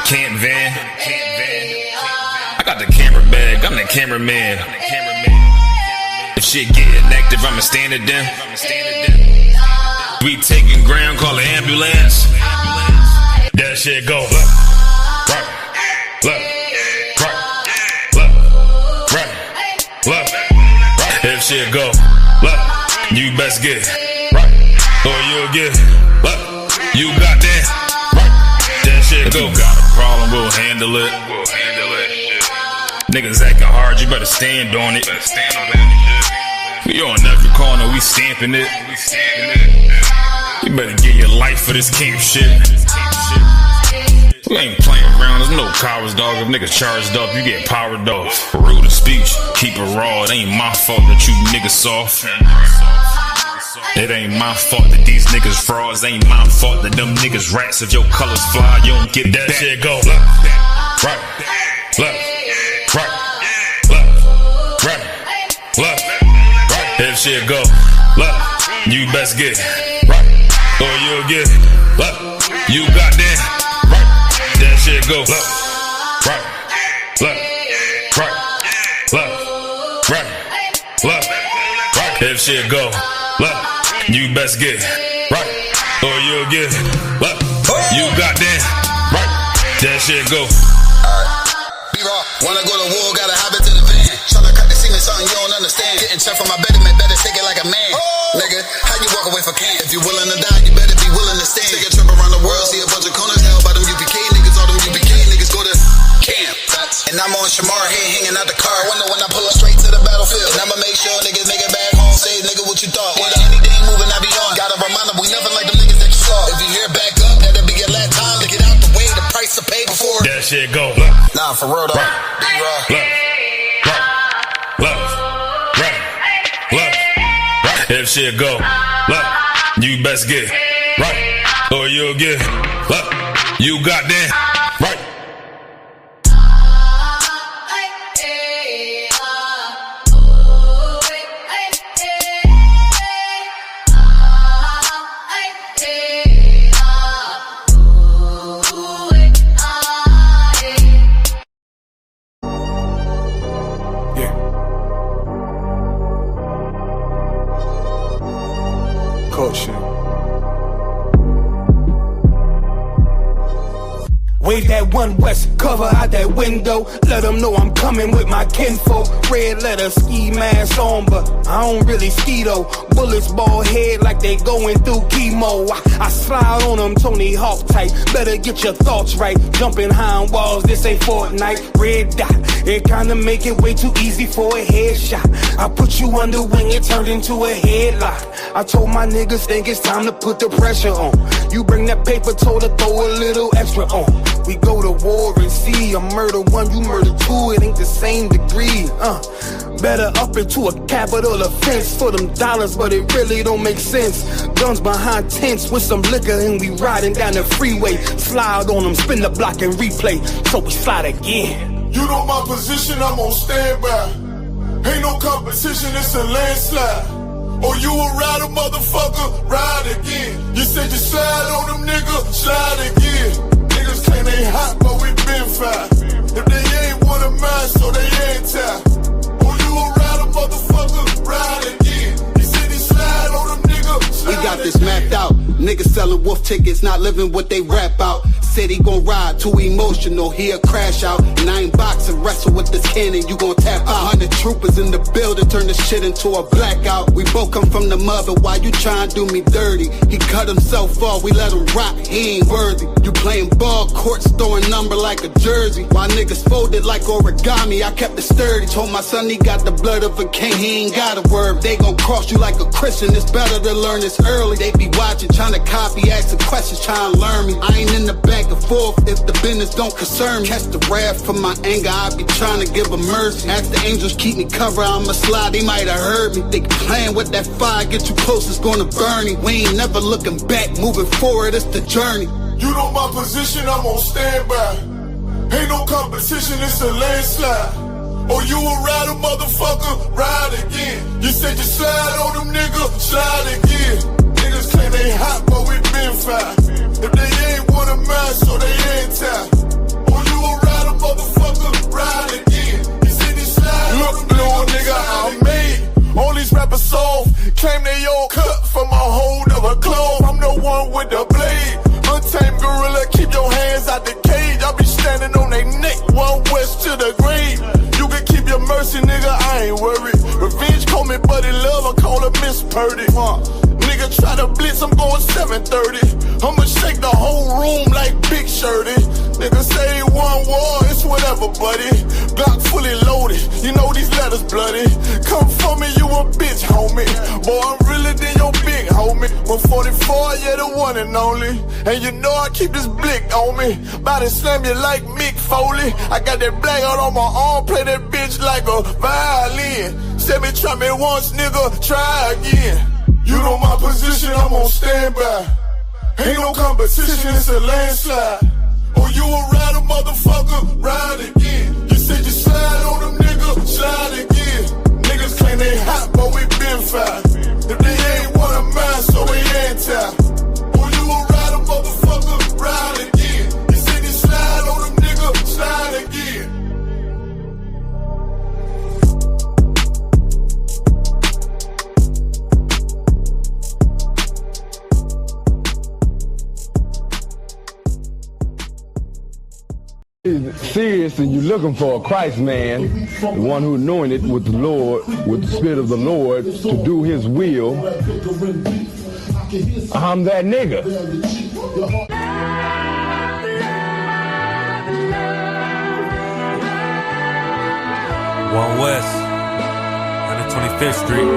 camp van. I got the camera bag, I'm the cameraman. If shit getting active, I'ma stand it down. We taking ground, call an ambulance. That shit go left, right, left, right, left, right, left. If shit go left, you best get right, or you'll get left. You got that right. That shit go. If you got a problem, we'll handle it. Niggas acting hard, you better stand on it. We on every corner, we stamping it. You better get your life for this camp shit. We ain't playing around, there's no cowards, dog. If niggas charged up, you get powered off. Rude of speech, keep it raw. It ain't my fault that you niggas soft. It ain't my fault that these niggas frauds. Ain't my fault that them niggas rats. If your colors fly, you don't get that shit go left, right, left, right, left, right, left, right. If shit go left, you best get right, or you'll get left. You got that right. That shit go left, right, left, right, left, right, left, right. If shit go left, you best get right, or you'll get left. You got that right. That shit go. Alright, B-Raw, wanna go to war, gotta hop into the van. Tryna cut the semen, something you don't understand. Getting checked for my betterment, better take it like a man. Nigga, how you walk away for camp? If you willing to die, you better be willing to stand. Take a trip around the world, see a bunch of corners held by them UPK niggas. All them UPK niggas go to camp. And I'm on Shamar head hanging out the car. Wonder when I pull up straight to the battlefield. And I'ma make sure niggas make it back home. Say, nigga, what you thought? Whether anything moving, I be on. Gotta remind them we never like them niggas that you saw. If you hear back up, that'll be your last time to get out the way. The price to pay before. That shit go left. Nah, for real though. Right. B-Raw. Left, right, left, right. If shit go left, you best get right, or you'll get left. You got that right. Wave that one west, cover out that window. Let them know I'm coming with my kinfolk. Red letter, ski mask on, but I don't really ski though. Bullets ball head like they going through chemo. I slide on them Tony Hawk type. Better get your thoughts right. Jumping high on walls, this ain't Fortnite. Red dot, it kinda make it way too easy for a headshot. I put you under wing, it turned into a headlock. I told my niggas think it's time to put the pressure on. You bring that paper, told her throw a little extra on. We go to war and see, I murder one, you murder two, it ain't the same degree. Better up into a capital offense for them dollars, but it really don't make sense. Guns behind tents with some liquor and we riding down the freeway. Slide on them, spin the block and replay, so we slide again. You know my position, I'm on standby. Ain't no competition, it's a landslide. Or you a rider, motherfucker, ride again. You said you slide on them, nigga, slide again. Niggas claim they hot, but we been fine. If they ain't one of mine, so they anti. Or you a rider, motherfucker, ride again. You said he slide on them, nigga, slide We got this mapped out. Niggas selling wolf tickets, not living what they rap out. Said he gon' ride, too emotional, he'll crash out. And I ain't boxing, wrestle with this cannon, you gon' tap out. 100 troopers in the building, turn this shit into a blackout. We both come from the mother, why you tryin' to do me dirty? He cut himself off, we let him rock, he ain't worthy. You playing ball courts, throwing number like a jersey. While niggas folded like origami, I kept it sturdy. Told my son he got the blood of a king, he ain't got a word. They gon' cross you like a Christian, it's better to learn this early. They be watching, trying to copy, asking questions, trying to learn me. I ain't in the back and forth if the business don't concern me. Catch the wrath from my anger, I be trying to give a mercy. Ask the angels keep me covered, I'ma slide, they might have heard me. They playing with that fire, get you close, it's gonna burn me. We ain't never looking back, moving forward, it's the journey. You know my position, I'm on standby. Ain't no competition, it's a landslide. Or you a rider, motherfucker, ride again. You said you slide on them, nigga, slide again. Niggas claim they hot, but we been fine. If they ain't one of mine, so they anti. a blitz, I'm going 730. I'ma shake the whole room like Big Shirty. Niggas say one war, it's whatever, buddy. Glock fully loaded, you know these letters bloody. Come for me, you a bitch, homie. Boy, I'm realer than your big homie. 144, yeah, the one and only. And you know I keep this blick on me. Bout to slam you like Mick Foley. I got that black out on my arm, play that bitch like a violin. Said me try me once, nigga, try again. You know my position, I'm on standby. Ain't no competition, it's a landslide. Oh, you a rider, motherfucker, ride again. You said you slide on them, nigga, slide again. Niggas claim they hot, but we been fired. If they ain't one of mine, so we anti. Oh, you a rider, motherfucker, ride again. You said you slide on them, nigga, slide again. Serious and you're looking for a Christ man, the one who anointed with the Lord, with the Spirit of the Lord to do his will, I'm that nigga. One West, 125th Street.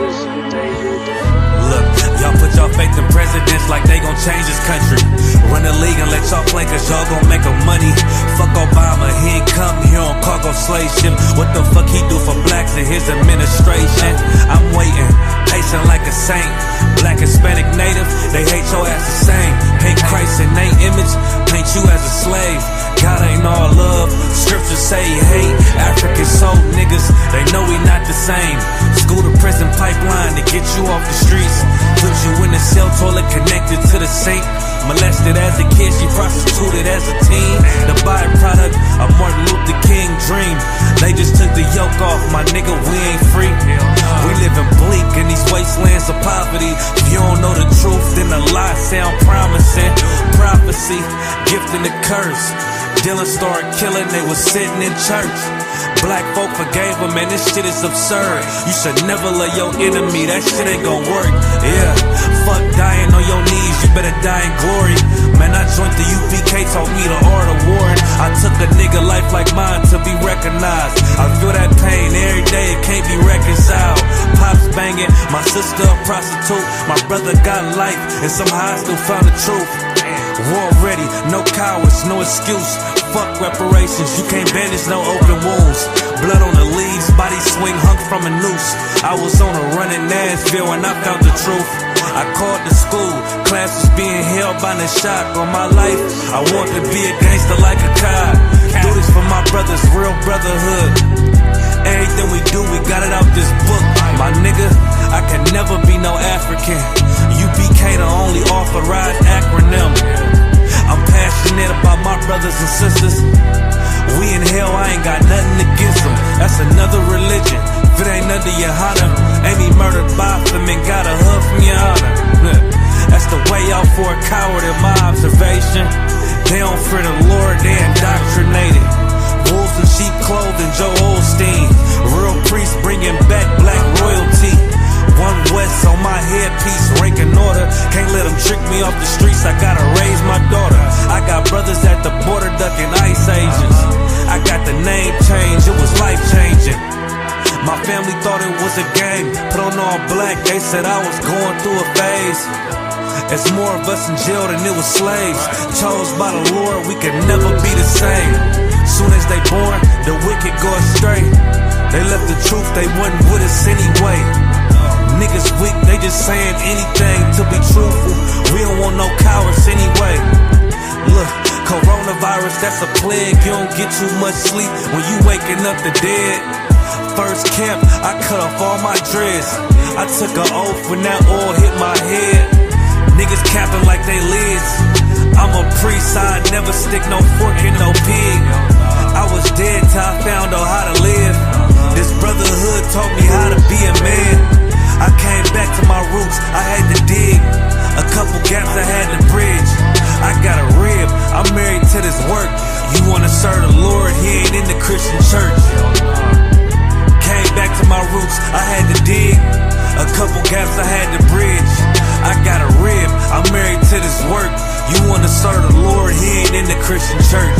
Look, y'all put y'all faith in presidents like they gon' change this country. Run the league and let y'all play cause y'all gon' make 'em money. Fuck Obama, he ain't come here on cargo slave ship. What the fuck he do for blacks in his administration? I'm waiting, patient like a saint. Black, Hispanic, Native, they hate your ass the same. Paint Christ in their image, paint you as a slave. God ain't all love, scriptures say he hate. African soul niggas, they know we not the same. School to prison pipeline to get you off the streets. Put you in a cell toilet connected to the sink. Molested as a kid, she prostituted as a teen. The byproduct of Martin Luther King dream. They just took the yoke off, my nigga, we ain't free. We living bleak in these wastelands of poverty. If you don't know the truth, then the lies sound promising. Prophecy, gift and the curse. Dylan started killing, they was sitting in church. Black folk forgave him, man, this shit is absurd. You should never love your enemy, that shit ain't gon' work. Yeah, fuck dying on your knees, you better die in glory. Man, I joined the UPK, taught me the art of warring. I took a nigga life like mine to be recognized. I feel that pain every day, it can't be reconciled. Pops banging, my sister a prostitute. My brother got life, and somehow I still found the truth. War ready, no cowards, no excuse. Fuck reparations, you can't bandage no open wounds. Blood on the leaves, body swing hung from a noose. I was on a run in Nashville and I found the truth. I called the school, class was being held by the shock on my life. I want to be a gangster like a cop. Do this for my brothers, real brotherhood. Everything we do, we got it out this book. My nigga, I can never be no African. UPK the only authorized acronym. I'm passionate about my brothers and sisters. We in hell, I ain't got nothing against them. That's another religion. If it ain't under your honor, ain't me murdered by them and got a hug from your honor. That's the way out for a coward in my observation. They don't fear the Lord, they indoctrinated. Wolves in sheep clothing, Joe Osteen. Real priests bringing back black royalty. One West on my headpiece, ranking order. Can't let them trick me off the streets, I gotta raise my daughter. I got brothers at the border ducking ice agents. I got the name change, it was life changing. My family thought it was a game, put on all black, they said I was going through a phase. It's more of us in jail than it was slaves. Chose by the Lord, we could never be the same. Soon as they born, the wicked go astray. They left the truth, they wasn't with us anyway. Niggas weak, they just saying anything to be truthful. We don't want no cowards anyway. Look, coronavirus, that's a plague. You don't get too much sleep when you waking up the dead. First camp, I cut off all my dreads. I took an oath when that oil hit my head. Niggas capping like they lids. I'm a priest, I never stick no fork in no pig. I was dead till I found out how to live. This brotherhood taught me how to be a man. I came back to my roots, I had to dig. A couple gaps I had to bridge. I got a rib, I'm married to this work. You wanna serve the Lord, he ain't in the Christian church. Came back to my roots, I had to dig. A couple gaps I had to bridge. I got a rib, serve the Lord, he ain't in the Christian church.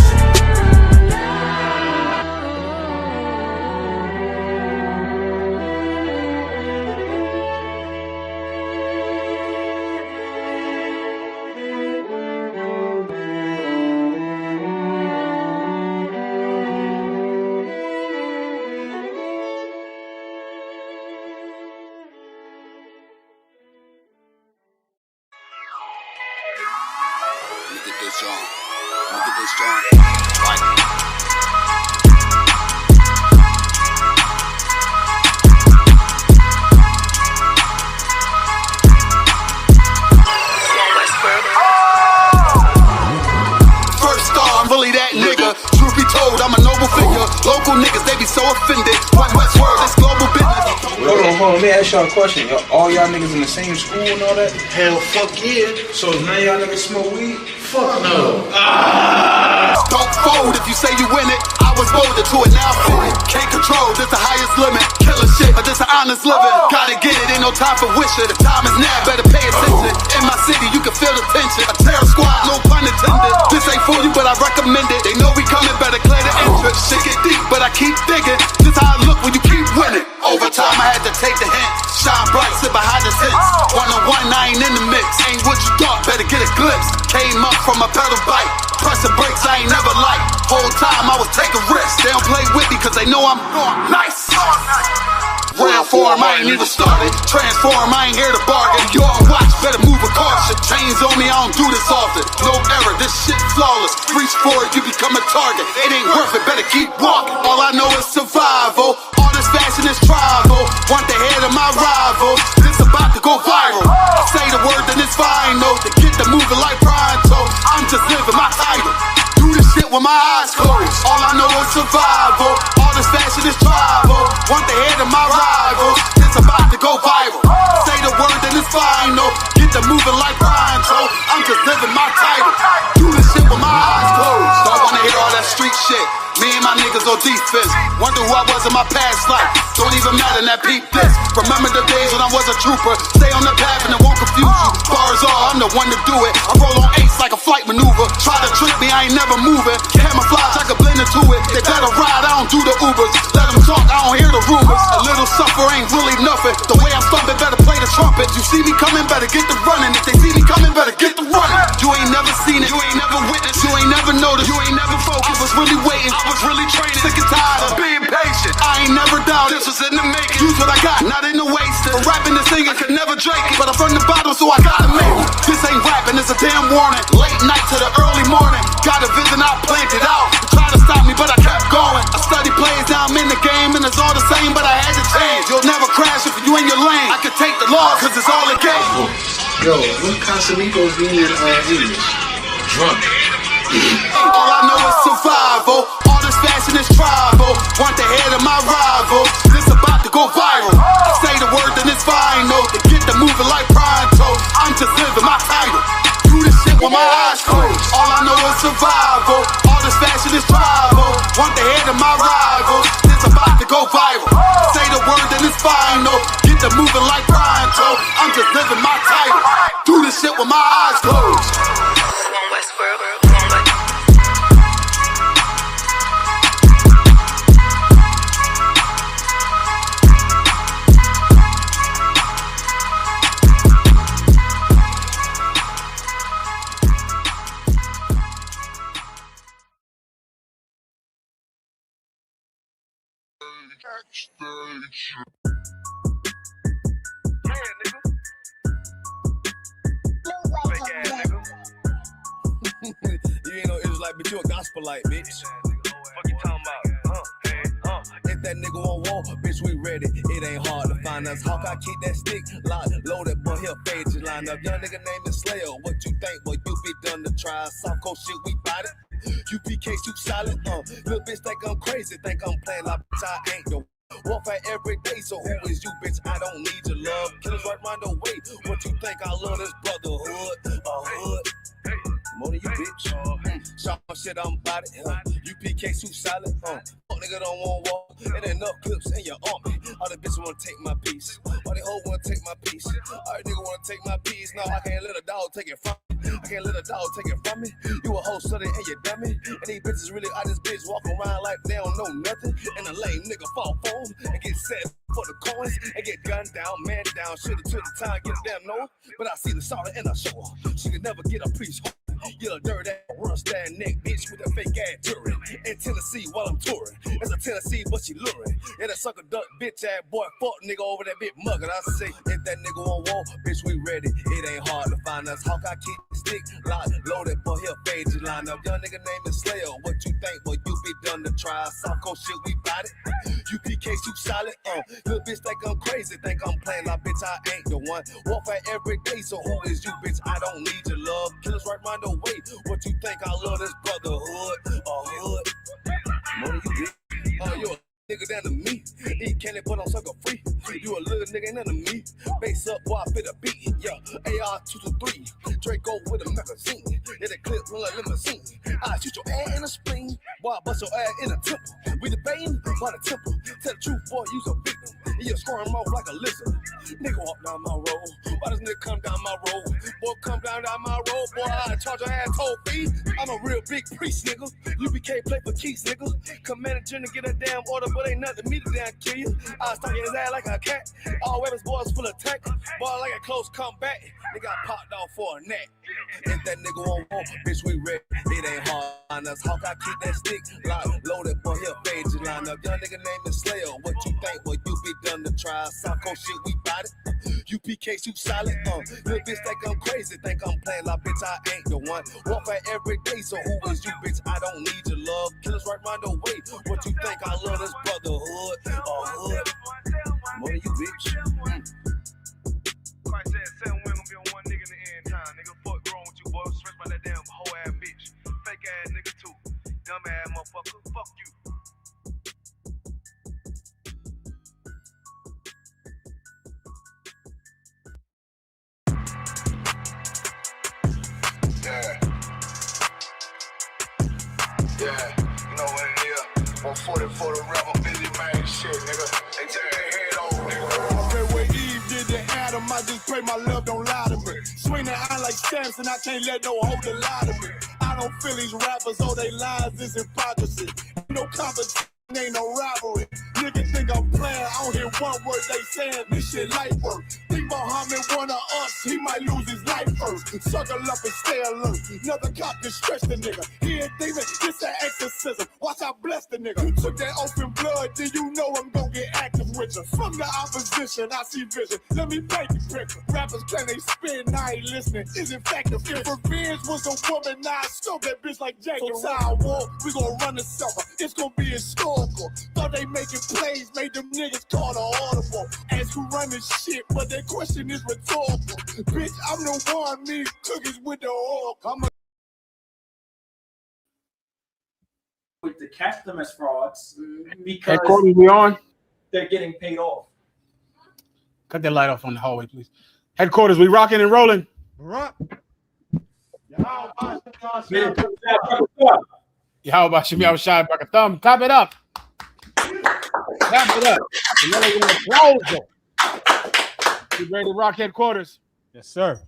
Let me ask y'all a question. All y'all niggas in the same school and all that? Hell, fuck yeah. So none of y'all niggas smoke weed? Fuck no. Don't fold if you say you win it. I was molded to it, now fit it. Can't control, this the highest limit. Killer shit, but this an honest living. Gotta get it, ain't no time for wishing. The time is now, better pay attention. In my city, you can feel the tension. A terror squad, no pun intended. This ain't for you, but I recommend it. They know we coming, better clear the entrance. Shit get deep, but I keep digging. This how I look when you keep winning. Overtime, I had to take the hint. Shine bright, sit behind the tents. One-on-one, I ain't in the mix. Ain't what you thought, better get a glimpse. Came up from a pedal bike. Pressing brakes, I ain't never liked. Whole time I was taking risks. They don't play with me cause they know I'm nice. Round form, I ain't even started. Transform, I ain't here to bargain. You on watch, better move with caution. Chains on me, I don't do this often. No error, this shit flawless. Reach for it, you become a target. It ain't worth it, better keep walking. All I know is survival. All this fashion is tribal. Want the head of my rival. This about to go viral. I say the word, then it's final. To get the moving like pronto. I'm just living my title. Do this shit with my eyes closed. All I know is survival. All this fashion is tribal. Want the head of my rival. It's about to go viral. Say the word, then it's final. Get the moving like pronto. I'm just living my title. Do this shit with my eyes closed. Don't wanna hear all that street shit. Me and my niggas on defense. Wonder who I was in my past life. Don't even matter, that peep this. Remember the days when I was a trooper. Stay on the path and it won't confuse you. Bars all, I'm the one to do it. I roll on eights like a flight maneuver. Try to trick me, I ain't never moving. Camouflage, I can blend into it. They better ride, I don't do the Ubers. Let them talk, I don't hear the rumors. A little suffer ain't really nothing. The way I'm stomping, better play the trumpet. You see me coming, better get the running. If they see me coming, better get the running. You ain't never seen it, you ain't never witnessed, you ain't never noticed, you ain't never focused. I was really waiting, I was really training. Sick and tired of being patient. I ain't never doubted, this was in the making. Use what I got, not in the wasted. From rapping and singing, could never drink it. But I'm from the bottom, so I gotta make it. This ain't rapping, it's a damn warning. Late night to the early morning. Got a vision, I planned it out. You tried to stop me, but I kept going. I study plays, now I'm in the game, and it's all the same, but I had to change. You'll never crash if you in your lane. I can take the loss, cause it's all a game. Yo, what Casamigos mean in English? Drunk. All I know is survival. All this fashion is tribal. Want the head of my rival. This about to go viral. I say the word, then it's final. To get the moving like pronto. I'm just living my title. Do this shit with my eyes closed. All I know is survival. All this fashion is tribal. Want the head of my rival. This about to go viral. Say the word, then it's final. Get the moving like pronto. I'm just living my title. Do this shit with my eyes closed. You ain't no Israelite, but you a gospelite, bitch. Fuck you talking about? If that nigga won't walk, bitch, we ready. It ain't hard to find us. Hawk, I keep that stick locked, loaded, but he'll fade you line up. Young nigga named is Slayer. What you think? Boy, you be done to try. Soft coast shit, we bought it. UPK, too solid. Little bitch think I'm crazy. Think I'm playing like bitch, I ain't no. Warfare every day, so who is you, bitch? I don't need your love. Killers right round the way. What you think? I love this brotherhood. Hood. More than you, bitch. Shot shit, I'm about it. UPK, too solid. Fuck nigga don't want walk. It ain't enough clips in your army. All the bitches wanna take my piece. All they hoes wanna take my piece. All the niggas wanna take my piece. No, I can't let a dog take it from me. I can't let a dog take it from me. You a hoe study and you dummy. And these bitches really out this bitch walk around like they don't know nothing. And a lame nigga fall phone and get set for the coins and get gunned down, man down. Shoulda took the time, get a damn no. But I see the sorrow and I show her. She could never get a piece. You a dirt ass, rust ass neck bitch with a fake ass touring. In Tennessee while I'm touring. It's a Tennessee, but she luring. And a sucker duck bitch ass boy, fuck nigga over that bitch muggin'. I say, if that nigga on wall, bitch, we ready. It ain't hard to find us. Hawk, I keep the stick, lock, loaded, boy, he'll fade you line up. Young nigga named is Slayer. What you think, boy, you be done to try. South Coast shit, we bout it. UPK, you solid, little bitch think I'm crazy, think I'm playing like bitch, I ain't the one. Warfare every day, so who is you, bitch? I don't need your love. Killers right round the way. What you think? I love this brotherhood, hood. More than you, bitch. Oh, you a nigga down to me. Eat candy, but I'm sucker free. You a little nigga, none of me. Base up, boy, I fit a beat. Yeah, AR-223. Draco with a magazine. Yeah, the clip run like limousine. I shoot your ass in the spleen. Boy, I bust your ass in the temple. We debating by the temple. Tell the truth, boy, you's a victim. You're scoring off like a lizard. Nigga walk down my road. Why does nigga come down my road? Boy, come down my road. Boy, I charge your ass toll fee. I'm a real big priest, nigga. UPK play for keys, nigga. Commander General get a damn order, but ain't nothing to me to damn kill you. I was talking his ass like a cat. All weapons, boys full of tech. Boy, like a close comeback. They got popped off for a neck. If that nigga won't walk, bitch, we ready. It ain't hard on us. Hawk, I keep that stick lock, loaded, boy, he'll fade you line up. Young nigga named is Slayer. What you think, boy, you be done to try. South Coast shit, we bout it. UPK, you solid, little bitch think I'm crazy, think I'm playing like bitch, I ain't the one. Warfare every day, so who is you, bitch? I don't need your love. Killers right round the way. What you think? I love this brotherhood, hood. More than you, bitch. Christ said 7 women gonna be on one nigga in the end time. Nigga, fuck wrong with you, boy. Stress by that damn hoe ass bitch. Fake ass nigga too. Dumb ass motherfucker. Fuck you. Yeah, you know what it is. 140 for the rebel, busy man shit, nigga. They take their head off, nigga. Okay, where Eve did to Adam, I just pray my love don't lie to me. Swing that eye like Samson, I can't let no hoe to lie to me. I don't feel these rappers, all they lies is hypocrisy. Ain't no competition, ain't no rivalry. Niggas think I'm playing, I don't hear one word they saying, this shit light work. Think Muhammad one of us, he might lose his life first. Suckle up and stay alert. Another cop can stretch the nigga. He ain't thieving, this an exorcism. Watch I bless the nigga. You took that open blood, then you know I'm gonna get active with you. From the opposition, I see vision. Let me paint the picture. Rappers can they spin, I ain't listening. Is effective. If revenge was a woman, now I scope that bitch like Jacob. So I war, we gonna run the summer. It's gonna be historical. Thought they making plays, made them niggas call the audible. As who run this shit, but their question is rhetorical. Bitch, I'm the one, me cookies with the oil. To catch them as frauds because Headquarters, we on? They're getting paid off. Cut that light off on the hallway, please. Headquarters, we rocking and rolling. Rock. How about Shemi outside back a thumb? Clap it up. Clap it up. You ready to rock headquarters? Yes, sir.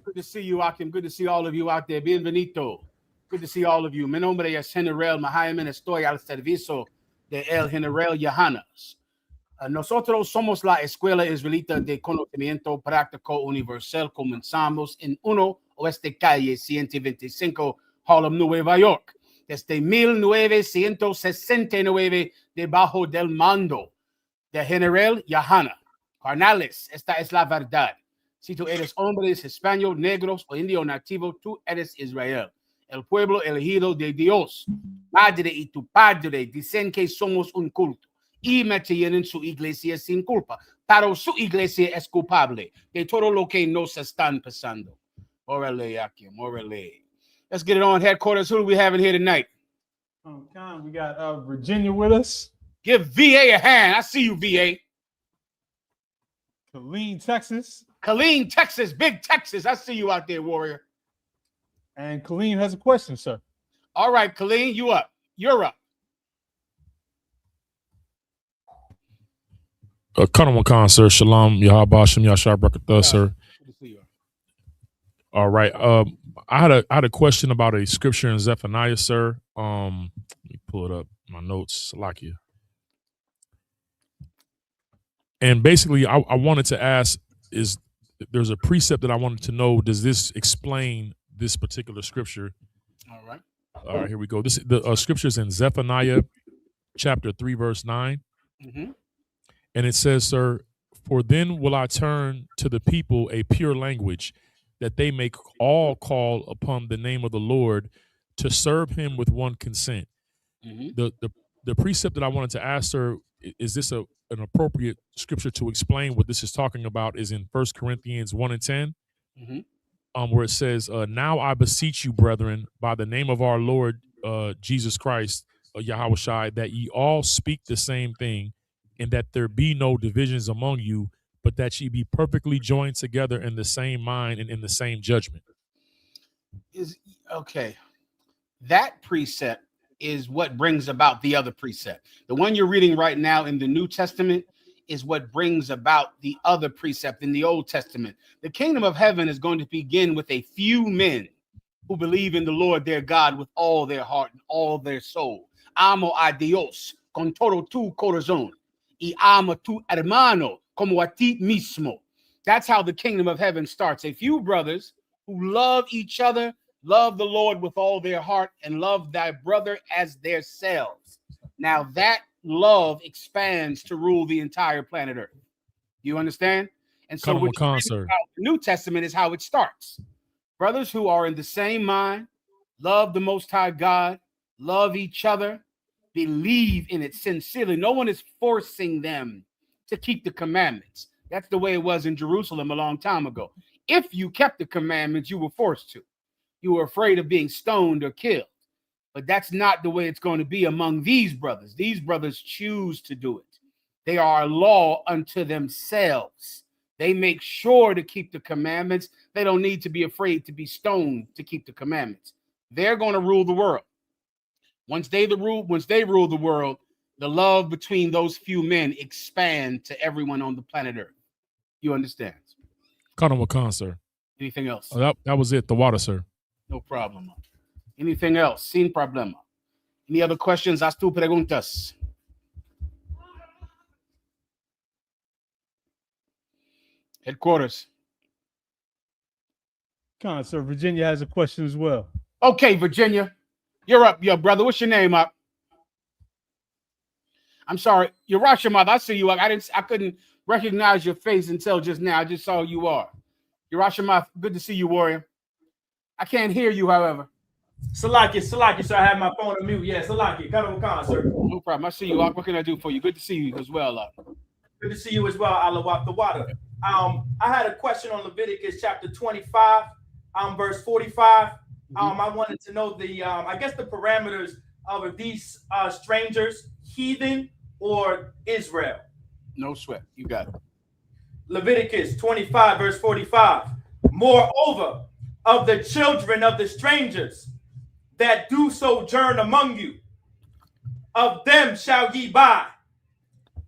Good to see you, Akim. Good to see all of you out there. Bienvenido. Good to see all of you. Mi nombre es General MAHAYAMAN. Estoy al servicio de El General Yahanas. Nosotros somos la Escuela Israelita de Conocimiento Práctico Universal. Comenzamos en 1 Oeste Calle 125, Harlem, Nueva York. Desde 1969, debajo del mando de General Yahana. Carnales, esta es la verdad. Si tú eres hombre, español, negros o indio nativo, tú eres Israel. El pueblo elegido de Dios. Madre y tu padre dicen que somos un culto y metieron su iglesia sin culpa, pero su iglesia es culpable de todo lo que nos están pasando. Órale, Akim, órale. Let's get it on headquarters. Who do we have in here tonight? We got Virginia with us. Give VA a hand. I see you, VA. Killeen, Texas. Killeen, Texas. Big Texas. I see you out there, warrior. And Killeen has a question, sir. All right, Killeen, you up. You're up. Kanawan Khan, sir. Shalom, Yahabashim, Yashar Brakatha, sir. Good to see you. All right. I had a question about a scripture in Zephaniah, sir. Let me pull it up, my notes, Salakia. And basically, I wanted to ask, is there's a precept that I wanted to know, does this explain this particular scripture? All right. All right, here we go. The scripture is in Zephaniah chapter 3, verse 9. Mm-hmm. And it says, sir, for then will I turn to the people a pure language, that they may all call upon the name of the Lord to serve him with one consent. Mm-hmm. The precept that I wanted to ask, sir, is this an appropriate scripture to explain what this is talking about, is in 1 Corinthians 1 and 10, where it says, now I beseech you, brethren, by the name of our Lord Jesus Christ, Yahushua, that ye all speak the same thing, and that there be no divisions among you, but that ye be perfectly joined together in the same mind and in the same judgment. Okay. That precept is what brings about the other precept. The one you're reading right now in the New Testament is what brings about the other precept in the Old Testament. The kingdom of heaven is going to begin with a few men who believe in the Lord their God with all their heart and all their soul. Amo a Dios con todo tu corazón y amo tu hermano como a ti mismo. That's how the kingdom of heaven starts. A few brothers who love each other, love the Lord with all their heart, and love thy brother as their selves. Now that love expands to rule the entire planet Earth. You understand? And so what the New Testament is how it starts. Brothers who are in the same mind, love the Most High God, love each other, believe in it sincerely. No one is forcing them to keep the commandments. That's the way it was in Jerusalem a long time ago. If you kept the commandments, you were forced to. You were afraid of being stoned or killed. But that's not the way it's going to be among these brothers. These brothers choose to do it. They are a law unto themselves. They make sure to keep the commandments. They don't need to be afraid to be stoned to keep the commandments. They're going to rule the world. Once they rule the world, the love between those few men expand to everyone on the planet Earth. You understand? Khan, sir. Anything else? Oh, that was it. The water, sir. No problem. Anything else? Sin problema. Any other questions? Haz tu preguntas. Headquarters. Con, sir. Virginia has a question as well. Okay, Virginia. You're up, yo, brother. What's your name up? I'm sorry. You're Rashomon. I see you. I couldn't recognize your face until just now. I just saw who you are. You're Rashomon. Good to see you, warrior. I can't hear you, however. Salaki, sir. I have my phone on mute. Yeah, Salaki. Khan, sir. No problem. I see you. What can I do for you? Good to see you as well. Good to see you as well, Alawap the water. I had a question on Leviticus chapter 25, verse 45. I wanted to know the parameters of these strangers, heathen or Israel. No sweat. You got it. Leviticus 25, verse 45. Moreover, of the children of the strangers that do sojourn among you, of them shall ye buy,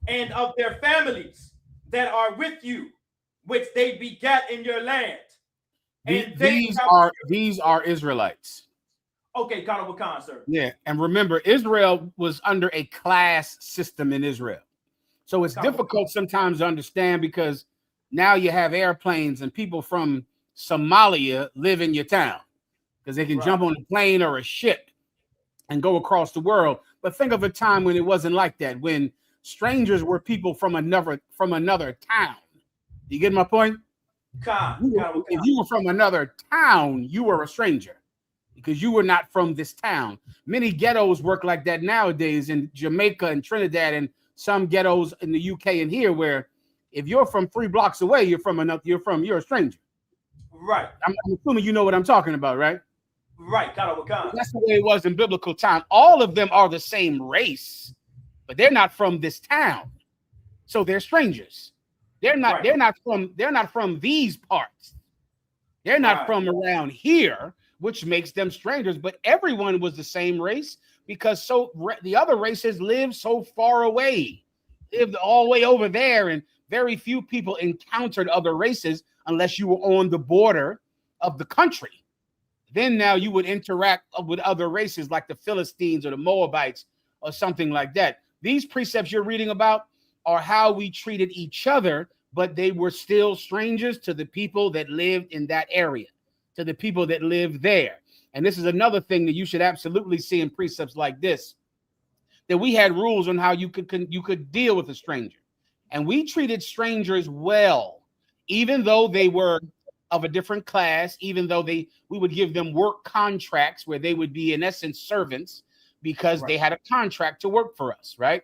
and of their families that are with you, which they begat in your land. And these are Israelites. Okay, Khan, sir. Yeah, and remember, Israel was under a class system in Israel. So it's difficult sometimes to understand because now you have airplanes and people from Somalia live in your town because they can jump on a plane or a ship and go across the world. But think of a time when it wasn't like that, when strangers were people from another town. You get my point? If you were from another town, you were a stranger because you were not from this town. Many ghettos work like that nowadays in Jamaica and Trinidad and some ghettos in the UK and here, where if you're from 3 blocks away, you're a stranger. Right. I'm assuming you know what I'm talking about, right? Right. That's the way it was in biblical time. All of them are the same race, but they're not from this town, so they're strangers. They're not from these parts. They're not from around here, which makes them strangers. But everyone was the same race because the other races live so far away. lived all the way over there, and very few people encountered other races unless you were on the border of the country. Then now you would interact with other races like the Philistines or the Moabites or something like that. These precepts you're reading about are how we treated each other, but they were still strangers to the people that lived in that area, to the people that lived there. And this is another thing that you should absolutely see in precepts like this, that we had rules on how you could deal with a stranger. And we treated strangers well, even though they were of a different class, even though we would give them work contracts where they would be in essence servants because they had a contract to work for us, right?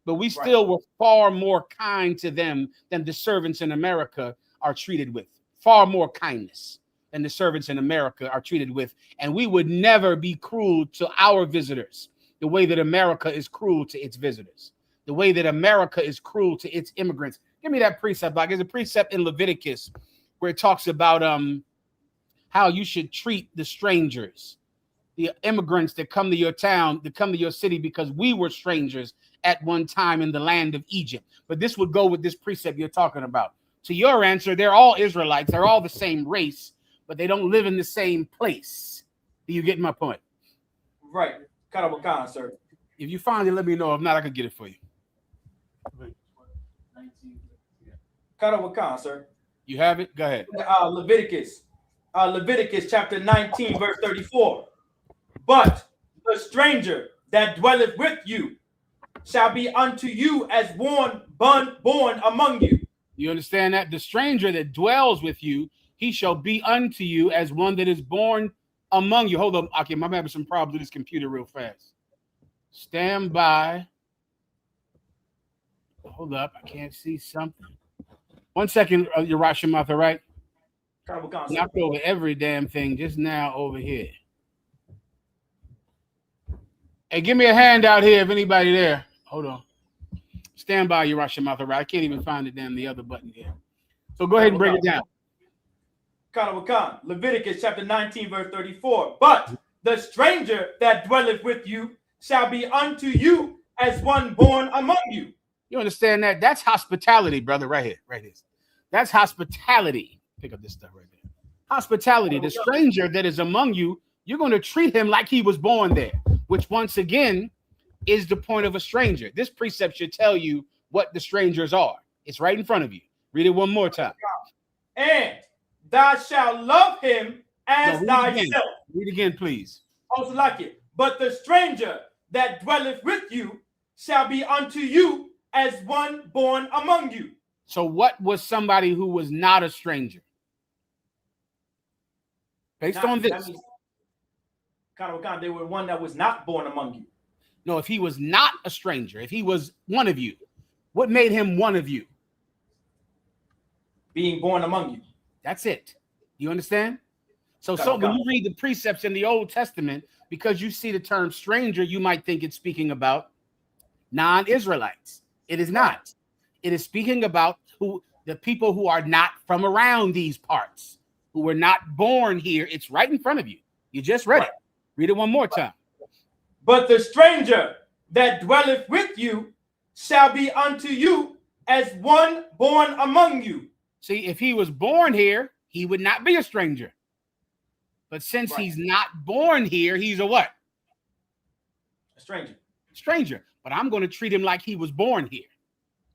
But we still were far more kind to them than the servants in America are treated with. Far more kindness than the servants in America are treated with. And we would never be cruel to our visitors the way that America is cruel to its visitors, the way that America is cruel to its immigrants. Give me that precept, like there's a precept in Leviticus where it talks about how you should treat the strangers, the immigrants that come to your town, that come to your city, because we were strangers at one time in the land of Egypt. But this would go with this precept you're talking about. To your answer, they're all Israelites. They're all the same race, but they don't live in the same place. Do you get my point? Right. Kind of a con, sir. If you find it, let me know. If not, I could get it for you. Kind of a con, sir. You have it? Go ahead. Leviticus chapter 19, verse 34. But the stranger that dwelleth with you shall be unto you as born among you. You understand that? The stranger that dwells with you, he shall be unto you as one that is born among you. Hold up. Okay, I'm having some problems with this computer real fast. Stand by. Hold up. I can't see something. 1 second, Yarash Mouth, all right? Knocked over every damn thing just now over here. Hey, give me a hand out here if anybody there. Hold on. Stand by, Yarash Mouth, all right? I can't even find the other button here. So go ahead and break it down. Leviticus chapter 19, verse 34. But the stranger that dwelleth with you shall be unto you as one born among you. You understand that? That's hospitality, brother, right here, right here. That's hospitality. Pick up this stuff right there. Hospitality. The stranger that is among you, you're going to treat him like he was born there, which once again is the point of a stranger. This precept should tell you what the strangers are. It's right in front of you. Read it one more time. And thou shalt love him as thyself. Read again, please. Also like it. But the stranger that dwelleth with you shall be unto you as one born among you. So what was somebody who was not a stranger? Based on this. They were one that was not born among you. No, if he was not a stranger, if he was one of you, what made him one of you? Being born among you. That's it. You understand? So when you read the precepts in the Old Testament, because you see the term stranger, you might think it's speaking about non-Israelites. It is not. It is speaking about the people who are not from around these parts, who were not born here. It's right in front of you. You just read it. Read it one more time. But the stranger that dwelleth with you shall be unto you as one born among you. See, if he was born here, he would not be a stranger. But since he's not born here, he's a what? A stranger. Stranger. But I'm going to treat him like he was born here.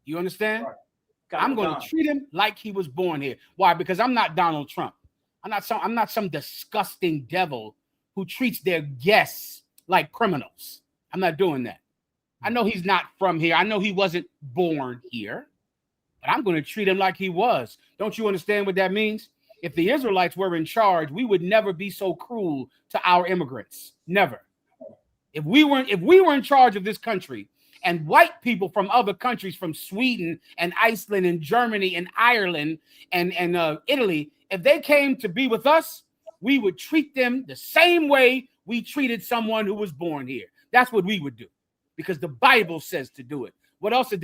You understand? Right. I'm going to treat him like he was born here. Why? Because I'm not Donald Trump. I'm not some disgusting devil who treats their guests like criminals. I'm not doing that. I know he's not from here. I know he wasn't born here, but I'm going to treat him like he was. Don't you understand what that means? If the Israelites were in charge, we would never be so cruel to our immigrants. Never. If we were in charge of this country, and white people from other countries, from Sweden and Iceland and Germany and Ireland and Italy, if they came to be with us, we would treat them the same way we treated someone who was born here. That's what we would do, because the Bible says to do it. What else does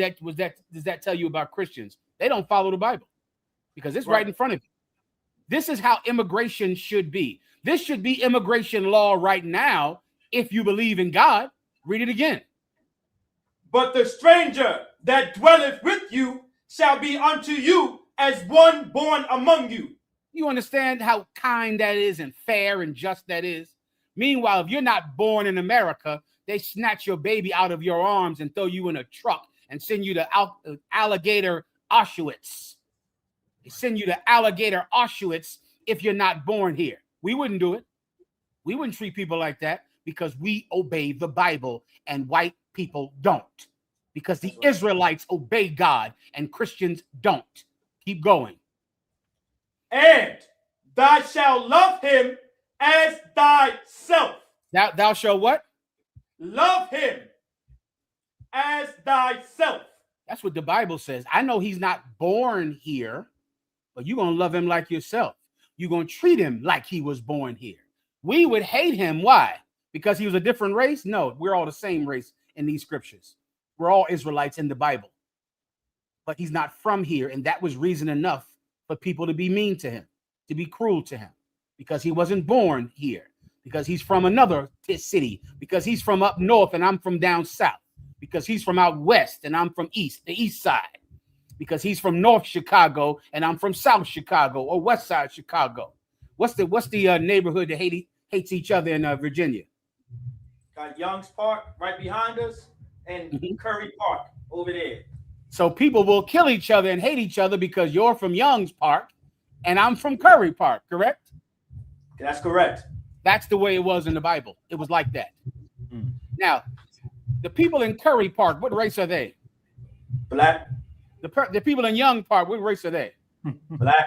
that tell you about Christians? They don't follow the Bible, because it's right in front of you. This is how immigration should be. This should be immigration law right now if you believe in God. Read it again. But the stranger that dwelleth with you shall be unto you as one born among you. You understand how kind that is and fair and just that is? Meanwhile, if you're not born in America, they snatch your baby out of your arms and throw you in a truck and send you to alligator Auschwitz. They send you to alligator Auschwitz if you're not born here. We wouldn't do it. We wouldn't treat people like that because we obey the Bible and white people don't. Because the Israelites obey God and Christians don't. Keep going. And thou shalt love him as thyself. Thou shalt what? Love him as thyself. That's what the Bible says. I know he's not born here, but you're going to love him like yourself. You're going to treat him like he was born here. We would hate him. Why? Because he was a different race? No, we're all the same race in these scriptures. We're all Israelites in the Bible. But he's not from here, and that was reason enough for people to be mean to him, to be cruel to him, because he wasn't born here, because he's from another city, because he's from up north and I'm from down south, because he's from out west and I'm from the east side, because he's from North Chicago and I'm from South Chicago or West Side Chicago. What's the neighborhood that hates each other in Virginia? Got Young's Park right behind us and Curry Park over there. So people will kill each other and hate each other because you're from Young's Park and I'm from Curry Park, correct? That's correct. That's the way it was in the Bible. It was like that. Now, the people in Curry Park, what race are they? Black. The people in Young Park, what race are they? Black.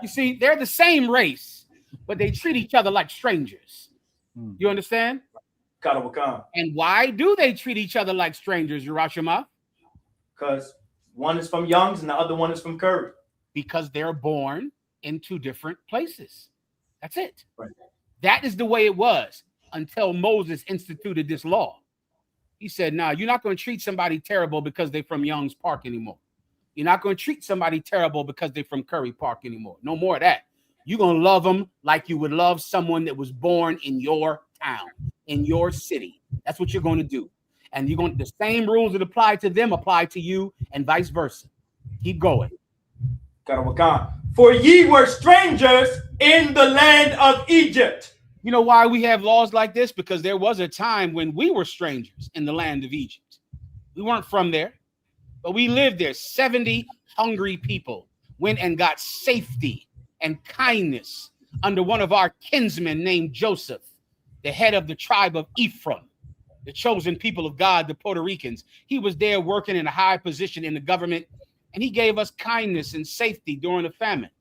You see, they're the same race, but they treat each other like strangers. You understand? And why do they treat each other like strangers, Urashima? Because one is from Young's and the other one is from Curry. Because they're born in two different places. That's it. Right. That is the way it was until Moses instituted this law. He said, "Nah, you're not going to treat somebody terrible because they're from Young's Park anymore. You're not going to treat somebody terrible because they're from Curry Park anymore. No more of that. You're going to love them like you would love someone that was born in your town, in your city. That's what you're going to do. And you're going to, the same rules that apply to them apply to you and vice versa. Keep going. For ye were strangers in the land of Egypt." You know why we have laws like this? Because there was a time when we were strangers in the land of Egypt. We weren't from there, but we lived there. 70 hungry people went and got safety and kindness under one of our kinsmen named Joseph, the head of the tribe of Ephraim, the chosen people of God, the Puerto Ricans. He was there working in a high position in the government, and he gave us kindness and safety during the famine.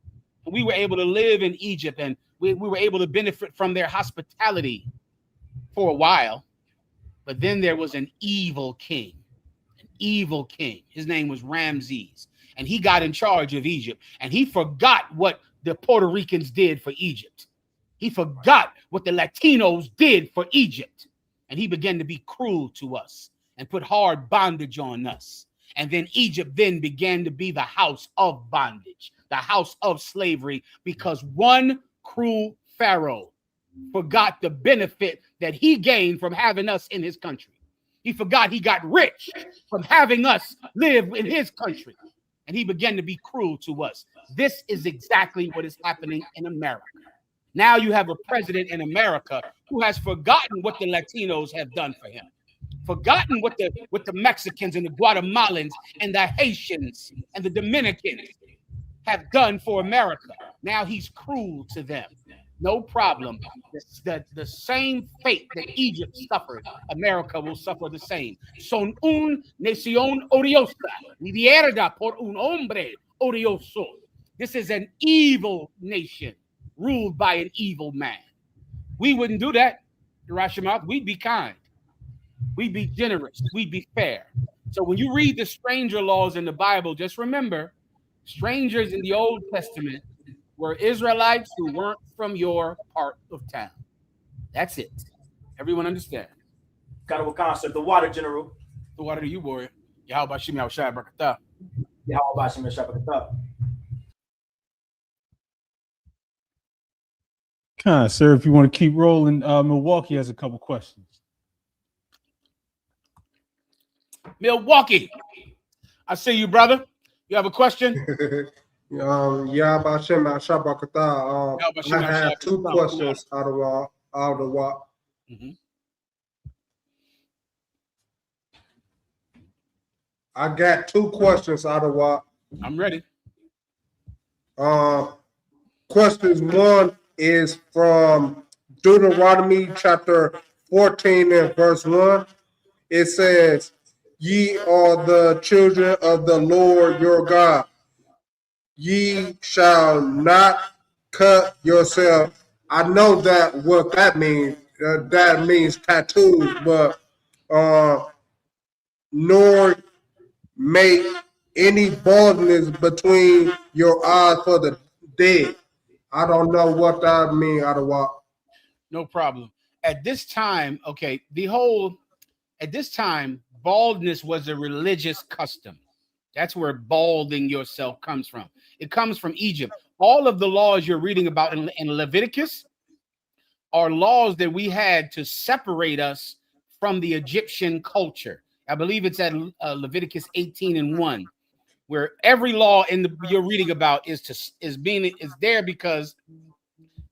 And we were able to live in Egypt, and we were able to benefit from their hospitality for a while. But then there was an evil king. His name was Ramses, and he got in charge of Egypt, and he forgot what the Puerto Ricans did for Egypt. He forgot what the Latinos did for Egypt, and he began to be cruel to us and put hard bondage on us. And then Egypt then began to be the house of bondage, the house of slavery, because one cruel Pharaoh forgot the benefit that he gained from having us in his country. He forgot he got rich from having us live in his country, and he began to be cruel to us. This is exactly what is happening in America. Now you have a president in America who has forgotten what the Latinos have done for him, forgotten what the Mexicans and the Guatemalans and the Haitians and the Dominicans have done for America. Now he's cruel to them. No problem. The same fate that Egypt suffered, America will suffer the same. Son un nación odiosa, liderada por un hombre odioso. This is an evil nation ruled by an evil man. We wouldn't do that, Hiroshima. We'd be kind. We'd be generous. We'd be fair. So when you read the stranger laws in the Bible, just remember, strangers in the Old Testament were Israelites who weren't from your part of town. That's it. Everyone understand? Got a concept. The water, General. The water to you, warrior. Yahweh Shimi Al-Shai Barakatah. Yahweh Shimi Al-Shai Barakatah. Sir, if you want to keep rolling, Milwaukee has a couple questions. Milwaukee. I see you, brother. You have a question? Yeah, about Shema Shabakata. I have two questions out of what. I got two questions out of what. I'm ready. Questions one is from Deuteronomy chapter 14 and verse 1. It says, "Ye are the children of the Lord your God. Ye shall not cut yourself." I know that what that means. That means tattoos, but nor make any baldness between your eyes for the dead. I don't know what that means out of what. No problem. At this time, okay, at this time, baldness was a religious custom. That's where balding yourself comes from. It comes from Egypt. All of the laws you're reading about in Leviticus are laws that we had to separate us from the Egyptian culture. I believe it's at Leviticus 18 and 1, where every law you're reading about is there because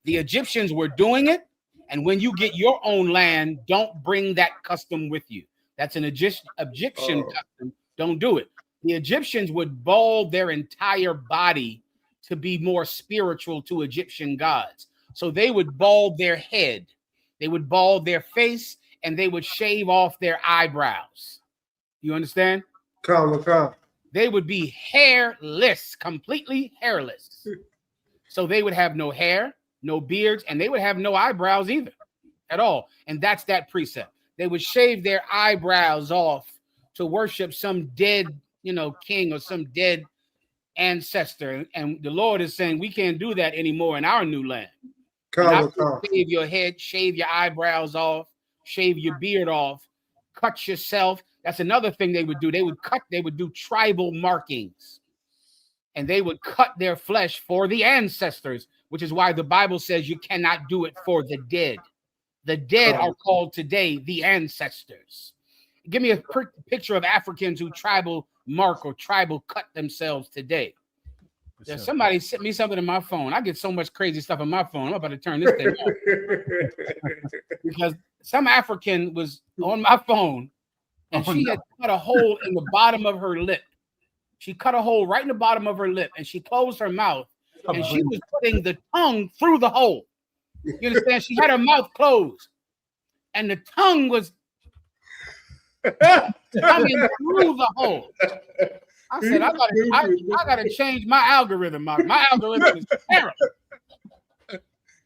the Egyptians were doing it. And when you get your own land, don't bring that custom with you. That's an Egyptian custom. Don't do it. The Egyptians would bald their entire body to be more spiritual to Egyptian gods. So they would bald their head, they would bald their face, and they would shave off their eyebrows. You understand? Come. They would be hairless, completely hairless. So they would have no hair, no beards, and they would have no eyebrows either at all. And that's that precept. They would shave their eyebrows off to worship some dead, king or some dead ancestor. And the Lord is saying, we can't do that anymore in our new land. Shave your head, shave your eyebrows off, shave your beard off, cut yourself. That's another thing they would do. They would do tribal markings. And they would cut their flesh for the ancestors, which is why the Bible says you cannot do it for the dead. The dead are called today the ancestors. Give me a picture of Africans who tribal mark or tribal cut themselves today. There's somebody sent me something on my phone. I get so much crazy stuff on my phone. I'm about to turn this thing off. Because some African was on my phone and she had cut a hole in the bottom of her lip. She cut a hole right in the bottom of her lip and she closed her mouth and she was putting the tongue through the hole. You understand? She had her mouth closed and the tongue was coming through the hole. I said, I gotta change my algorithm. My algorithm is terrible.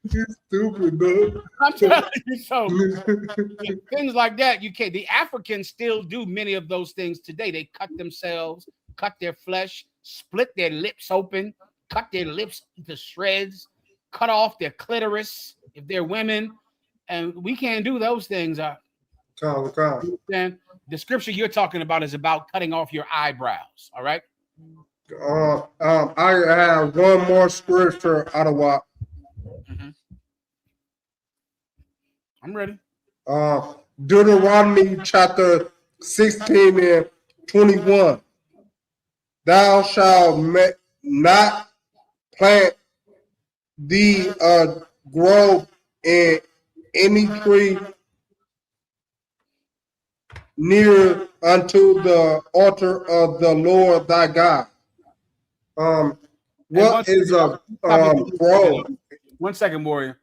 You stupid, dog. I'm telling you, so things like that, you can't. The Africans still do many of those things today. They cut themselves, cut their flesh, split their lips open, cut their lips to shreds, cut off their clitoris if they're women, and we can't do those things. The scripture you're talking about is about cutting off your eyebrows. All right. I have one more scripture out of what. I'm ready. Deuteronomy chapter 16 and 21. Thou shalt not plant thee a grove in any tree near unto the altar of the Lord thy God. What is a grove? 1 second, warrior.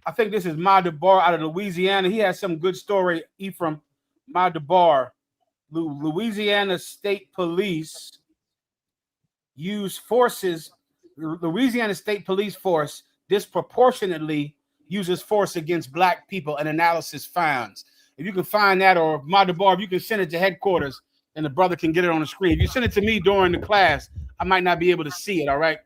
I think this is Madabar out of Louisiana. He has some good story. Ephraim Madabar, Louisiana State Police use forces. Louisiana State Police Force disproportionately uses force against black people. An analysis finds. If you can find that, or Madabar, if you can send it to headquarters, and the brother can get it on the screen. If you send it to me during the class, I might not be able to see it. All right.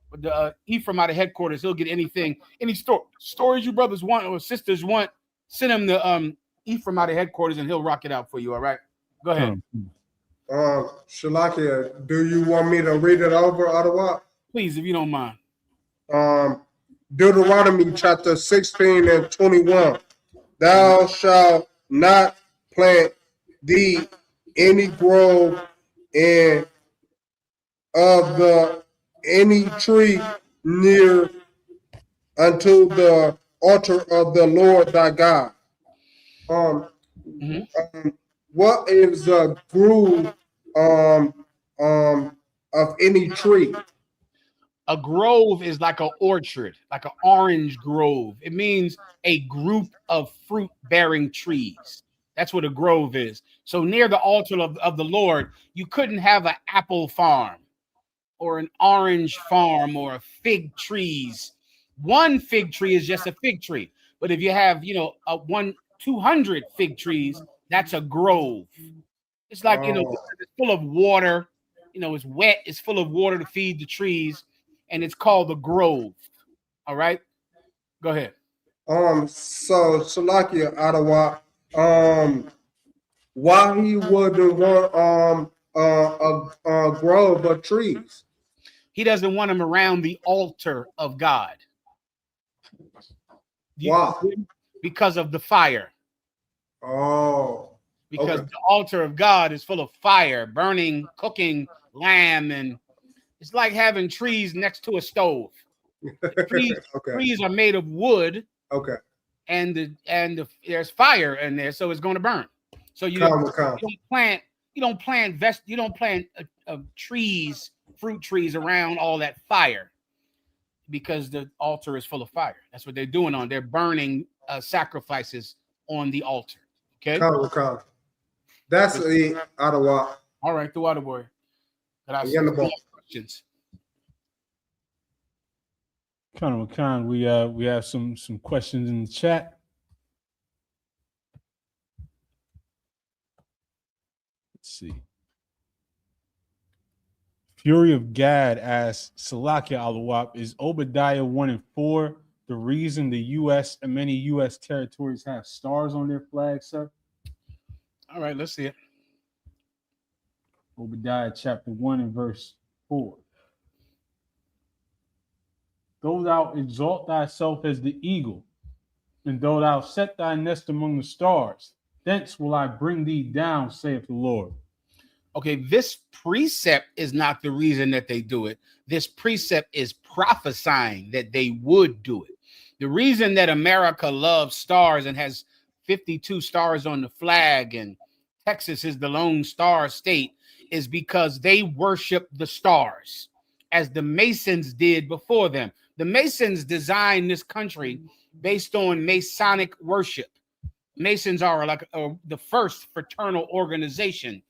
But the Ephraim out of headquarters, he'll get anything, any stories you brothers want or sisters want. Send him the Ephraim out of headquarters, and he'll rock it out for you. All right, go ahead. Shalakia, do you want me to read it over out of what? Please, if you don't mind. Deuteronomy chapter 16 and 21. Thou shalt not plant thee any grove and of the any tree near unto the altar of the Lord thy God. What is a grove of any tree? A grove is like an orchard, like an orange grove. It means a group of fruit-bearing trees. That's what a grove is. So near the altar of the Lord, you couldn't have an apple farm or an orange farm or fig trees. One fig tree is just a fig tree. But if you have, 200 fig trees, that's a grove. It's like, it's full of water. It's wet. It's full of water to feed the trees. And it's called the grove. All right? Go ahead. So Salakia Ottawa, why he wouldn't want a grove of trees? He doesn't want them around the altar of God. Why? Because of the fire. Oh. Because the altar of God is full of fire, burning, cooking lamb, and it's like having trees next to a stove. Trees are made of wood. Okay. And there's fire in there, so it's going to burn. So you don't plant trees, fruit trees around all that fire, because the altar is full of fire. That's what they're doing they're burning sacrifices on the altar. Okay. That's the Ottawa. All right, the water boy. Questions. Khan, we have some questions in the chat. Let's see. Fury of Gad asks, Salakia Alawap, is Obadiah 1-4 the reason the U.S. and many U.S. territories have stars on their flag, sir? All right, let's see it. Obadiah chapter 1 and verse 4. Though thou exalt thyself as the eagle, and though thou set thy nest among the stars, thence will I bring thee down, saith the Lord. Okay, this precept is not the reason that they do it. This precept is prophesying that they would do it. The reason that America loves stars and has 52 stars on the flag and Texas is the lone star state is because they worship the stars, as the Masons did before them. The Masons designed this country based on Masonic worship. Masons are like the first fraternal organization.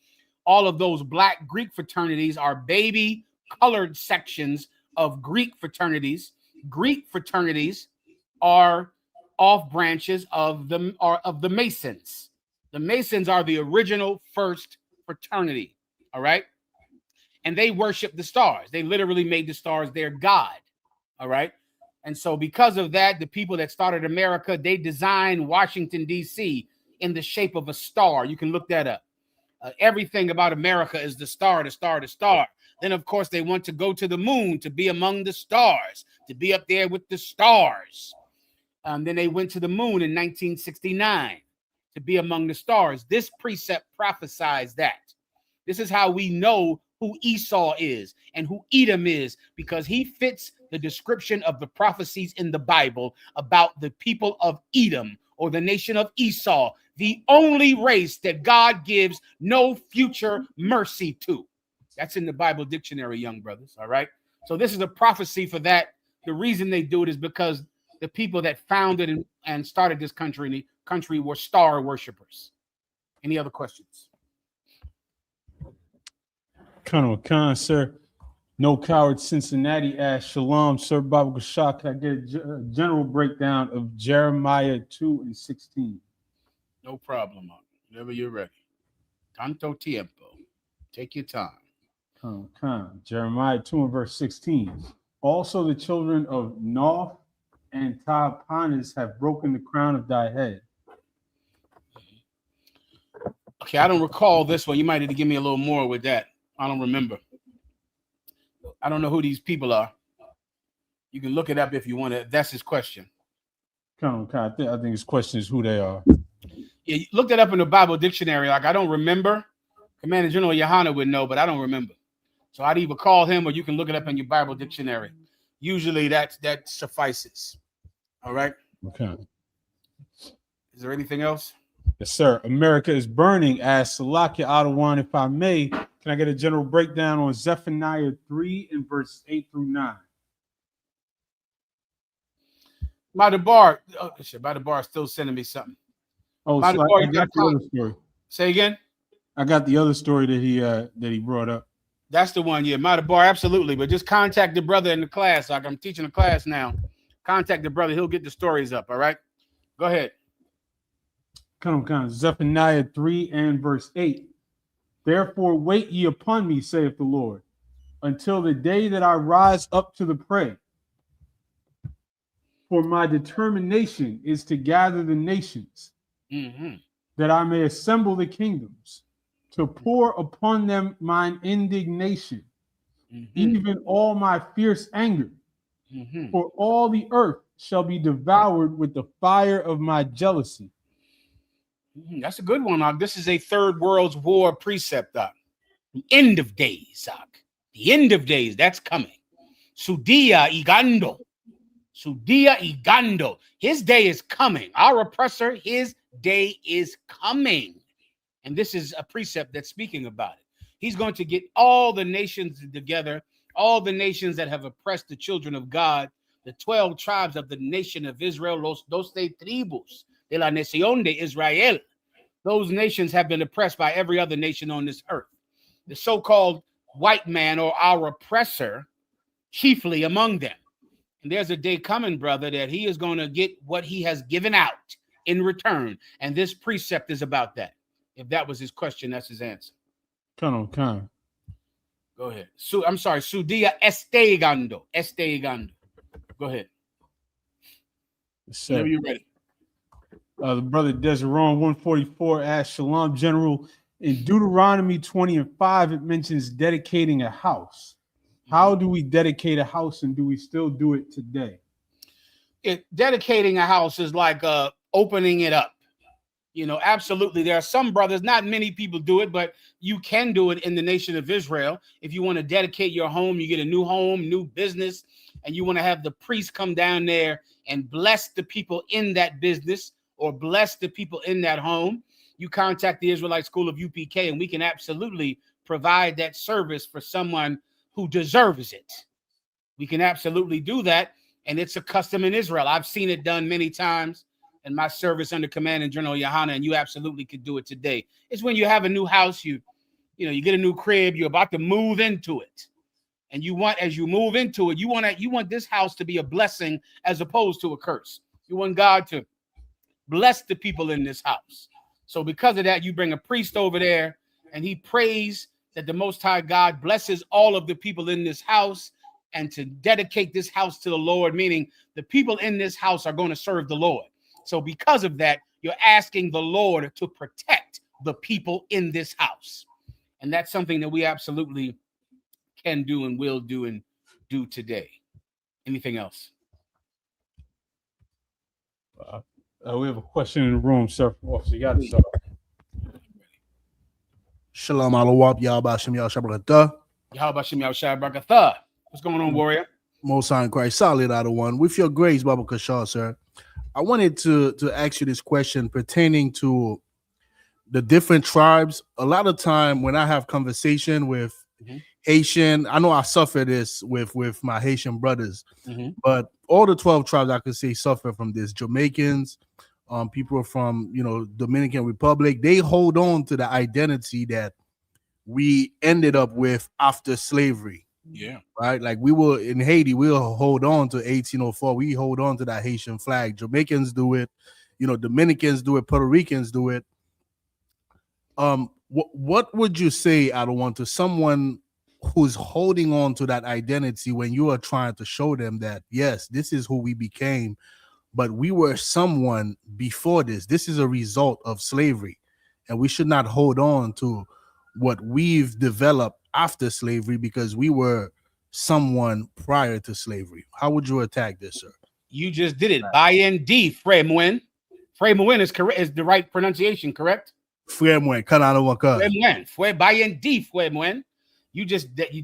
All of those Black Greek fraternities are baby colored sections of Greek fraternities. Greek fraternities are off branches of the Masons. The Masons are the original first fraternity. All right. And they worship the stars. They literally made the stars their God. All right. And so because of that, the people that started America, they designed Washington, D.C. in the shape of a star. You can look that up. Everything about America is the star, the star, the star. Then, of course, they want to go to the moon to be among the stars, to be up there with the stars. Then they went to the moon in 1969 to be among the stars. This precept prophesies that. This is how we know who Esau is and who Edom is, because he fits the description of the prophecies in the Bible about the people of Edom, or the nation of Esau, the only race that God gives no future mercy to. That's in the Bible dictionary, young brothers. All right. So this is a prophecy for that. The reason they do it is because the people that founded and started this country were star worshipers. Any other questions? Khan, sir. No Coward Cincinnati asks, Shalom, sir. Baba Gashak, can I get a general breakdown of Jeremiah 2:16? No problem, whenever you're ready. Tanto tiempo. Take your time. Khan. Jeremiah 2 and verse 16. Also the children of Noth and Tahpanhes have broken the crown of thy head. Okay, I don't recall this one. You might need to give me a little more with that. I don't remember. I don't know who these people are. You can look it up if you want to. That's his question. I think his question is who they are. Yeah, look that up in the Bible dictionary. Like, I don't remember Commander General Yohana would know, but I don't remember. So I'd either call him or you can look it up in your Bible dictionary. Usually that suffices. All right. Okay. Is there anything else? Yes, sir. America is burning. As Salakia Adawan, if I may, can I get a general breakdown on Zephaniah 3 and verse 8 through 9? Madabar, Madabar is still sending me something. Oh, so I got the other story. Say again. I got the other story that he brought up. That's the one, yeah. Madabar, absolutely. But just contact the brother in the class. Like I'm teaching a class now. Contact the brother. He'll get the stories up. All right. Go ahead. Come on. Zephaniah 3 and verse 8. Therefore wait ye upon me, saith the Lord, until the day that I rise up to the prey. For my determination is to gather the nations, that I may assemble the kingdoms, to pour upon them mine indignation, even all my fierce anger. For all the earth shall be devoured with the fire of my jealousy. That's a good one, Doc. This is a third world's war precept, Doc. The end of days, Doc. The end of days, that's coming. Sudia igando. Sudia igando. His day is coming. Our oppressor, his day is coming. And this is a precept that's speaking about it. He's going to get all the nations together, all the nations that have oppressed the children of God, the 12 tribes of the nation of Israel, los 12 tribus de la nación de Israel. Those nations have been oppressed by every other nation on this earth. The so-called white man or our oppressor, chiefly among them. And there's a day coming, brother, that he is going to get what he has given out in return. And this precept is about that. If that was his question, that's his answer. Come on. Go ahead. I'm sorry. Sudia estegando. Go ahead. Whenever you're ready. The brother Deseron 144 asked Shalom General, in Deuteronomy 20 and 5, it mentions dedicating a house. How do we dedicate a house, and do we still do it today? Dedicating a house is like opening it up. You know, absolutely. There are some brothers, not many people do it, but you can do it in the nation of Israel. If you want to dedicate your home, you get a new home, new business, and you want to have the priest come down there and bless the people in that business or bless the people in that home, you contact the Israelite School of UPK, and we can absolutely provide that service for someone who deserves it. We can absolutely do that, and it's a custom in Israel. I've seen it done many times in my service under Commander General Yohana, and you absolutely could do it today. It's when you have a new house, you get a new crib, you're about to move into it. And you want, as you move into it, you want this house to be a blessing as opposed to a curse. You want God to bless the people in this house. So because of that, you bring a priest over there, and he prays that the Most High God blesses all of the people in this house, and to dedicate this house to the Lord, meaning the people in this house are going to serve the Lord. So because of that, you're asking the Lord to protect the people in this house. And that's something that we absolutely can do and will do and do today. Anything else? We have a question in the room, sir. Officer, you got it, sir. Shalom alawab, Yahbashim Yahshabrakatah. Yahbashim Yahshabrakatah. What's going on, warrior? Most High in Christ, solid out of one. With your grace, Baba Kashar, sir. I wanted to ask you this question pertaining to the different tribes. A lot of time when I have conversation with Haitian, I know I suffer this with my Haitian brothers, but all the 12 tribes I could say suffer from this. Jamaicans, people from Dominican Republic, they hold on to the identity that we ended up with after slavery. Yeah. Right. Like we were in Haiti, we'll hold on to 1804. We hold on to that Haitian flag. Jamaicans do it, Dominicans do it, Puerto Ricans do it. What would you say, Adawan, to someone who's holding on to that identity when you are trying to show them that, yes, this is who we became, but we were someone before this. This is a result of slavery, and we should not hold on to what we've developed after slavery because we were someone prior to slavery. How would you attack this, sir? You just did it. By ND, Fremwen. Fremwen is correct, is the right pronunciation, correct? Fue muen. Canada waka. Fue muen. Fue bayen di fue muen.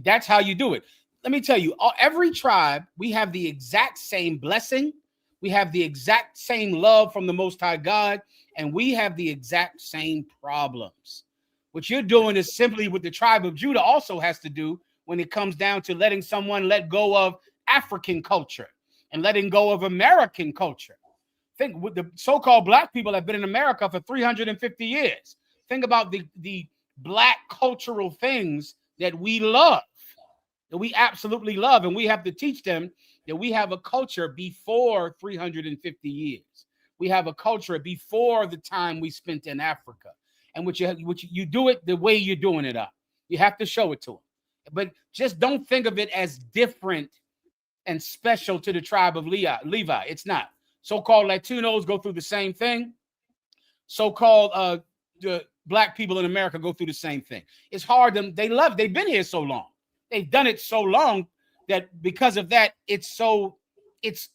That's how you do it. Let me tell you, every tribe, we have the exact same blessing. We have the exact same love from the Most High God, and we have the exact same problems. What you're doing is simply what the tribe of Judah also has to do when it comes down to letting someone let go of African culture and letting go of American culture. Think with the so-called black people have been in America for 350 years. Think about the black cultural things that we love, that we absolutely love, and we have to teach them that we have a culture before 350 years. We have a culture before the time we spent in Africa, and which you do it the way you're doing it up. You have to show it to them, but just don't think of it as different and special to the tribe of Levi. It's not. So-called Latinos go through the same thing. So-called the black people in America go through the same thing. It's hard. They've been here so long. They've done it so long that because of that, it's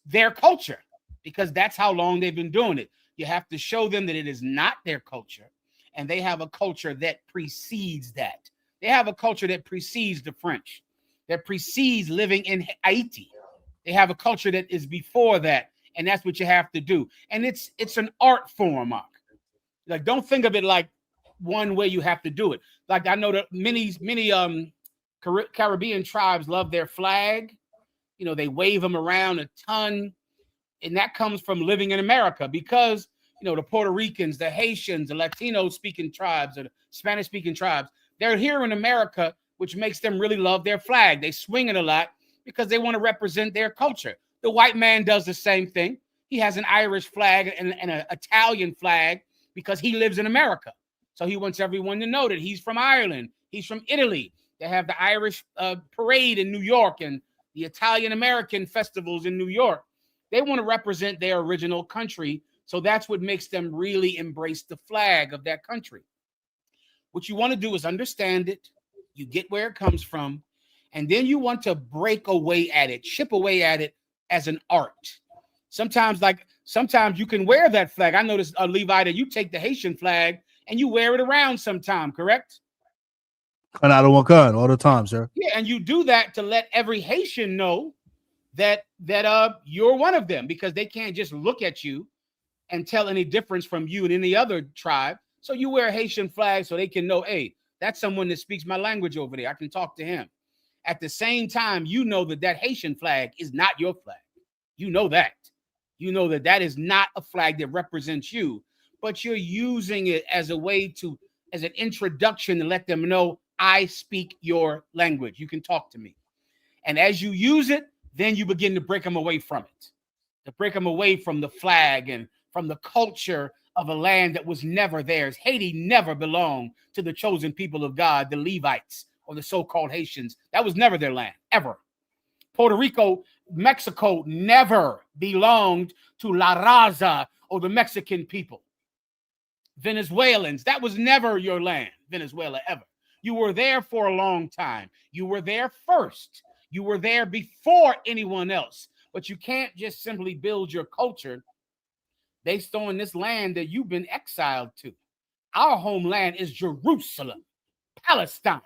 their culture, because that's how long they've been doing it. You have to show them that it is not their culture, and they have a culture that precedes that. They have a culture that precedes the French, that precedes living in Haiti. They have a culture that is before that, and that's what you have to do. And it's an art form, Mark. Like, don't think of it like one way you have to do it. Like, I know that many Caribbean tribes love their flag. You know, they wave them around a ton, and that comes from living in America, because the Puerto Ricans, the Haitians, the Latino-speaking tribes, or the Spanish-speaking tribes, they're here in America, which makes them really love their flag. They swing it a lot because they want to represent their culture. The white man does the same thing. He has an Irish flag and an Italian flag because he lives in America. So he wants everyone to know that he's from Ireland. He's from Italy. They have the Irish parade in New York and the Italian-American festivals in New York. They want to represent their original country. So that's what makes them really embrace the flag of that country. What you want to do is understand it. You get where it comes from. And then you want to break away at it, chip away at it as an art. Sometimes you can wear that flag. I noticed, Levi, that you take the Haitian flag and you wear it around sometime, correct? Canada waka all the time, sir. Yeah, and you do that to let every Haitian know that you're one of them, because they can't just look at you and tell any difference from you and any other tribe. So you wear a Haitian flag so they can know, hey, that's someone that speaks my language over there. I can talk to him. At the same time, you know that Haitian flag is not your flag. You know that. You know that is not a flag that represents you, but you're using it as a way as an introduction to let them know, I speak your language. You can talk to me. And as you use it, then you begin to break them away from it, to break them away from the flag and from the culture of a land that was never theirs. Haiti never belonged to the chosen people of God, the Levites, or the so-called Haitians. That was never their land, ever. Puerto Rico, Mexico never belonged to La Raza or the Mexican people. Venezuelans, that was never your land, Venezuela, ever. You were there for a long time. You were there first. You were there before anyone else. But you can't just simply build your culture based on this land that you've been exiled to. Our homeland is Jerusalem, Palestine.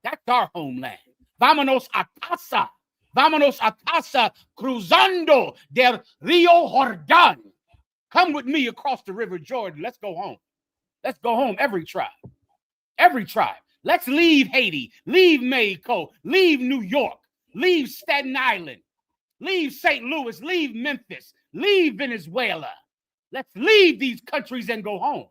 That's our homeland. Vámonos a casa. Vámonos a casa cruzando del Rio Jordán. Come with me across the River Jordan. Let's go home. Let's go home, every tribe. Every tribe. Let's leave Haiti, leave Mexico, leave New York, leave Staten Island, leave St. Louis, leave Memphis, leave Venezuela. Let's leave these countries and go home.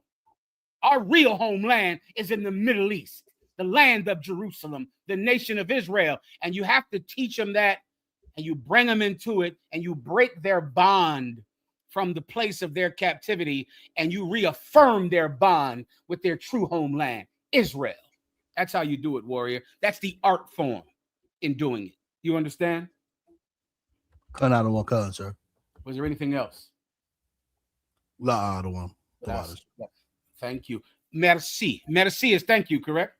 Our real homeland is in the Middle East, the land of Jerusalem, the nation of Israel. And you have to teach them that, and you bring them into it, and you break their bond from the place of their captivity, and you reaffirm their bond with their true homeland, Israel. That's how you do it, warrior. That's the art form in doing it. You understand? Canada waka, sir. Was there anything else? La other one. Thank you. Merci. Merci is thank you, correct?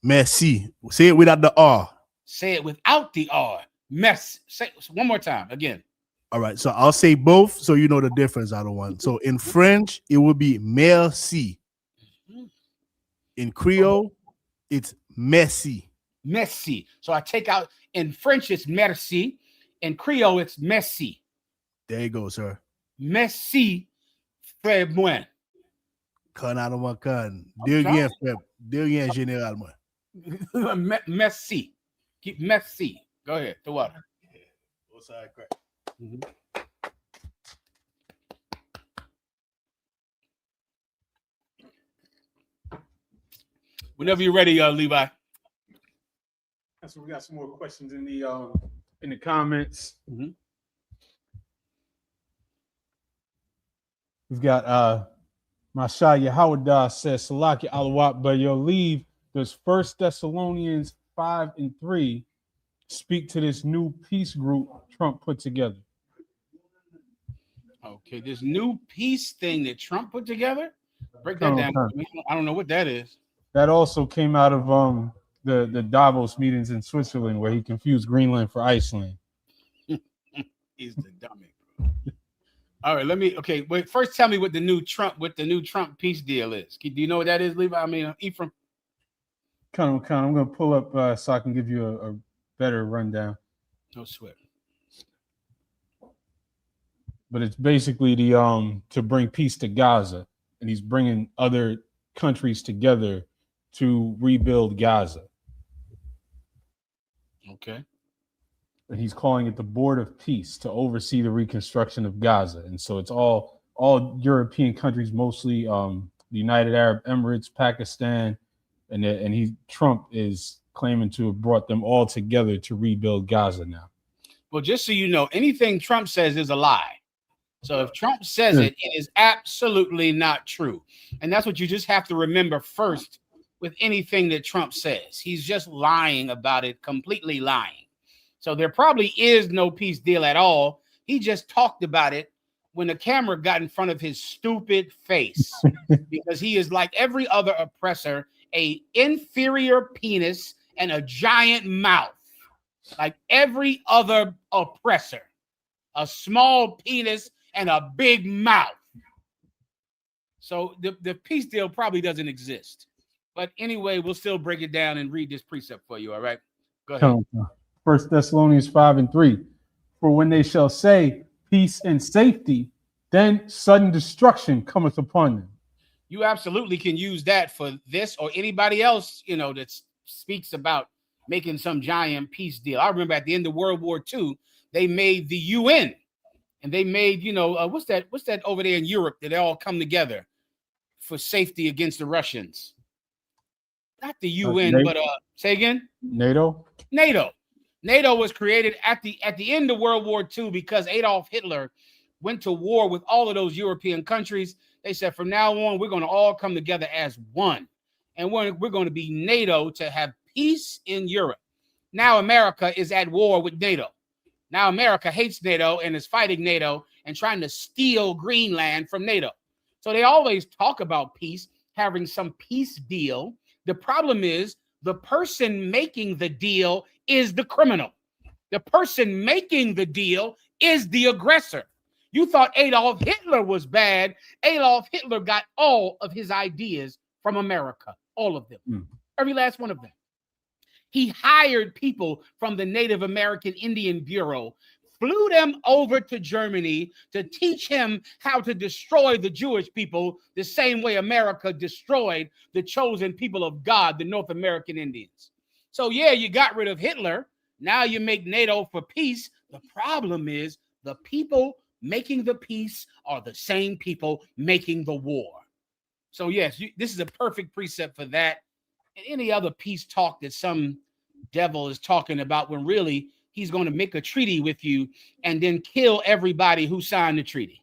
Merci. Say it without the R. Say it without the R. Merci. Say it one more time. Again. All right. So I'll say both so you know the difference, other one. So in French, it would be merci. In Creole, it's merci. Merci. So I take out, in French, it's merci. In Creole, it's merci. There you go, sir. Merci, frère moi. Canada can. De rien, frère. De rien, général moi. Merci. Keep merci. Go ahead. The water. Mm-hmm. Whenever you're ready, Levi. So we got some more questions in the comments. Mm-hmm. We've got Mashaya Howard says Salaki Alawat, but you'll leave. Does 1 Thessalonians 5:3 speak to this new peace group Trump put together? Okay, this new peace thing that Trump put together. Break that down. I don't know what that is. That also came out of the Davos meetings in Switzerland, where he confused Greenland for Iceland. He's the dummy, bro. All right, wait. First, tell me what the new Trump peace deal is. Do you know what that is, Levi? I mean, Ephraim. I'm gonna pull up so I can give you a better rundown. No sweat. But it's basically the to bring peace to Gaza, and he's bringing other countries together to rebuild Gaza. Okay. And he's calling it the Board of Peace to oversee the reconstruction of Gaza. And so it's all European countries, mostly the United Arab Emirates, Pakistan, and Trump is claiming to have brought them all together to rebuild Gaza now. Well, just so you know, anything Trump says is a lie. So if Trump says it, it is absolutely not true. And that's what you just have to remember first with anything that Trump says. He's just lying about it, completely lying. So there probably is no peace deal at all. He just talked about it when the camera got in front of his stupid face, because he is like every other oppressor, a inferior penis and a giant mouth, like every other oppressor, a small penis and a big mouth. So the peace deal probably doesn't exist. But anyway, we'll still break it down and read this precept for you. All right, go ahead. 1 Thessalonians 5:3. For when they shall say peace and safety, then sudden destruction cometh upon them. You absolutely can use that for this or anybody else, that speaks about making some giant peace deal. I remember at the end of World War II, they made the UN, and they made, what's that over there in Europe that they all come together for safety against the Russians? Not the UN, but say again. NATO. NATO was created at the end of World War II because Adolf Hitler went to war with all of those European countries. They said, from now on, we're going to all come together as one. And we're going to be NATO to have peace in Europe. Now America is at war with NATO. Now America hates NATO and is fighting NATO and trying to steal Greenland from NATO. So they always talk about peace, having some peace deal. The problem is the person making the deal is the criminal. The person making the deal is the aggressor. You thought Adolf Hitler was bad. Adolf Hitler got all of his ideas from America, all of them, every last one of them. He hired people from the Native American Indian Bureau, flew them over to Germany to teach him how to destroy the Jewish people the same way America destroyed the chosen people of God, the North American Indians. So yeah, you got rid of Hitler. Now you make NATO for peace. The problem is the people making the peace are the same people making the war. So yes, this is a perfect precept for that. And any other peace talk that some devil is talking about, when really he's going to make a treaty with you and then kill everybody who signed the treaty.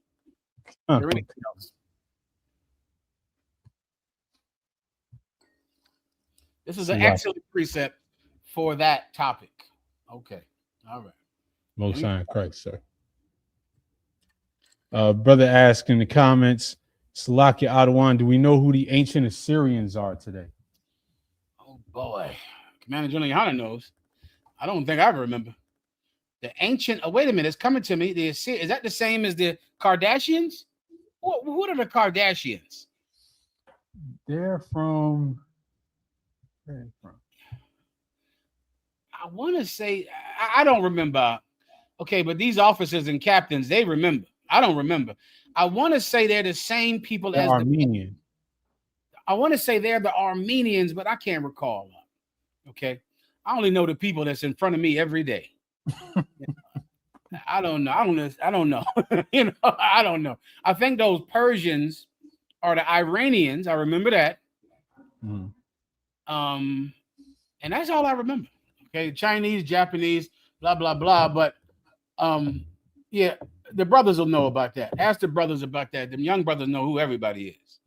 This is an excellent precept for that topic. Okay. All right. Most High in Christ, sir. Brother asked in the comments, Salakia Adawan, do we know who the ancient Assyrians are today? Oh boy. Commander General Yohana knows. I don't think I remember. The ancient, wait a minute, it's coming to me. Is that the same as the Kardashians? What are the Kardashians? They're from I want to say I don't remember. Okay, but these officers and captains, they remember. I don't remember. I want to say they're the same people as Armenian. I want to say they're the Armenians, but I can't recall. Okay, I only know the people that's in front of me every day. I don't know. I don't know. You know, I don't know. I think those Persians are the Iranians. I remember that. And that's all I remember. Okay, Chinese, Japanese, blah blah blah. But yeah, the brothers will know about that. Ask the brothers about that. The young brothers know who everybody is.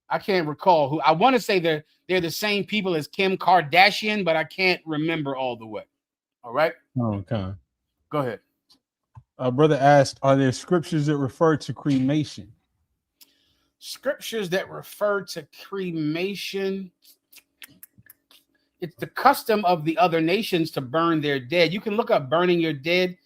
I can't recall who. I want to say they're the same people as Kim Kardashian, but I can't remember all the way. All right. Okay. Go ahead. Brother asked, are there scriptures that refer to cremation? Scriptures that refer to cremation. It's the custom of the other nations to burn their dead. You can look up burning your dead.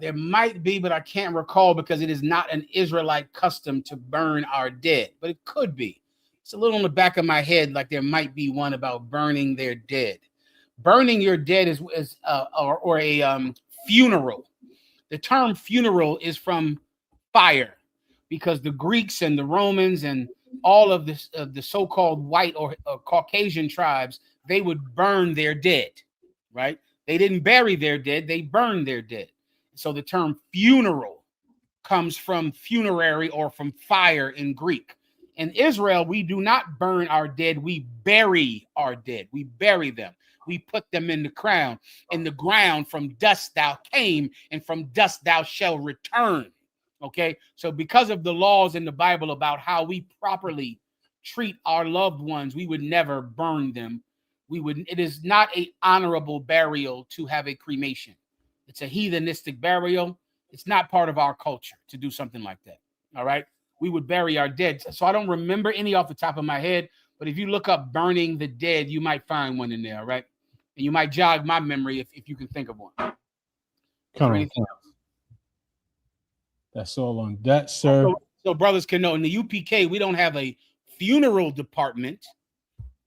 There might be, but I can't recall because it is not an Israelite custom to burn our dead, but it could be. It's a little on the back of my head, like there might be one about burning their dead. Burning your dead is a funeral. The term funeral is from fire, because the Greeks and the Romans and all of this, the so-called white or Caucasian tribes, they would burn their dead, right? They didn't bury their dead, they burned their dead. So the term funeral comes from funerary or from fire in Greek. In Israel, we do not burn our dead, we bury our dead. We bury them. We put them in the ground. From dust thou came, and from dust thou shalt return. Okay, so because of the laws in the Bible about how we properly treat our loved ones, we would never burn them. It is not an honorable burial to have a cremation. It's a heathenistic burial. It's not part of our culture to do something like that. All right, we would bury our dead. So I don't remember any off the top of my head, but if you look up burning the dead, you might find one in there. All right. And you might jog my memory if you can think of one. Come on. That's all on that, sir. So brothers can know, in the UPK, we don't have a funeral department.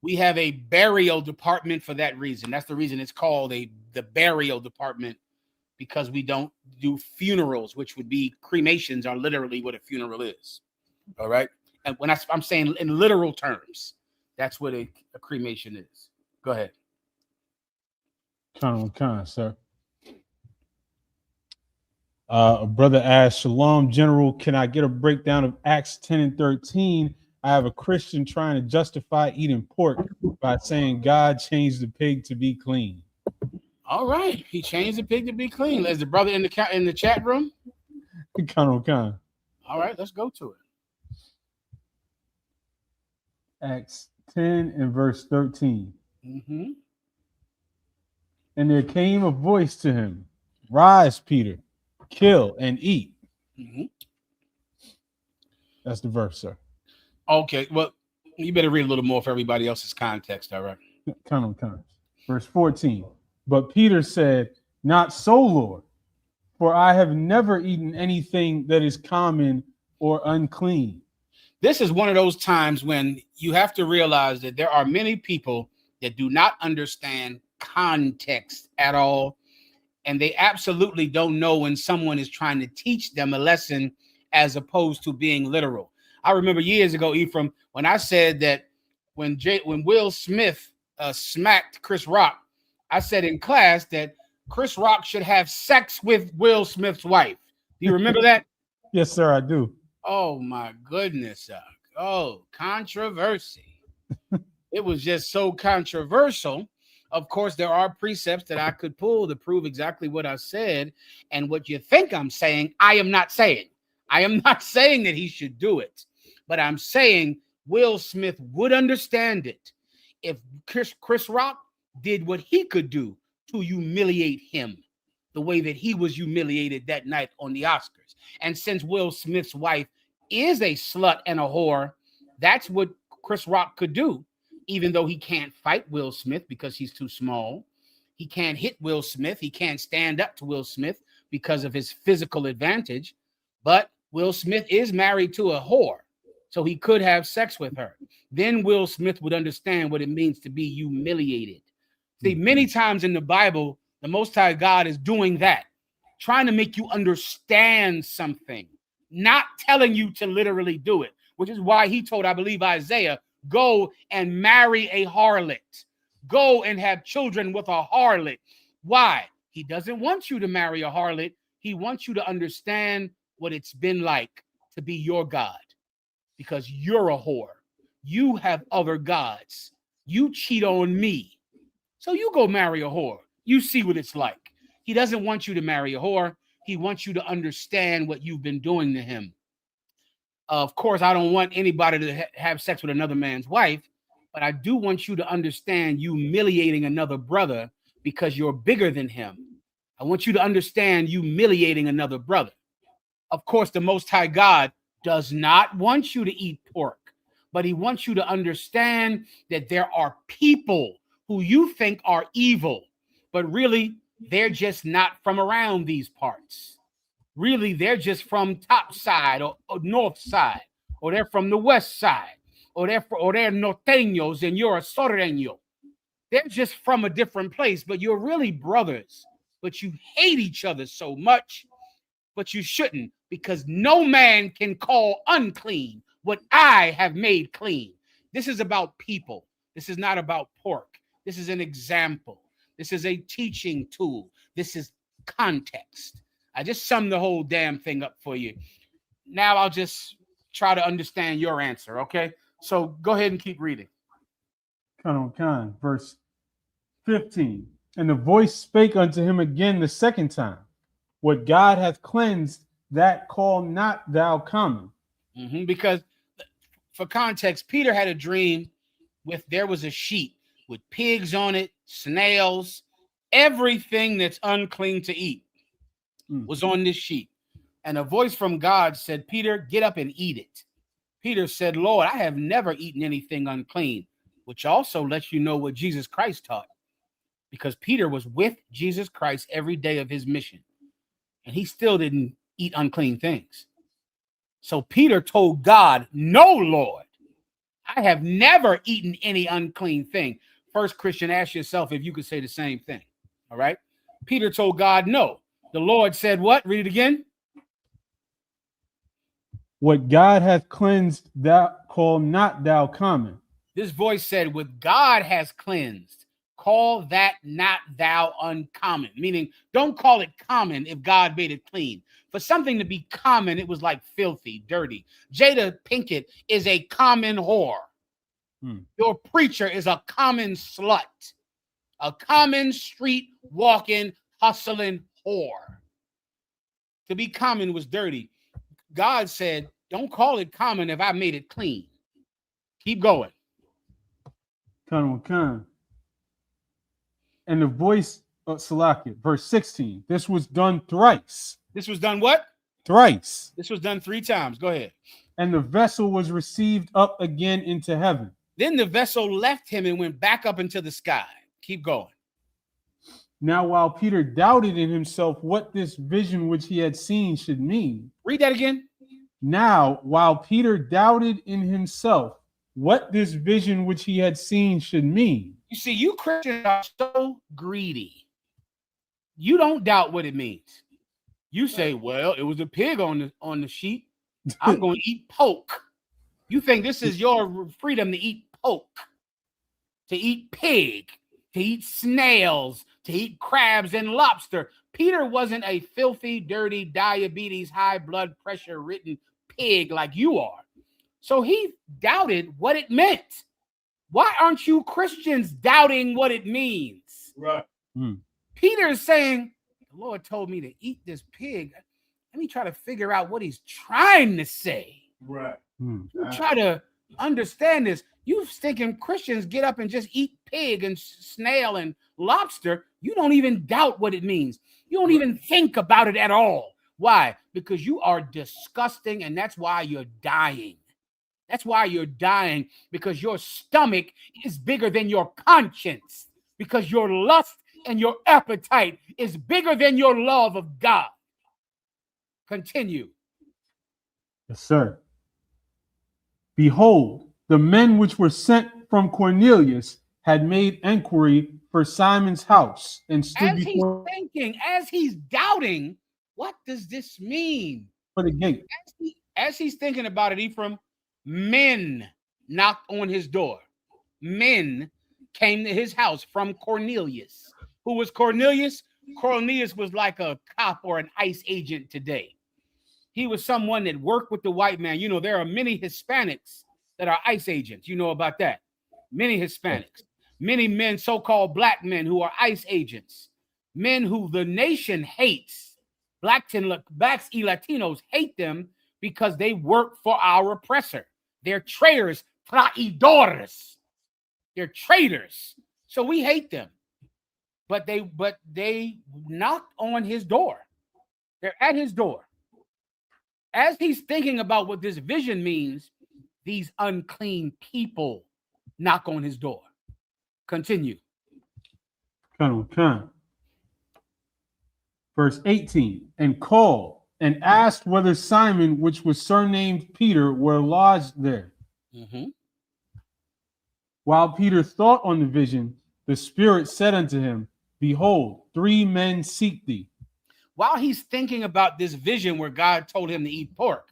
We have a burial department for that reason. That's the reason it's called the burial department, because we don't do funerals, which would be cremations are literally what a funeral is. All right. And when I'm saying in literal terms, that's what a cremation is. Go ahead. Sir. Brother asked, Shalom, General, can I get a breakdown of Acts 10 and 13? I have a Christian trying to justify eating pork by saying God changed the pig to be clean. All right. He changed the pig to be clean. Is the brother in the chat room? All right, let's go to it. Acts 10 and verse 13. Mm-hmm. And there came a voice to him, rise, Peter, kill and eat. Mm-hmm. That's the verse, sir. Okay, well, you better read a little more for everybody else's context, all right? Verse 14. But Peter said, not so, Lord, for I have never eaten anything that is common or unclean. This is one of those times when you have to realize that there are many people that do not understand context at all, and they absolutely don't know when someone is trying to teach them a lesson as opposed to being literal. I remember years ago, Ephraim, when I said that when Will Smith smacked Chris Rock, I said in class that Chris Rock should have sex with Will Smith's wife. Do you remember that? Yes, sir, I do. Oh my goodness. Oh, controversy. It was just so controversial. Of course, there are precepts that I could pull to prove exactly what I said. And what you think I'm saying, I am not saying. I am not saying that he should do it. But I'm saying Will Smith would understand it if Chris Rock did what he could do to humiliate him the way that he was humiliated that night on the Oscars. And since Will Smith's wife is a slut and a whore, that's what Chris Rock could do. Even though he can't fight Will Smith because he's too small. He can't hit Will Smith. He can't stand up to Will Smith because of his physical advantage. But Will Smith is married to a whore. So he could have sex with her. Then Will Smith would understand what it means to be humiliated. See, many times in the Bible, the Most High God is doing that, trying to make you understand something, not telling you to literally do it, which is why he told, I believe, Isaiah, go and marry a harlot. Go and have children with a harlot. Why? He doesn't want you to marry a harlot. He wants you to understand what it's been like to be your God, because you're a whore. You have other gods. You cheat on me. So you go marry a whore. You see what it's like. He doesn't want you to marry a whore. He wants you to understand what you've been doing to him. Of course, I don't want anybody to have sex with another man's wife, but I do want you to understand you humiliating another brother because you're bigger than him. I want you to understand you humiliating another brother. Of course, the Most High God does not want you to eat pork, but he wants you to understand that there are people who you think are evil, but really they're just not from around these parts. Really, they're just from top side or north side, or they're from the west side, or they're norteños and you're a sorreño. They're just from a different place, but you're really brothers. But you hate each other so much, but you shouldn't, because no man can call unclean what I have made clean. This is about people. This is not about pork. This is an example. This is a teaching tool. This is context. I just summed the whole damn thing up for you. Now I'll just try to understand your answer, okay? So go ahead and keep reading. Verse 15. And the voice spake unto him again the second time, what God hath cleansed, that call not thou common. Because for context, Peter had a dream there was a sheet with pigs on it, snails, everything that's unclean to eat was on this sheet. And a voice from God said, Peter, get up and eat it. Peter said, Lord, I have never eaten anything unclean, which also lets you know what Jesus Christ taught, because Peter was with Jesus Christ every day of his mission, and he still didn't eat unclean things. So Peter told God, no, Lord, I have never eaten any unclean thing. First, Christian, ask yourself if you could say the same thing. All right. Peter told God, no. The Lord said what? Read it again. What God hath cleansed, thou call not thou common. This voice said, what God has cleansed, call that not thou uncommon. Meaning, don't call it common if God made it clean. For something to be common, it was like filthy, dirty. Jada Pinkett is a common whore. Your preacher is a common slut. A common street walking, hustling whore. To be common was dirty. God said, don't call it common if I made it clean. Keep going. And the voice of Salakia, verse 16, this was done thrice. This was done what? Thrice. This was done 3 times. Go ahead. And the vessel was received up again into heaven. Then the vessel left him and went back up into the sky. Keep going. Now, while Peter doubted in himself what this vision which he had seen should mean. Read that again. Now, while Peter doubted in himself what this vision which he had seen should mean. You see, you Christians are so greedy. You don't doubt what it means. You say, well, it was a pig on the sheet. I'm going to eat pork. You think this is your freedom to eat pork, to eat pig, to eat snails, to eat crabs and lobster. Peter wasn't a filthy, dirty, diabetes, high blood pressure ridden pig like you are. So he doubted what it meant. Why aren't you Christians doubting what it means? Right. Peter is saying, the Lord told me to eat this pig. Let me try to figure out what he's trying to say. Right. Try to understand this. You stinking Christians get up and just eat pig and snail and lobster. You don't even doubt what it means. You don't even think about it at all. Why? Because you are disgusting, and that's why you're dying. That's why you're dying, because your stomach is bigger than your conscience, because your lust and your appetite is bigger than your love of God. Continue. Yes, sir. Behold, the men which were sent from Cornelius had made enquiry for Simon's house and stood As he's before thinking, as he's doubting, what does this mean? the gate. As he's thinking about it, Ephraim, men knocked on his door. Men came to his house from Cornelius. Who was Cornelius? Cornelius was like a cop or an ICE agent today. He was someone that worked with the white man. You know, there are many Hispanics that are ICE agents. You know about that. Many Hispanics. Many men, so-called black men who are ICE agents. Men who the nation hates. Blacks and Latinos hate them because they work for our oppressor. They're traitors, traidores. They're traitors. So we hate them. But they knocked on his door. They're at his door. As he's thinking about what this vision means, these unclean people knock on his door. Continue. Verse 18, and called and asked whether Simon, which was surnamed Peter, were lodged there. Mm-hmm. While Peter thought on the vision, the Spirit said unto him, behold, 3 men seek thee. While he's thinking about this vision where God told him to eat pork,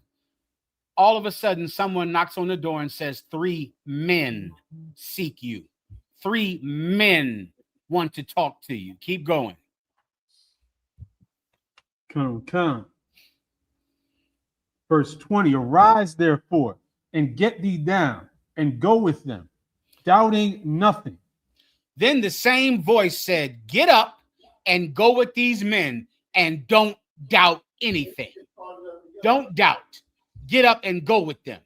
all of a sudden someone knocks on the door and says, 3 men seek you. 3 men want to talk to you. Keep going. Come. Verse 20, arise therefore and get thee down and go with them, doubting nothing. Then the same voice said, get up and go with these men and don't doubt anything. Don't doubt. Get up and go with them.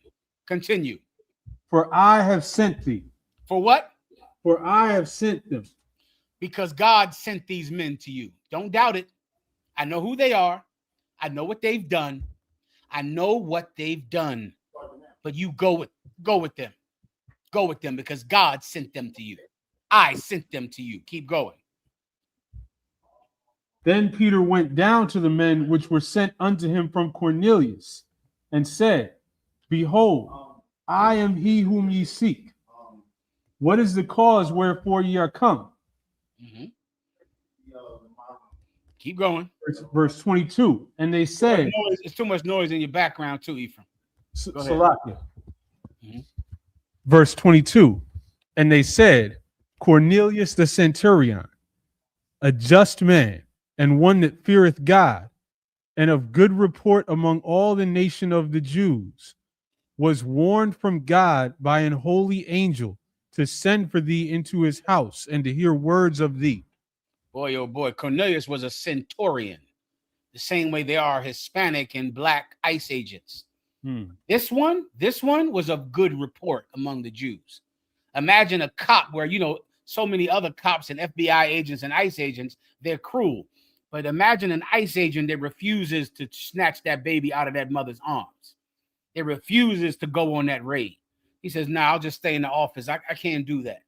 Continue. For I have sent thee. For what? For I have sent them. Because God sent these men to you. Don't doubt it. I know who they are. I know what they've done. I know what they've done. But you go with them. Go with them because God sent them to you. I sent them to you. Keep going. Then Peter went down to the men which were sent unto him from Cornelius and said, behold, I am he whom ye seek. What is the cause wherefore ye are come? Mm-hmm. Keep going. Verse 22. And they said, it's too much noise in your background too, Ephraim. Mm-hmm. Verse 22. And they said, Cornelius the centurion, a just man, and one that feareth God, and of good report among all the nation of the Jews, was warned from God by an holy angel to send for thee into his house and to hear words of thee. Boy, oh boy, Cornelius was a centurion, the same way they are Hispanic and black ICE agents. This one was of good report among the Jews. Imagine a cop where, so many other cops and FBI agents and ICE agents, they're cruel. But imagine an ICE agent that refuses to snatch that baby out of that mother's arms. It refuses to go on that raid. He says, nah, I'll just stay in the office. I can't do that.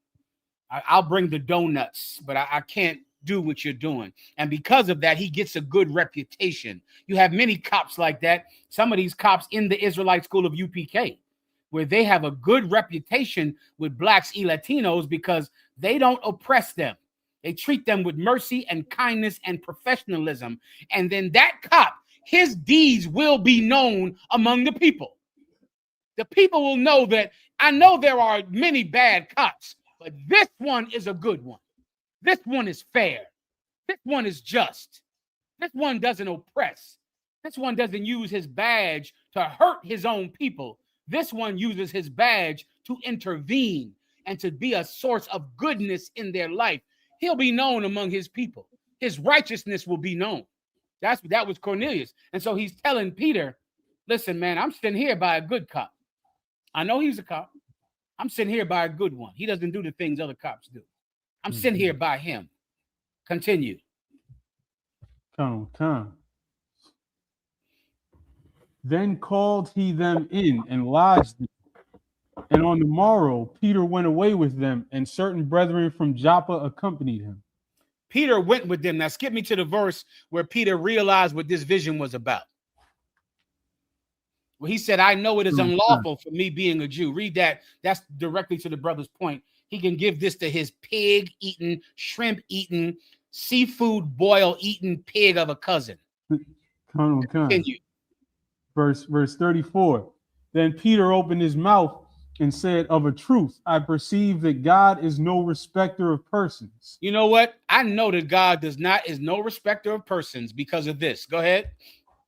I'll bring the donuts, but I can't do what you're doing. And because of that, he gets a good reputation. You have many cops like that. Some of these cops in the Israelite school of UPK, where they have a good reputation with blacks and Latinos because they don't oppress them. They treat them with mercy and kindness and professionalism. And then that cop, his deeds will be known among the people. The people will know that I know there are many bad cops, but this one is a good one. This one is fair. This one is just. This one doesn't oppress. This one doesn't use his badge to hurt his own people. This one uses his badge to intervene and to be a source of goodness in their life. He'll be known among his people. His righteousness will be known. That was Cornelius. And so he's telling Peter, listen, man, I'm sitting here by a good cop. I know he's a cop. I'm sitting here by a good one. He doesn't do the things other cops do. I'm sitting here by him. Continue. Come. Then called he them in and lodged them. And on the morrow, Peter went away with them, and certain brethren from Joppa accompanied him. Peter went with them. Now skip me to the verse where Peter realized what this vision was about. Well, he said, I know it is unlawful for me being a Jew. Read that. That's directly to the brother's point. He can give this to his pig-eating, shrimp-eating, seafood boil-eating pig of a cousin. Continue. Verse 34. Then Peter opened his mouth and said, of a truth, I perceive that God is no respecter of persons. You know what? I know that God is no respecter of persons because of this. Go ahead.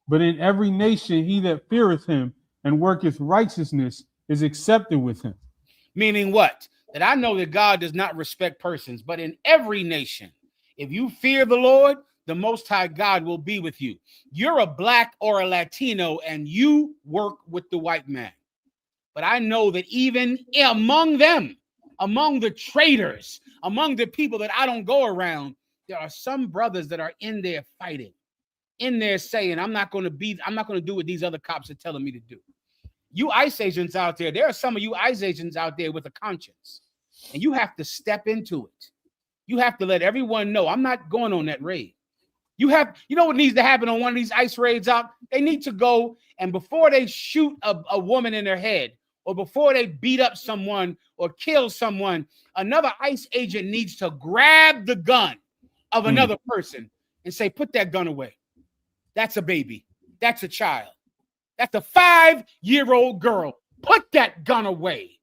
But in every nation, he that feareth him and worketh righteousness is accepted with him. Meaning what? That I know that God does not respect persons, but in every nation, if you fear the Lord, the Most High God will be with you. You're a black or a Latino and you work with the white man. But I know that even among them, among the traitors, among the people that I don't go around, there are some brothers that are in there fighting, in there saying, I'm not going to do what these other cops are telling me to do. You ICE agents out there are some of you ICE agents out there with a conscience, and you have to step into it. You have to let everyone know, I'm not going on that raid. You know what needs to happen on one of these ICE raids out? They need to go, and before they shoot a woman in their head, or before they beat up someone or kill someone, another ICE agent needs to grab the gun of another person and say, put that gun away. That's a baby. That's a child. That's a 5-year-old girl. Put that gun away.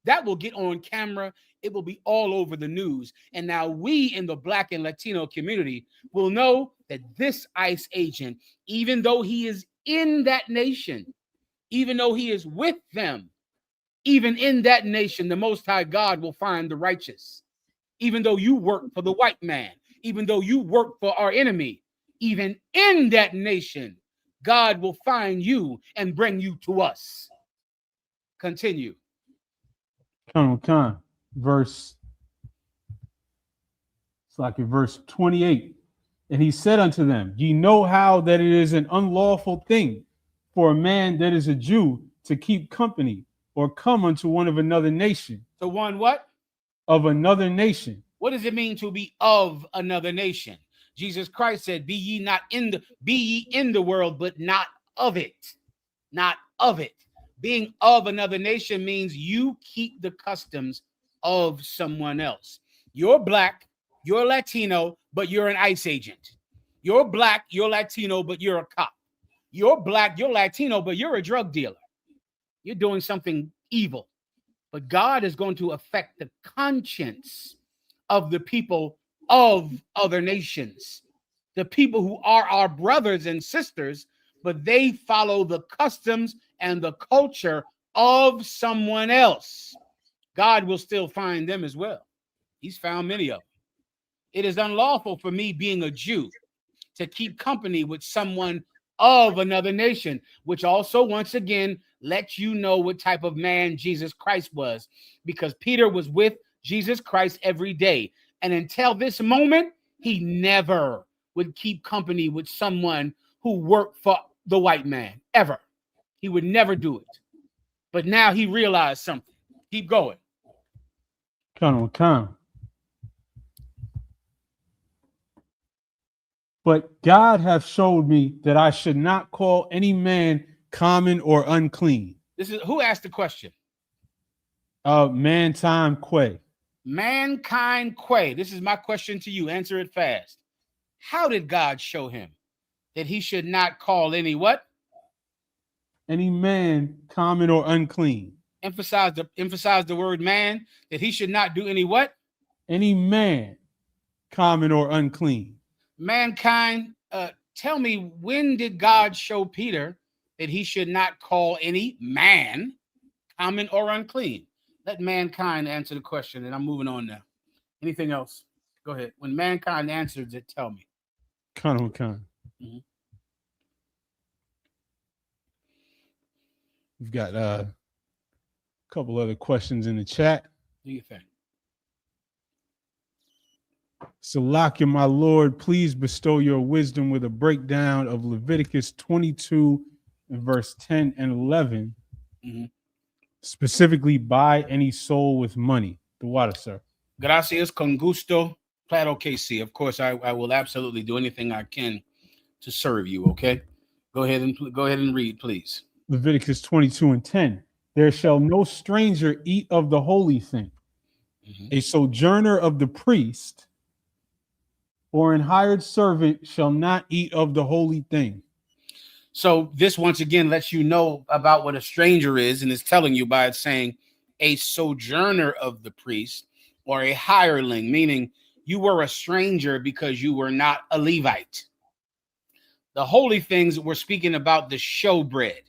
That will get on camera. It will be all over the news. And now we in the Black and Latino community will know that this ICE agent, even though he is in that nation, even though he is with them, even in that nation, the Most High God will find the righteous. Even though you work for the white man, even though you work for our enemy, even in that nation, God will find you and bring you to us. Continue. Verse 28. And he said unto them, ye know how that it is an unlawful thing for a man that is a Jew to keep company or come unto one of another nation. So one what? Of another nation. What does it mean to be of another nation? Jesus Christ said, be ye in the world, but not of it. Not of it. Being of another nation means you keep the customs of someone else. You're black, you're Latino, but you're an ICE agent. You're black, you're Latino, but you're a cop. You're black, you're Latino, but you're a drug dealer. You're doing something evil. But God is going to affect the conscience of the people of other nations, the people who are our brothers and sisters, but they follow the customs and the culture of someone else. God will still find them as well. He's found many of them. It is unlawful for me, being a Jew, to keep company with someone of another nation, which also, once again, lets you know what type of man Jesus Christ was, because Peter was with Jesus Christ every day. And until this moment, he never would keep company with someone who worked for the white man, ever. He would never do it. But now he realized something. Keep going. But God hath showed me that I should not call any man common or unclean. This is who asked the question? Mankind Quay. Mankind Quay. This is my question to you. Answer it fast. How did God show him that he should not call any what? Any man common or unclean. Emphasize the word man, that he should not do any what? Any man common or unclean. Mankind, tell me, when did God show Peter that he should not call any man common or unclean? Let mankind answer the question, and I'm moving on now. Anything else? Go ahead. When mankind answers it, tell me. Mm-hmm. We've got a couple other questions in the chat. Do you think? Salakia, my Lord, please bestow your wisdom with a breakdown of Leviticus 22 and verse 10 and 11. Mm-hmm. Specifically, buy any soul with money. The water, sir. Gracias, con gusto. Claro que sí. Of course, I will absolutely do anything I can to serve you. Okay, go ahead and read, please. Leviticus 22:10. There shall no stranger eat of the holy thing. A sojourner of the priest or an hired servant shall not eat of the holy thing. So this once again lets you know about what a stranger is, and is telling you by it saying a sojourner of the priest or a hireling, meaning you were a stranger because you were not a Levite. The holy things, we're speaking about the showbread.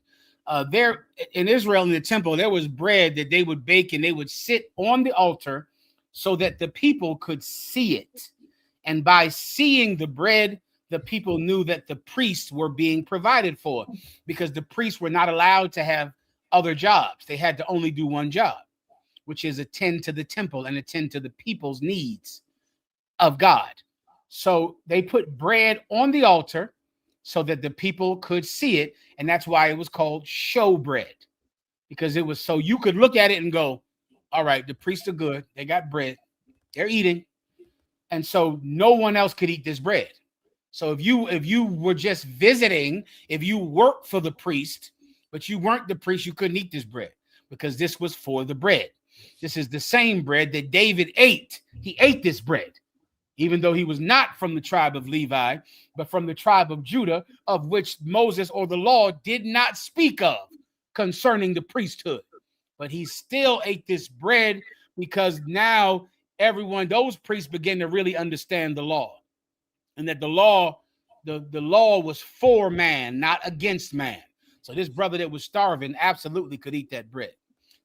There in Israel, in the temple, there was bread that they would bake and they would sit on the altar so that the people could see it. And by seeing the bread, the people knew that the priests were being provided for, because the priests were not allowed to have other jobs. They had to only do one job, which is attend to the temple and attend to the people's needs of God. So they put bread on the altar so that the people could see it. And that's why it was called showbread, because it was so you could look at it and go, all right, the priests are good. They got bread. They're eating. And so no one else could eat this bread. So if you were just visiting, if you worked for the priest, but you weren't the priest, you couldn't eat this bread, because this was for the bread. This is the same bread that David ate. He ate this bread, even though he was not from the tribe of Levi, but from the tribe of Judah, of which Moses or the law did not speak of concerning the priesthood. But he still ate this bread because now those priests began to really understand the law, and that the law was for man, not against man. So this brother that was starving absolutely could eat that bread.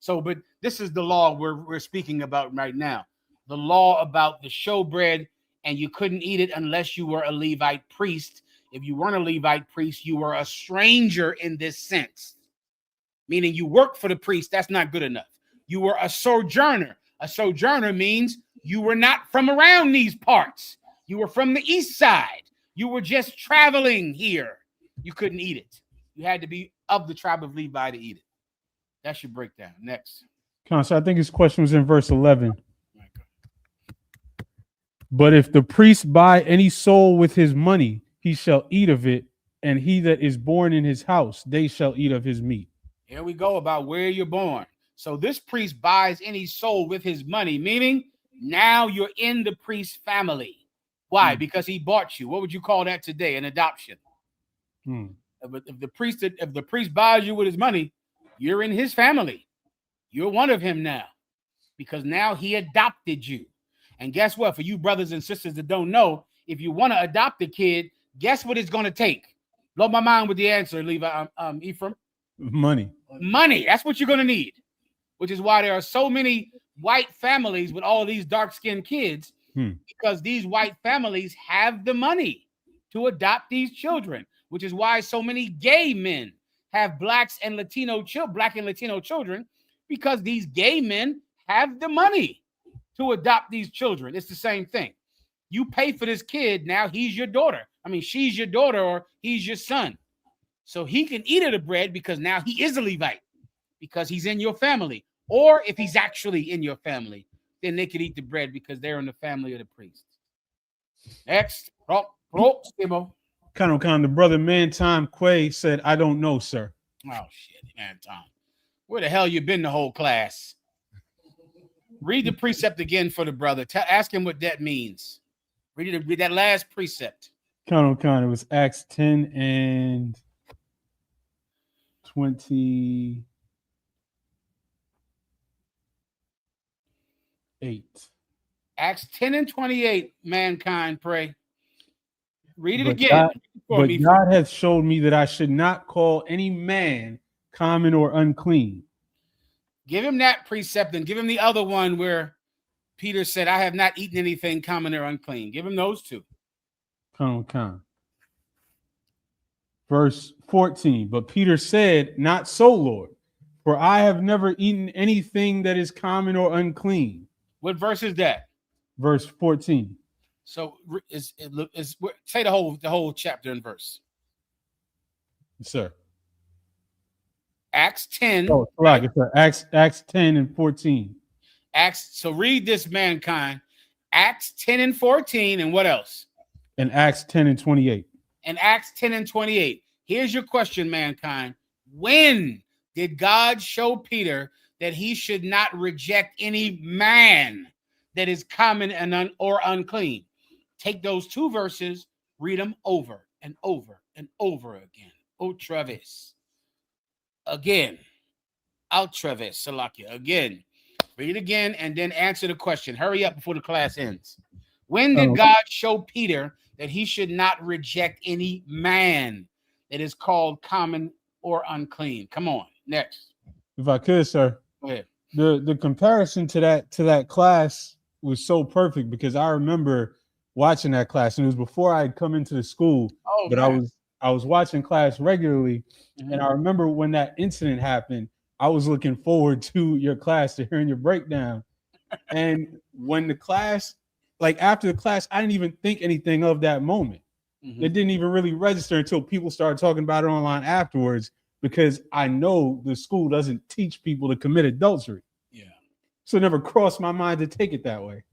So, but this is the law we're speaking about right now. The law about the showbread, and you couldn't eat it unless you were a Levite priest. If you weren't a Levite priest, you were a stranger in this sense, meaning you worked for the priest. That's not good enough. You were a sojourner. A sojourner means you were not from around these parts. You were from the east side. You were just traveling here. You couldn't eat it. You had to be of the tribe of Levi to eat it. That's your breakdown. Next. So I think his question was in verse 11. But if the priest buy any soul with his money, he shall eat of it, and he that is born in his house, they shall eat of his meat. Here we go about where you're born. So this priest buys any soul with his money, meaning now you're in the priest's family. Why? Because he bought you. What would you call that today? An adoption. If the priest buys you with his money, you're in his family. You're one of him now, because now he adopted you. And guess what? For you brothers and sisters that don't know, if you want to adopt a kid, guess what it's going to take? Blow my mind with the answer, Levi, Ephraim. Money. That's what you're going to need, which is why there are so many white families with all these dark-skinned kids, because these white families have the money to adopt these children, which is why so many gay men have black and Latino children, because these gay men have the money to adopt these children. It's the same thing. You pay for this kid, now he's your daughter. She's your daughter, or he's your son. So he can eat of the bread because now he is a Levite, because he's in your family. Or if he's actually in your family, then they could eat the bread because they're in the family of the priest. Next. The brother Man Time Quay said, I don't know, sir. Oh, shit, Man Time. Where the hell you been the whole class? Read the precept again for the brother. Ask him what that means. Read that last precept. It was Acts 10 and 28. Acts 10 and 28, mankind, pray. Read it again. God hath showed me that I should not call any man common or unclean. Give him that precept and give him the other one where Peter said, I have not eaten anything common or unclean. Give him those two. Verse 14, but Peter said, not so, Lord, for I have never eaten anything that is common or unclean. What verse is that? Verse 14. So say the whole chapter and verse. Yes, sir. Acts 10. Oh, right. Acts 10 and 14. So read this, mankind. Acts 10 and 14, and what else? And Acts 10 and 28. And Acts 10 and 28. Here's your question, mankind. When did God show Peter that he should not reject any man that is common and or unclean? Take those two verses, read them over and over and over again. Otra vez. Again. Otra vez, Salakia. Again. Read it again and then answer the question. Hurry up before the class ends. When did God show Peter that he should not reject any man that is called common or unclean? Come on, next. If I could, sir. Go ahead. The comparison to that class was so perfect because I remember watching that class, and it was before I had come into the school. Oh, but man. I was watching class regularly, and I remember when that incident happened, I was looking forward to your class, to hearing your breakdown. And when the class, like after the class, I didn't even think anything of that moment. It didn't even really register until people started talking about it online afterwards, because I know the school doesn't teach people to commit adultery. Yeah. So it never crossed my mind to take it that way.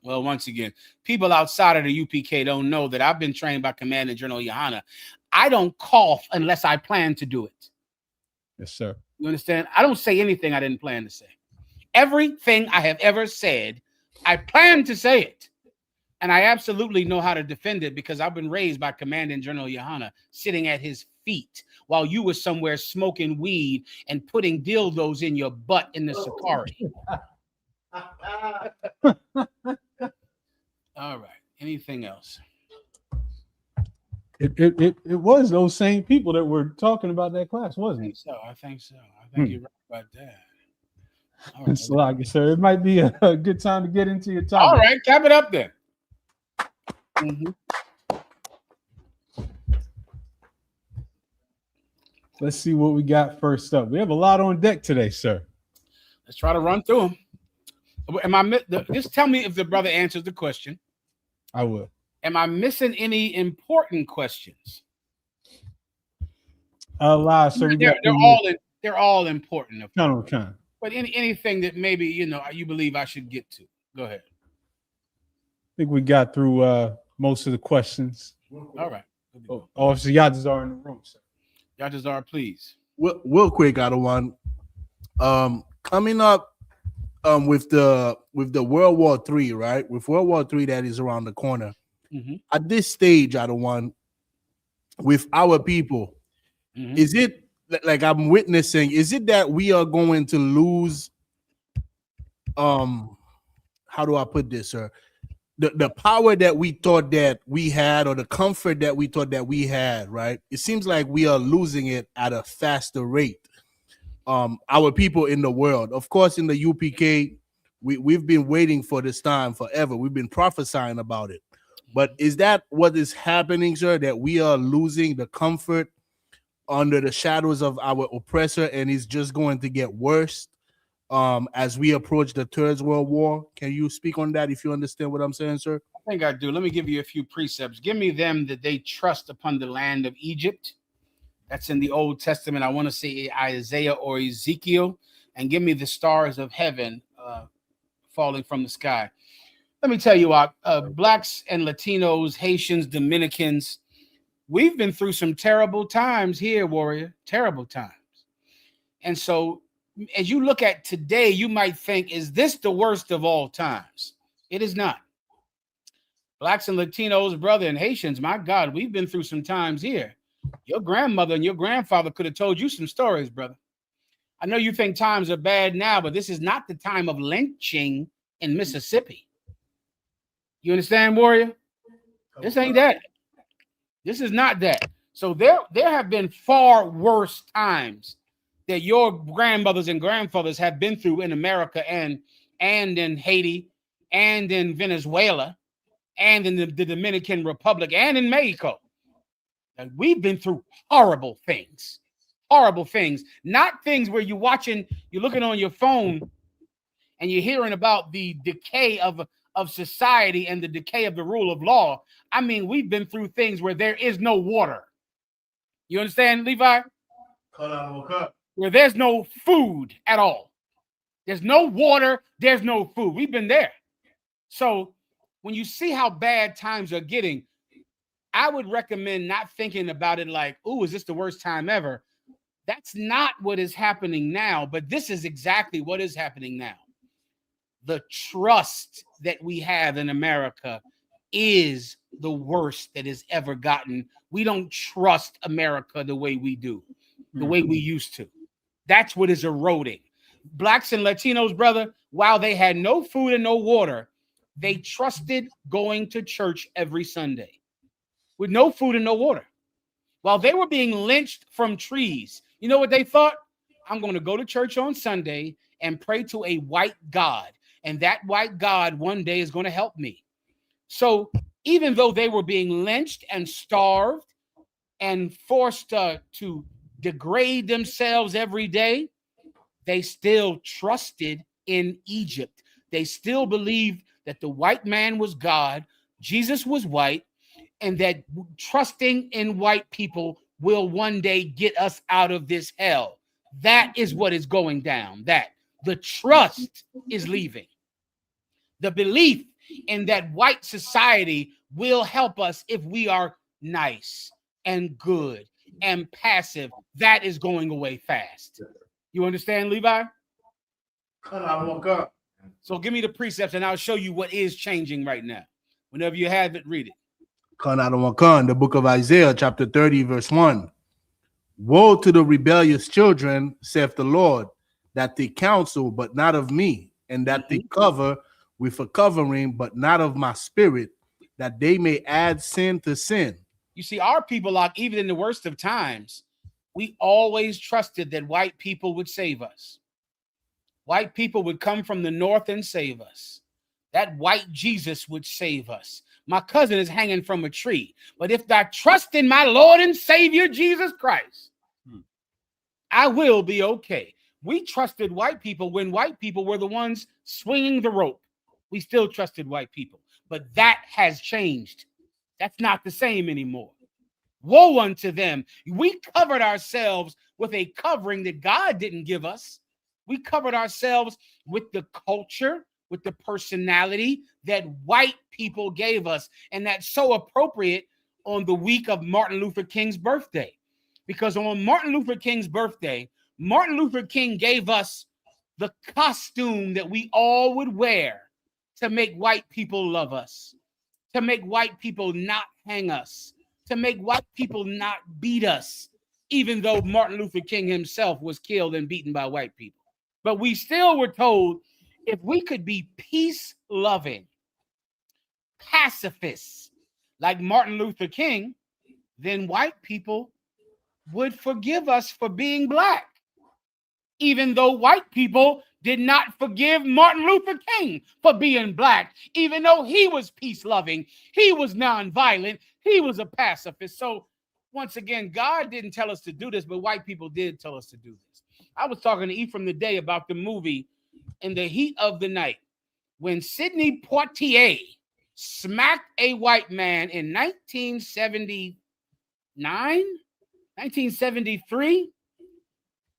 Well, once again, people outside of the UPK don't know that I've been trained by Commandant General Yohana. I don't cough unless I plan to do it. Yes, sir. You understand? I don't say anything I didn't plan to say. Everything I have ever said, I plan to say it. And I absolutely know how to defend it because I've been raised by Commandant General Yohana, sitting at his feet while you were somewhere smoking weed and putting dildos in your butt in the safari. All right. Anything else? It was those same people that were talking about that class, wasn't it? I think so. I think you're right about that. All right. Salakia, sir. It might be a good time to get into your topic. All right, cap it up then. Let's see what we got first up. We have a lot on deck today, sir. Let's try to run through them. Just tell me if the brother answers the question. I will. Am I missing any important questions? So they're all important. Kind. But anything that maybe you believe I should get to. Go ahead. I think we got through most of the questions. All right. Officer Yadazar in the room, sir. Yadazar, please. Real quick, out of one. Coming up with the World War III, right? With World War III that is around the corner. At this stage, out of one, with our people, is it like I'm witnessing? Is it that we are going to lose? How do I put this, sir? The power that we thought that we had, or the comfort that we thought that we had, right? It seems like we are losing it at a faster rate. Our people in the world, of course, in the UPK, we've been waiting for this time forever. We've been prophesying about it. But is that what is happening, sir? That we are losing the comfort under the shadows of our oppressor, and it's just going to get worse as we approach the Third World War? Can you speak on that if you understand what I'm saying, sir? I think I do. Let me give you a few precepts. Give me them that they trust upon the land of Egypt. That's in the Old Testament. I want to say Isaiah or Ezekiel. And give me the stars of heaven falling from the sky. Let me tell you, blacks and Latinos, Haitians, Dominicans, we've been through some terrible times here, warrior. Terrible times. And so as you look at today, you might think, is this the worst of all times? It is not. Blacks and Latinos, brother, and Haitians, my God, we've been through some times here. Your grandmother and your grandfather could have told you some stories, brother. I know you think times are bad now, but this is not the time of lynching in Mississippi. You understand, warrior? This ain't that. This is not that. So there have been far worse times that your grandmothers and grandfathers have been through in America and in Haiti and in Venezuela and in the Dominican Republic and in Mexico. And we've been through horrible things. Horrible things. Not things where you're looking on your phone and you're hearing about the decay of society and the decay of the rule of law. I mean, we've been through things where there is no water. You understand, Levi? Where there's no food at all. There's no water, there's no food. We've been there. So when you see how bad times are getting, I would recommend not thinking about it like, oh, is this the worst time ever? That's not what is happening now, but this is exactly what is happening now. The trust that we have in America is the worst that has ever gotten. We don't trust America the way we do, the way we used to. That's what is eroding. Blacks and Latinos, brother, while they had no food and no water, they trusted going to church every Sunday with no food and no water. While they were being lynched from trees, you know what they thought? I'm going to go to church on Sunday and pray to a white God. And that white God one day is going to help me. So even though they were being lynched and starved and forced to degrade themselves every day, they still trusted in Egypt. They still believed that the white man was God, Jesus was white, and that trusting in white people will one day get us out of this hell. That is what is going down. That the trust is leaving. The belief in that white society will help us if we are nice and good and passive, that is going away fast. You understand, Levi? So give me the precepts and I'll show you what is changing right now. Whenever you have it, read it. The book of Isaiah, chapter 30, verse 1. Woe to the rebellious children, saith the Lord, that they counsel, but not of me, and that they cover with a covering, but not of my spirit, that they may add sin to sin. You see, our people, like even in the worst of times, we always trusted that white people would save us. White people would come from the north and save us. That white Jesus would save us. My cousin is hanging from a tree, but if I trust in my Lord and Savior Jesus Christ, I will be okay. We trusted white people when white people were the ones swinging the rope. We still trusted white people, but that has changed. That's not the same anymore. Woe unto them. We covered ourselves with a covering that God didn't give us. We covered ourselves with the culture, with the personality that white people gave us. And that's so appropriate on the week of Martin Luther King's birthday. Because on Martin Luther King's birthday, Martin Luther King gave us the costume that we all would wear to make white people love us, to make white people not hang us, to make white people not beat us, even though Martin Luther King himself was killed and beaten by white people. But we still were told if we could be peace-loving, pacifists like Martin Luther King, then white people would forgive us for being black, even though white people did not forgive Martin Luther King for being black, even though he was peace-loving, he was nonviolent, he was a pacifist. So once again, God didn't tell us to do this, but white people did tell us to do this. I was talking to Ephraim today about the movie In the Heat of the Night, when Sidney Poitier smacked a white man in 1979, 1973,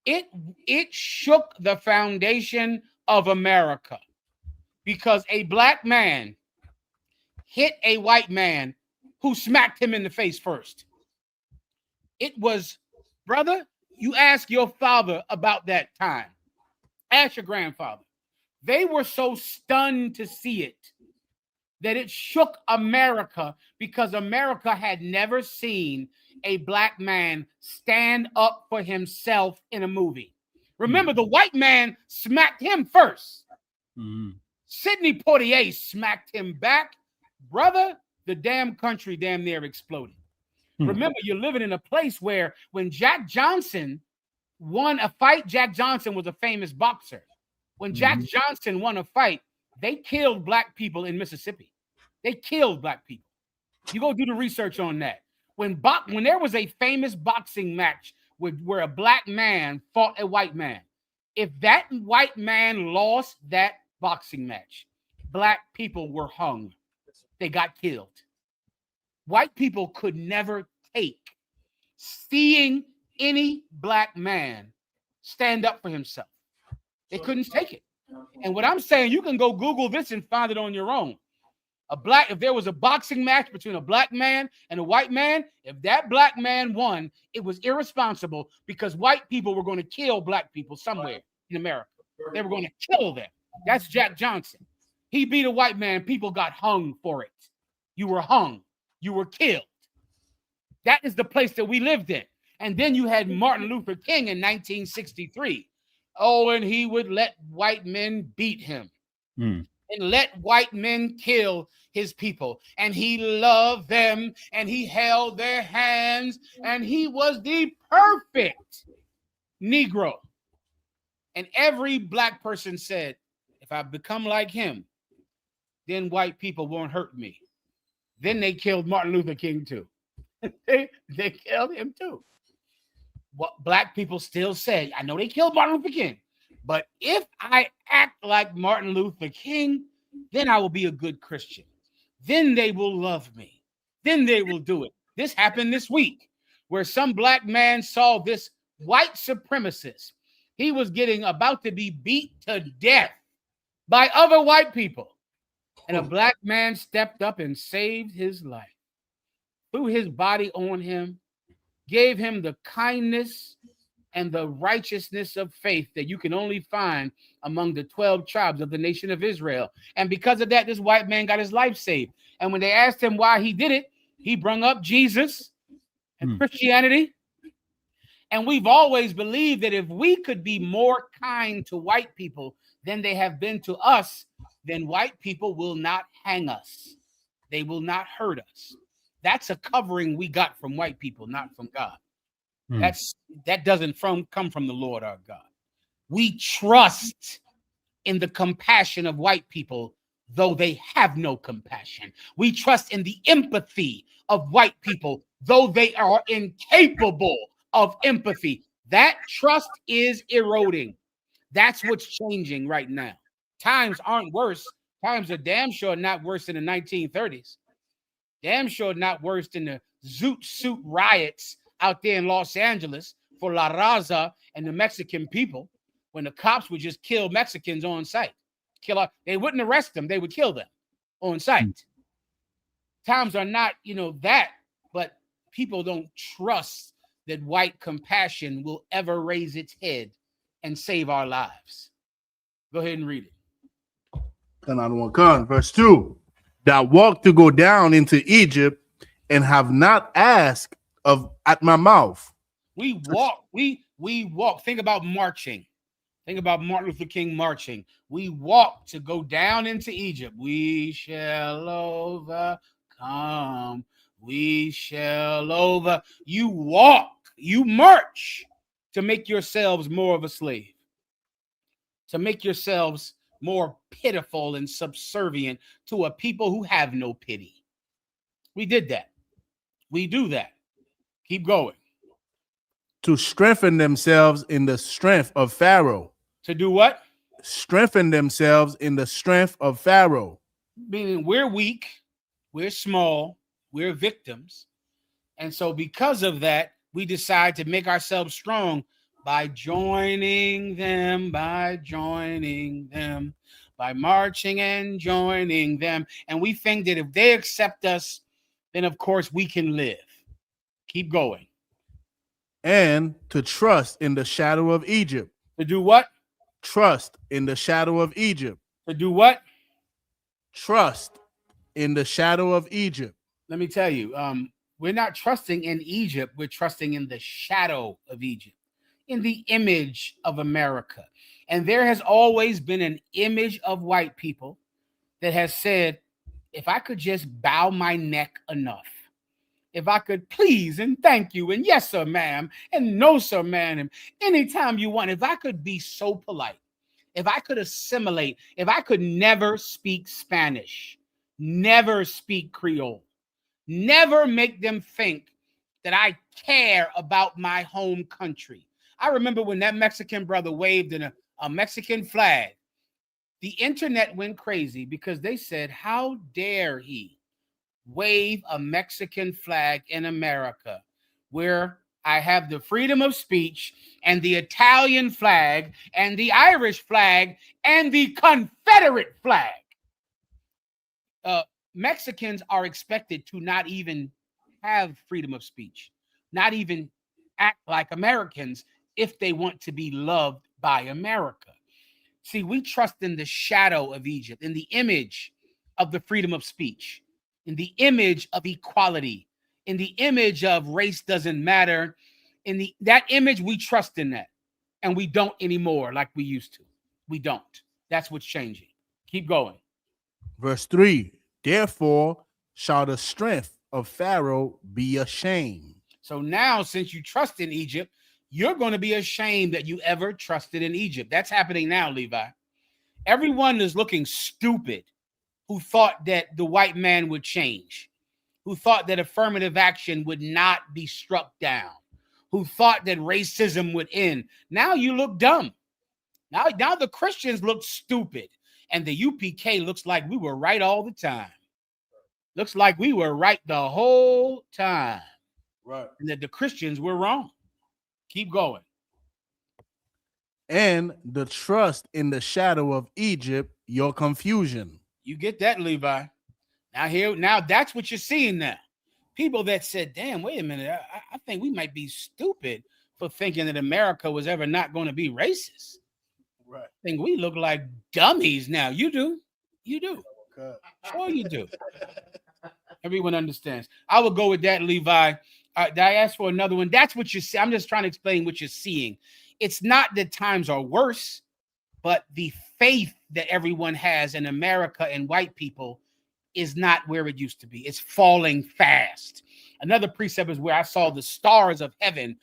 it shook the foundation of America because a black man hit a white man who smacked him in the face first. It was, brother, you ask your father about that time. Ask your grandfather. They were so stunned to see it that it shook America because America had never seen a black man stand up for himself in a movie. Remember, the white man smacked him first. Sidney Poitier smacked him back. Brother, the damn country damn near exploded. Remember, you're living in a place where when Jack Johnson won a fight, Jack Johnson was a famous boxer. When Jack Johnson won a fight, they killed black people in Mississippi. They killed black people. You go do the research on that. When there was a famous boxing match where a black man fought a white man, if that white man lost that boxing match, black people were hung. They got killed. White people could never take seeing any black man stand up for himself. They couldn't take it. And what I'm saying, you can go Google this and find it on your own. If there was a boxing match between a black man and a white man, if that black man won, it was irresponsible because white people were going to kill black people somewhere in America. They were going to kill them. That's Jack Johnson. He beat a white man. People got hung for it. You were hung. You were killed. That is the place that we lived in. And then you had Martin Luther King in 1963. Oh, and he would let white men beat him and let white men kill his people. And he loved them and he held their hands and he was the perfect Negro. And every black person said, if I become like him, then white people won't hurt me. Then they killed Martin Luther King too. they killed him too. What black people still say, I know they killed Martin Luther King, but if I act like Martin Luther King, then I will be a good Christian. Then they will love me. Then they will do it. This happened this week where some black man saw this white supremacist. He was about to be beat to death by other white people. And a black man stepped up and saved his life, threw his body on him, gave him the kindness and the righteousness of faith that you can only find among the 12 tribes of the nation of Israel. And because of that, this white man got his life saved. And when they asked him why he did it, he brought up Jesus and Christianity. And we've always believed that if we could be more kind to white people than they have been to us, then white people will not hang us. They will not hurt us. That's a covering we got from white people, not from God. That doesn't come from the Lord our God. We trust in the compassion of white people, though they have no compassion. We trust in the empathy of white people, though they are incapable of empathy. That trust is eroding. That's what's changing right now. Times aren't worse. Times are damn sure not worse than the 1930s. Damn sure not worse than the Zoot Suit riots out there in Los Angeles for La Raza and the Mexican people, when the cops would just kill Mexicans on sight. They wouldn't arrest them. They would kill them on sight. Times are not, that, but people don't trust that white compassion will ever raise its head and save our lives. Go ahead and read it. And I don't want to come. Verse 2, that walk to go down into Egypt and have not asked at my mouth. We walk. Think about marching. Think about Martin Luther King marching. We walk to go down into Egypt. We shall overcome. We shall over. You walk. You march to make yourselves more of a slave. To make yourselves more pitiful and subservient to a people who have no pity. We did that. We do that. Keep going. To strengthen themselves in the strength of Pharaoh. To do what? Strengthen themselves in the strength of Pharaoh. Meaning we're weak, we're small, we're victims. And so because of that, we decide to make ourselves strong by joining them, by marching and joining them. And we think that if they accept us, then of course we can live. Keep going. And to trust in the shadow of Egypt. To do what? Trust in the shadow of Egypt. To do what? Trust in the shadow of Egypt. Let me tell you, we're not trusting in Egypt. We're trusting in the shadow of Egypt, in the image of America. And there has always been an image of white people that has said, if I could just bow my neck enough, if I could please and thank you and yes, sir, ma'am, and no, sir, ma'am, and anytime you want, if I could be so polite, if I could assimilate, if I could never speak Spanish, never speak Creole, never make them think that I care about my home country. I remember when that Mexican brother waved in a Mexican flag, the internet went crazy because they said, how dare he wave a Mexican flag in America where I have the freedom of speech and the Italian flag and the Irish flag and the Confederate flag. Mexicans are expected to not even have freedom of speech, not even act like Americans if they want to be loved by America. See, we trust in the shadow of Egypt, in the image of the freedom of speech, in the image of equality, in the image of race doesn't matter. That image, we trust in that. And we don't anymore like we used to. We don't. That's what's changing. Keep going. Verse 3, therefore shall the strength of Pharaoh be ashamed. So now, since you trust in Egypt, you're going to be ashamed that you ever trusted in Egypt. That's happening now, Levi. Everyone is looking stupid who thought that the white man would change, who thought that affirmative action would not be struck down, who thought that racism would end. Now you look dumb. Now the Christians look stupid, and the UPK looks like we were right all the time. Looks like we were right the whole time. Right. And that the Christians were wrong. Keep going. And the trust in the shadow of Egypt, your confusion. You get that, Levi. Now that's what you're seeing now. People that said, damn, wait a minute, I think we might be stupid for thinking that America was ever not going to be racist. Right. I think we look like dummies now. You do. You do. Sure you do. Everyone understands. I will go with that, Levi. Did I ask for another one? That's what you see. I'm just trying to explain what you're seeing. It's not that times are worse, but the faith that everyone has in America and white people is not where it used to be. It's falling fast. Another precept is where I saw the stars of heaven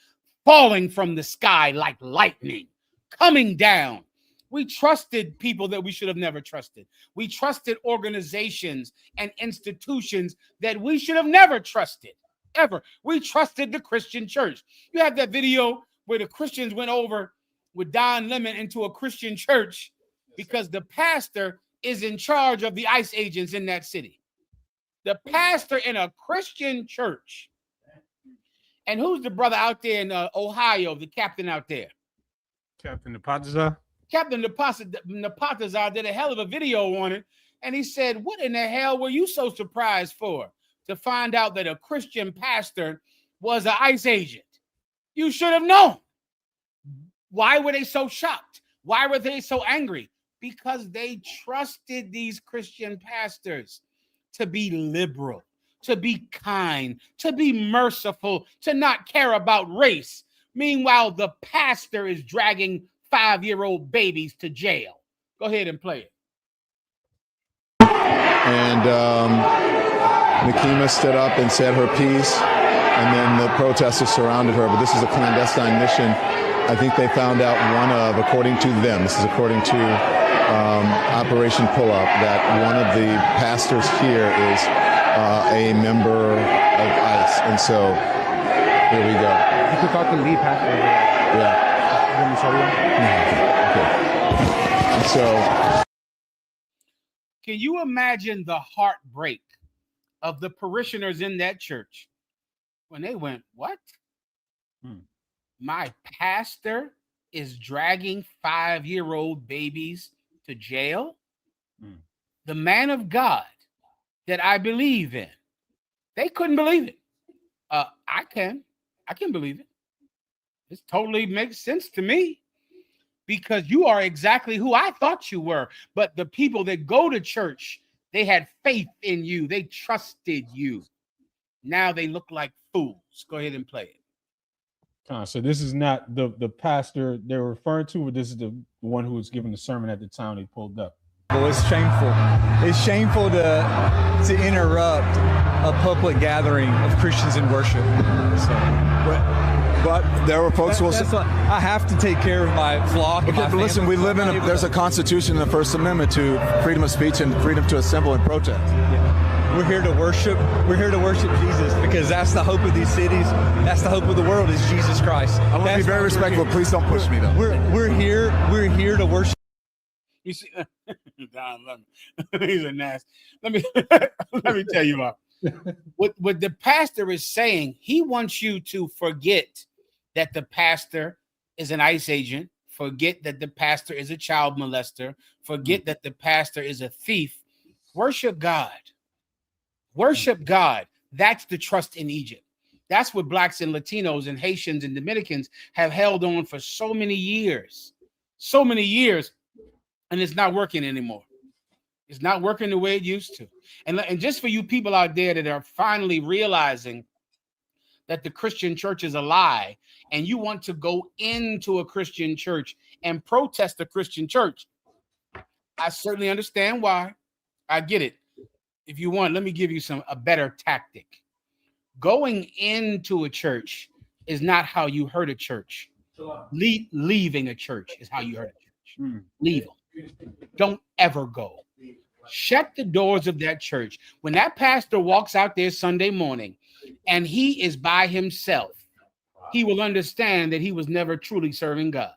falling from the sky like lightning, coming down. We trusted people that we should have never trusted. We trusted organizations and institutions that we should have never trusted, ever. We trusted the Christian church. You have that video where the Christians went over with Don Lemon into a Christian church because the pastor is in charge of the ICE agents in that city. The pastor in a Christian church. And who's the brother out there in Ohio, the captain out there? Captain Nepatazar. Captain Nepatazar did a hell of a video on it. And he said, what in the hell were you so surprised for? To find out that a Christian pastor was an ICE agent. You should have known. Why were they so shocked? Why were they so angry? Because they trusted these Christian pastors to be liberal, to be kind, to be merciful, to not care about race. Meanwhile, the pastor is dragging 5-year-old babies to jail. Go ahead and play it. And Nakima stood up and said her piece, and then the protesters surrounded her. But this is a clandestine mission. I think they found out one of, according to them, this is according to Operation Pull-Up, that one of the pastors here is a member of ICE. And so here we go. You can talk to the lead pastor over there. Yeah. Okay. And so, can you imagine the heartbreak of the parishioners in that church when they went, what? My pastor is dragging 5-year-old babies to jail? The man of God that I believe in. They couldn't believe it. I can believe it. This totally makes sense to me because you are exactly who I thought you were. But the people that go to church, they had faith in you. They trusted you. Now they look like fools. Go ahead and play it. So this is not the pastor they're referring to, or this is the one who was giving the sermon at the time they pulled up? Well, it's shameful. It's shameful to interrupt a public gathering of Christians in worship. But there were folks who will say, I have to take care of my flock. Okay, but listen, we live in there's a constitution in the First Amendment to freedom of speech and freedom to assemble and protest. Yeah. We're here to worship. We're here to worship Jesus because that's the hope of these cities. That's the hope of the world is Jesus Christ. I want to be very respectful. Please don't push me though. We're here to worship. You see, Don Lemon, he's a nasty. Let me tell you what the pastor is saying. He wants you to forget that the pastor is an ICE agent. Forget that the pastor is a child molester. Forget that the pastor is a thief. Worship God. Worship God. That's the trust in Egypt. That's what blacks and Latinos and Haitians and Dominicans have held on for so many years. So many years. And it's not working anymore. It's not working the way it used to. And just for you people out there that are finally realizing that the Christian church is a lie, and you want to go into a Christian church and protest the Christian church, I certainly understand why. I get it. If you want, let me give you a better tactic. Going into a church is not how you hurt a church. Leaving a church is how you hurt a church. Leave them. Don't ever go. Shut the doors of that church. When that pastor walks out there Sunday morning and he is by himself, he will understand that he was never truly serving God.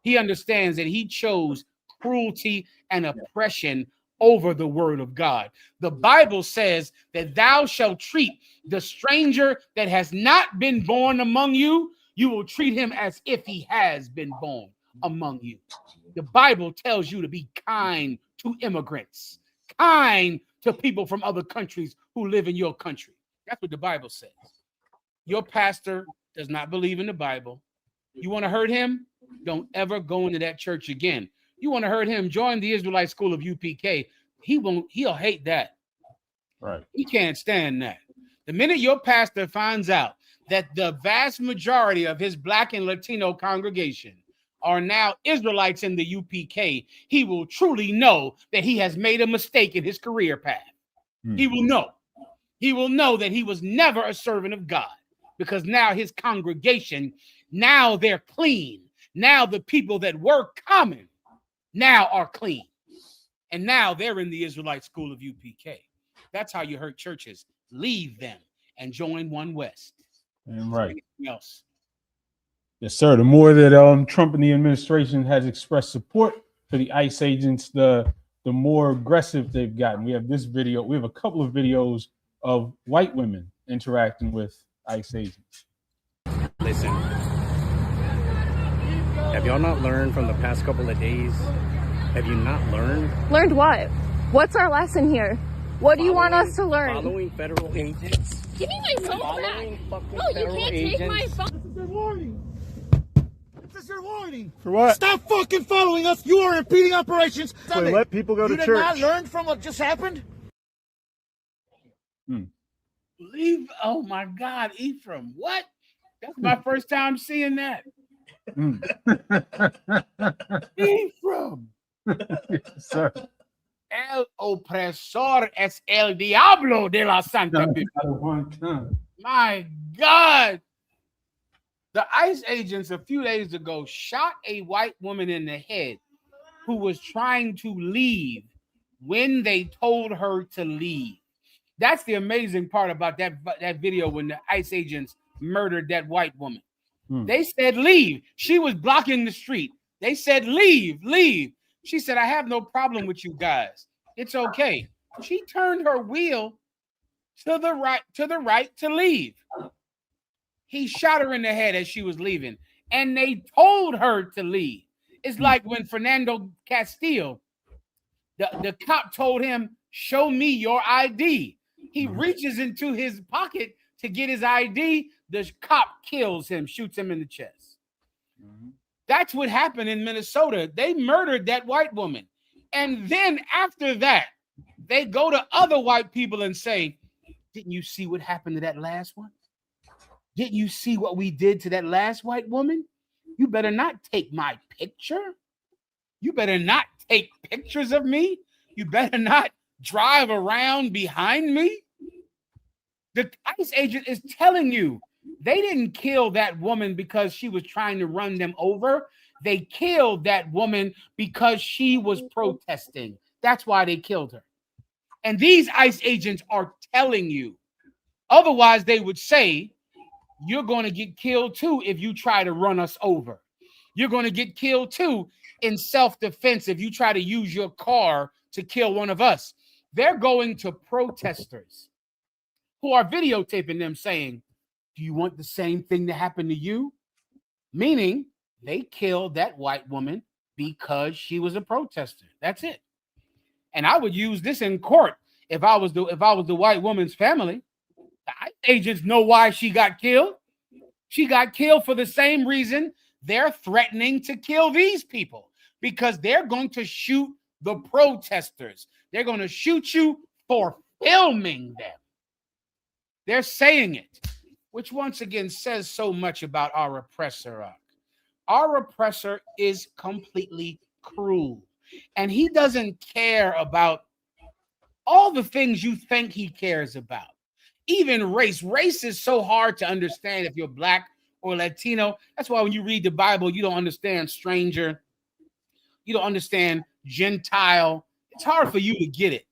He understands that he chose cruelty and oppression over the word of God. The Bible says that thou shalt treat the stranger that has not been born among you, you will treat him as if he has been born among you. The Bible tells you to be kind to immigrants, kind to people from other countries who live in your country. That's what the Bible says. Your pastor does not believe in the Bible. You want to hurt him? Don't ever go into that church again. You want to hurt him? Join the Israelite School of UPK. He'll hate that. Right. He can't stand that. The minute your pastor finds out that the vast majority of his black and Latino congregation are now Israelites in the UPK, he will truly know that he has made a mistake in his career path. He will know. He will know that he was never a servant of God, because now his congregation, now they're clean. Now the people that were common now are clean. And now they're in the Israelite School of UPK. That's how you hurt churches. Leave them and join One West. And right. Anything else? Yes, sir. The more that Trump and the administration has expressed support for the ICE agents, the more aggressive they've gotten. We have this video. We have a couple of videos of white women interacting with ICE agents. Listen, have y'all not learned from the past couple of days? Have you not learned? Learned what? What's our lesson here? What do you want us to learn? Following federal agents. Give me my phone back. No, you can't take my phone. This is your warning. This is your warning. For what? Stop fucking following us. You are impeding operations. So let people go to church. You did not learn from what just happened? Leave. Oh my God, Ephraim. What? That's my first time seeing that. Ephraim. Yes, sir. El opresor es el diablo de la Santa Biblia. My God. The ICE agents a few days ago shot a white woman in the head who was trying to leave when they told her to leave. That's the amazing part about that video when the ICE agents murdered that white woman. They said, leave. She was blocking the street. They said, leave, leave. She said, I have no problem with you guys. It's okay. She turned her wheel to the right to leave. He shot her in the head as she was leaving, and they told her to leave. It's like when Fernando Castillo, the cop told him, show me your ID. He reaches into his pocket to get his ID. The cop kills him, shoots him in the chest. That's what happened in Minnesota. They murdered that white woman. And then after that, they go to other white people and say, didn't you see what happened to that last one? Didn't you see what we did to that last white woman? You better not take my picture. You better not take pictures of me. You better not drive around behind me. The ICE agent is telling you they didn't kill that woman because she was trying to run them over. They killed that woman because she was protesting. That's why they killed her. And these ICE agents are telling you. Otherwise, they would say, you're going to get killed too if you try to run us over. You're going to get killed too in self-defense if you try to use your car to kill one of us. They're going to protesters who are videotaping them saying, do you want the same thing to happen to you? Meaning they killed that white woman because she was a protester. That's it. And I would use this in court. If I was the white woman's family, the ICE agents know why she got killed. She got killed for the same reason they're threatening to kill these people, because they're going to shoot the protesters. They're going to shoot you for filming them. They're saying it, which once again says so much about our oppressor. Our oppressor is completely cruel, and he doesn't care about all the things you think he cares about. Even race. Race is so hard to understand if you're Black or Latino. That's why when you read the Bible, you don't understand stranger. You don't understand Gentile. It's hard for you to get it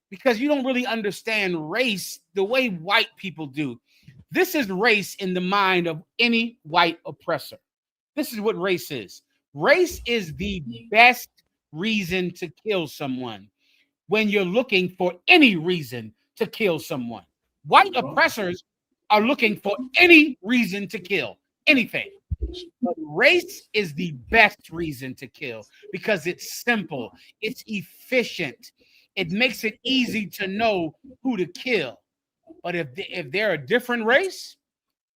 because you don't really understand race the way white people do. This is race in the mind of any white oppressor. This is what race is. Race is the best reason to kill someone when you're looking for any reason to kill someone. White oppressors are looking for any reason to kill, anything. But race is the best reason to kill because it's simple, it's efficient, it makes it easy to know who to kill. But if they're a different race,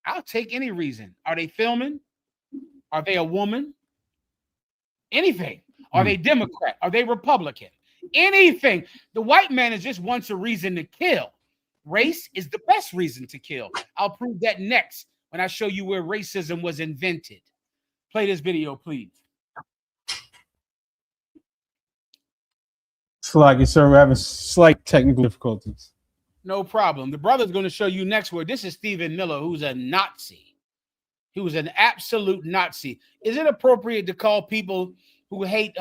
I'll take any reason. Are they filming? Are they a woman? Anything. Are they Democrat? Are they Republican? Anything. The white man is just wants a reason to kill. Race is the best reason to kill. I'll prove that next when I show you where racism was invented. Play this video, please. Sluggy, sir, we're having slight technical difficulties. No problem. The brother's going to show you next where this is Stephen Miller, who's a Nazi. He was an absolute Nazi. Is it appropriate to call people who hate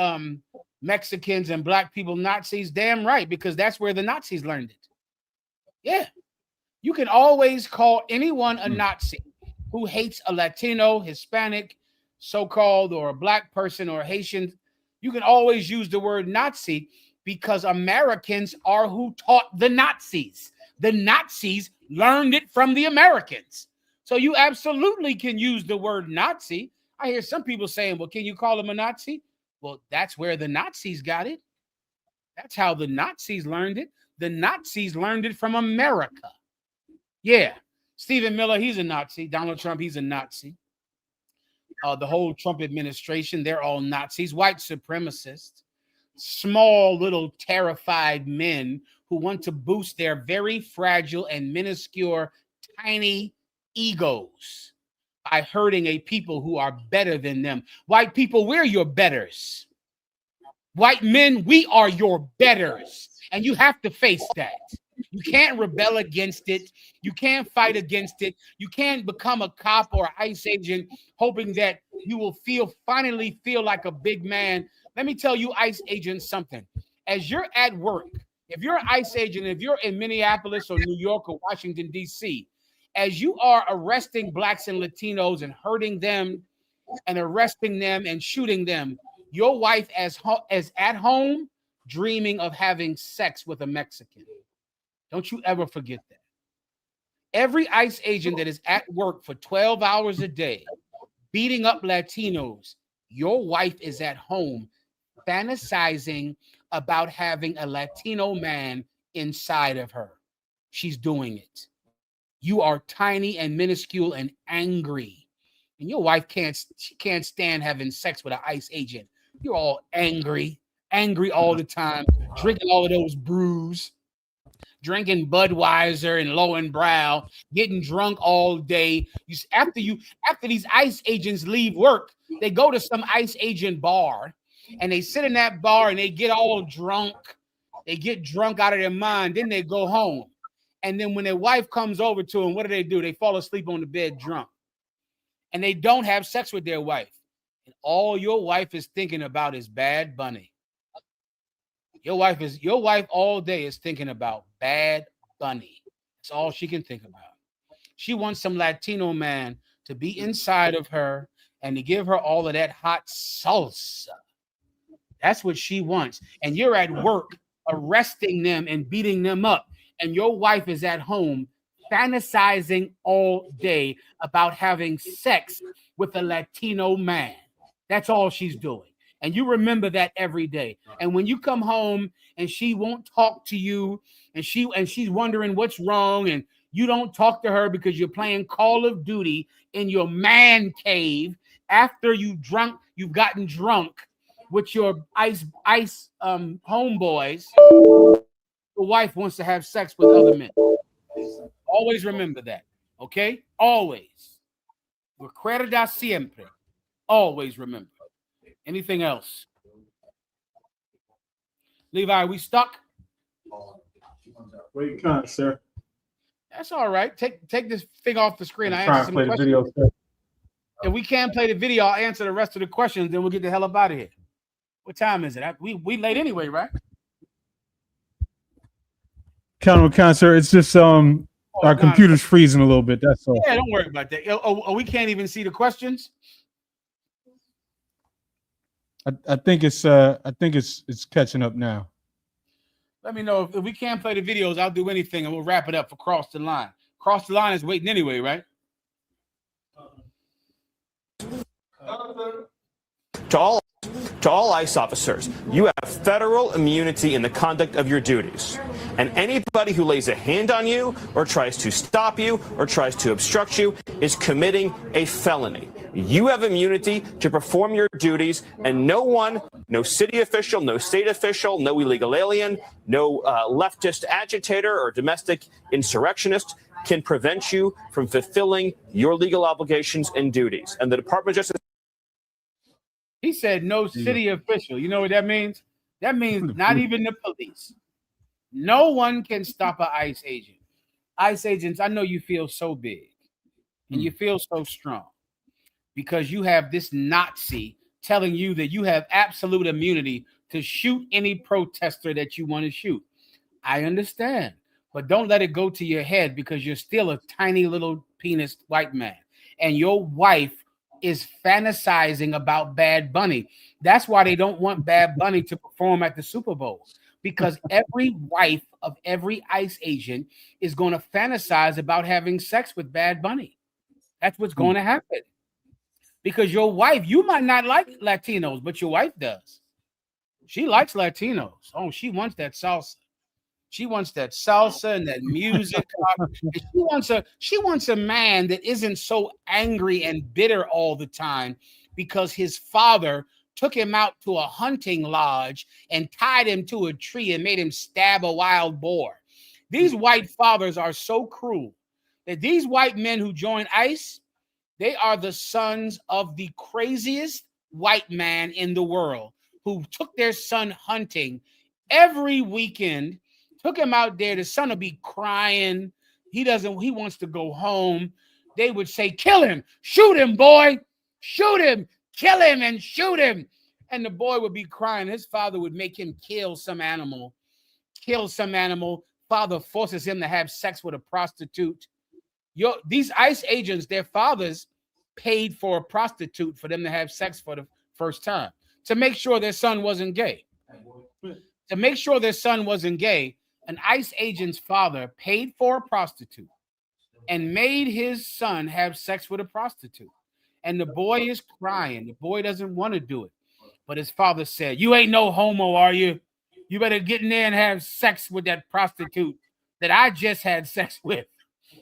Mexicans and Black people Nazis? Damn right, because that's where the Nazis learned it. Yeah. You can always call anyone a Nazi who hates a Latino, Hispanic, so-called, or a Black person or Haitian. You can always use the word Nazi because Americans are who taught the Nazis. The Nazis learned it from the Americans. So you absolutely can use the word Nazi. I hear some people saying, well, can you call him a Nazi? Well, that's where the Nazis got it. That's how the Nazis learned it. The Nazis learned it from America. Yeah. Stephen Miller, he's a Nazi. Donald Trump, he's a Nazi. The whole Trump administration, they're all Nazis, white supremacists, small little terrified men who want to boost their very fragile and minuscule, tiny egos by hurting a people who are better than them. White people, we're your betters. White men, we are your betters. And you have to face that. You can't rebel against it. You can't fight against it. You can't become a cop or an ICE agent hoping that you will finally feel like a big man. Let me tell you, ICE agents, something. As you're at work, if you're an ICE agent, if you're in Minneapolis or New York or Washington, D.C., as you are arresting Blacks and Latinos and hurting them and arresting them and shooting them, your wife is at home dreaming of having sex with a Mexican. Don't you ever forget that. Every ICE agent that is at work for 12 hours a day, beating up Latinos, your wife is at home fantasizing about having a Latino man inside of her. She's doing it. You are tiny and minuscule and angry. And your wife can't stand having sex with an ICE agent. You're all angry all the time, drinking all of those brews, drinking Budweiser and Lowenbrow, getting drunk all day. After these ICE agents leave work, they go to some ICE agent bar and they sit in that bar and they get all drunk. They get drunk out of their mind. Then they go home. And then when their wife comes over to them, what do? They fall asleep on the bed drunk. And they don't have sex with their wife. And all your wife is thinking about is Bad Bunny. Your wife all day is thinking about Bad Bunny. That's all she can think about. She wants some Latino man to be inside of her and to give her all of that hot salsa. That's what she wants. And you're at work arresting them and beating them up. And your wife is at home fantasizing all day about having sex with a Latino man. That's all she's doing. And you remember that every day. And when you come home and she won't talk to you, and she's wondering what's wrong, and you don't talk to her because you're playing Call of Duty in your man cave after you've gotten drunk with your ice homeboys, the wife wants to have sex with other men. Always remember that. Okay? Always. Recuerda siempre. Always remember. Anything else? Levi, we stuck? Where you kind, sir? That's all right. Take this thing off the screen. I Try answer and play some the video, questions. sir. If we can't play the video, I'll answer the rest of the questions, then we'll get the hell up out of here. What time is it? We late anyway, right? Count, sir. It's just our computer's freezing a little bit. That's all. Yeah, don't worry about that. Oh, we can't even see the questions. I think it's catching up now. Let me know if we can't play the videos. I'll do anything, and we'll wrap it up for Cross the Line. Cross the Line is waiting anyway, right? To all ICE officers, you have federal immunity in the conduct of your duties. And anybody who lays a hand on you or tries to stop you or tries to obstruct you is committing a felony. You have immunity to perform your duties, and no one, no city official, no state official, no illegal alien, no leftist agitator or domestic insurrectionist can prevent you from fulfilling your legal obligations and duties. And the Department of Justice. He said no city official. You know what that means? That means not even the police. No one can stop an ICE agent. ICE agents, I know you feel so big and you feel so strong because you have this Nazi telling you that you have absolute immunity to shoot any protester that you want to shoot. I understand, but don't let it go to your head because you're still a tiny little penis white man. And your wife is fantasizing about Bad Bunny. That's why they don't want Bad Bunny to perform at the Super Bowl, because every wife of every ICE agent is going to fantasize about having sex with Bad Bunny. That's what's going to happen. Because your wife, you might not like Latinos, but your wife does. She likes Latinos. Oh, she wants that salsa. She wants that salsa and that music. She wants a man that isn't so angry and bitter all the time because his father took him out to a hunting lodge and tied him to a tree and made him stab a wild boar. These white fathers are so cruel that these white men who join ICE, they are the sons of the craziest white man in the world who took their son hunting every weekend. Took him out there. The son will be crying. He wants to go home. They would say, kill him, shoot him, boy, shoot him, kill him and shoot him. And the boy would be crying. His father would make him kill some animal. Father forces him to have sex with a prostitute. These ICE agents, their fathers paid for a prostitute for them to have sex for the first time to make sure their son wasn't gay. To make sure their son wasn't gay, an ICE agent's father paid for a prostitute and made his son have sex with a prostitute. And the boy is crying. The boy doesn't want to do it. But his father said, you ain't no homo, are you? You better get in there and have sex with that prostitute that I just had sex with.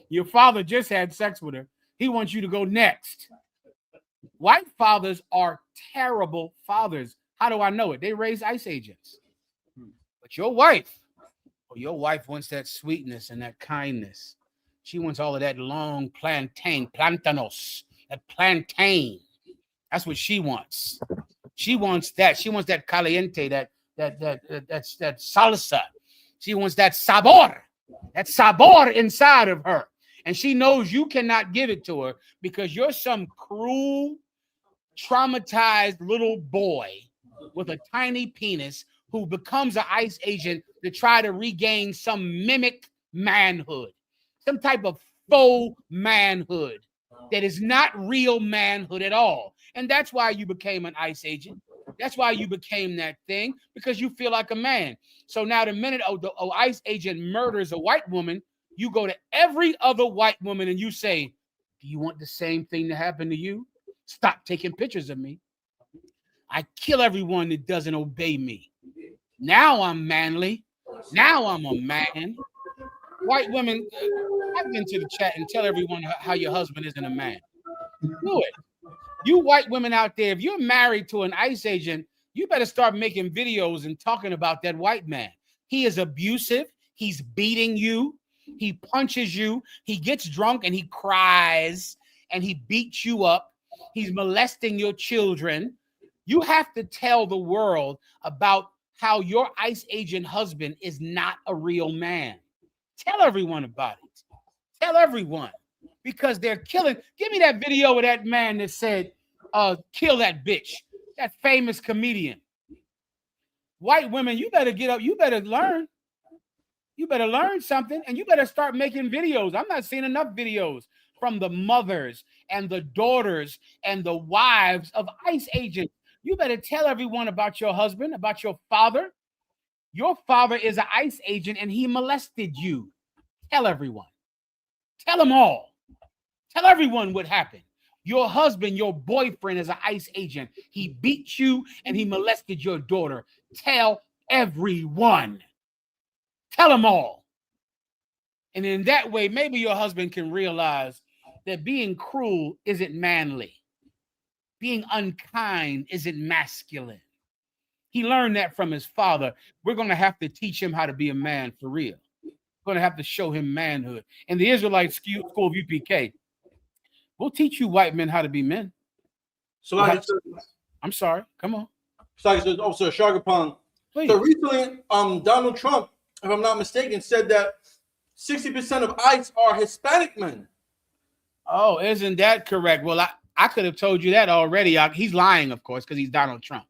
Your father just had sex with her. He wants you to go next. White fathers are terrible fathers. How do I know it? They raise ICE agents. But your wife wants that sweetness and that kindness. She wants all of that long plantanos, that plantain. That's what she wants. She wants that. She wants that caliente, that salsa. She wants that sabor inside of her. And she knows you cannot give it to her because you're some cruel, traumatized little boy with a tiny penis who becomes an ICE agent to try to regain some mimic manhood, some type of faux manhood that is not real manhood at all. And that's why you became an ICE agent. That's why you became that thing, because you feel like a man. So now the minute an ICE agent murders a white woman, you go to every other white woman and you say, do you want the same thing to happen to you? Stop taking pictures of me. I kill everyone that doesn't obey me. Now I'm manly. Now I'm a man. White women, type into the chat and tell everyone how your husband isn't a man. Do it. You white women out there, if you're married to an ICE agent, you better start making videos and talking about that white man. He is abusive. He's beating you. He punches you. He gets drunk and he cries and he beats you up. He's molesting your children. You have to tell the world about how your ICE agent husband is not a real man. Tell everyone about it. Tell everyone, because they're killing. Give me that video of that man that said, kill that bitch, that famous comedian. White women, you better get up. You better learn. You better learn something, and you better start making videos. I'm not seeing enough videos from the mothers and the daughters and the wives of ICE agents. You better tell everyone about your husband, about your father. Your father is an ICE agent and he molested you. Tell everyone. Tell them all. Tell everyone what happened. Your husband, your boyfriend is an ICE agent. He beat you and he molested your daughter. Tell everyone. Tell them all. And in that way, maybe your husband can realize that being cruel isn't manly. Being unkind isn't masculine. He learned that from his father. We're going to have to teach him how to be a man for real. We're going to have to show him manhood. In the Israelite school of UPK, we'll teach you white men how to be men. So I'm sorry. Come on. Sorry, Officer Shagapong. So recently, Donald Trump, if I'm not mistaken, said that 60% of ICE are Hispanic men. Oh, isn't that correct? Well, I could have told you that already. He's lying, of course, because he's Donald Trump.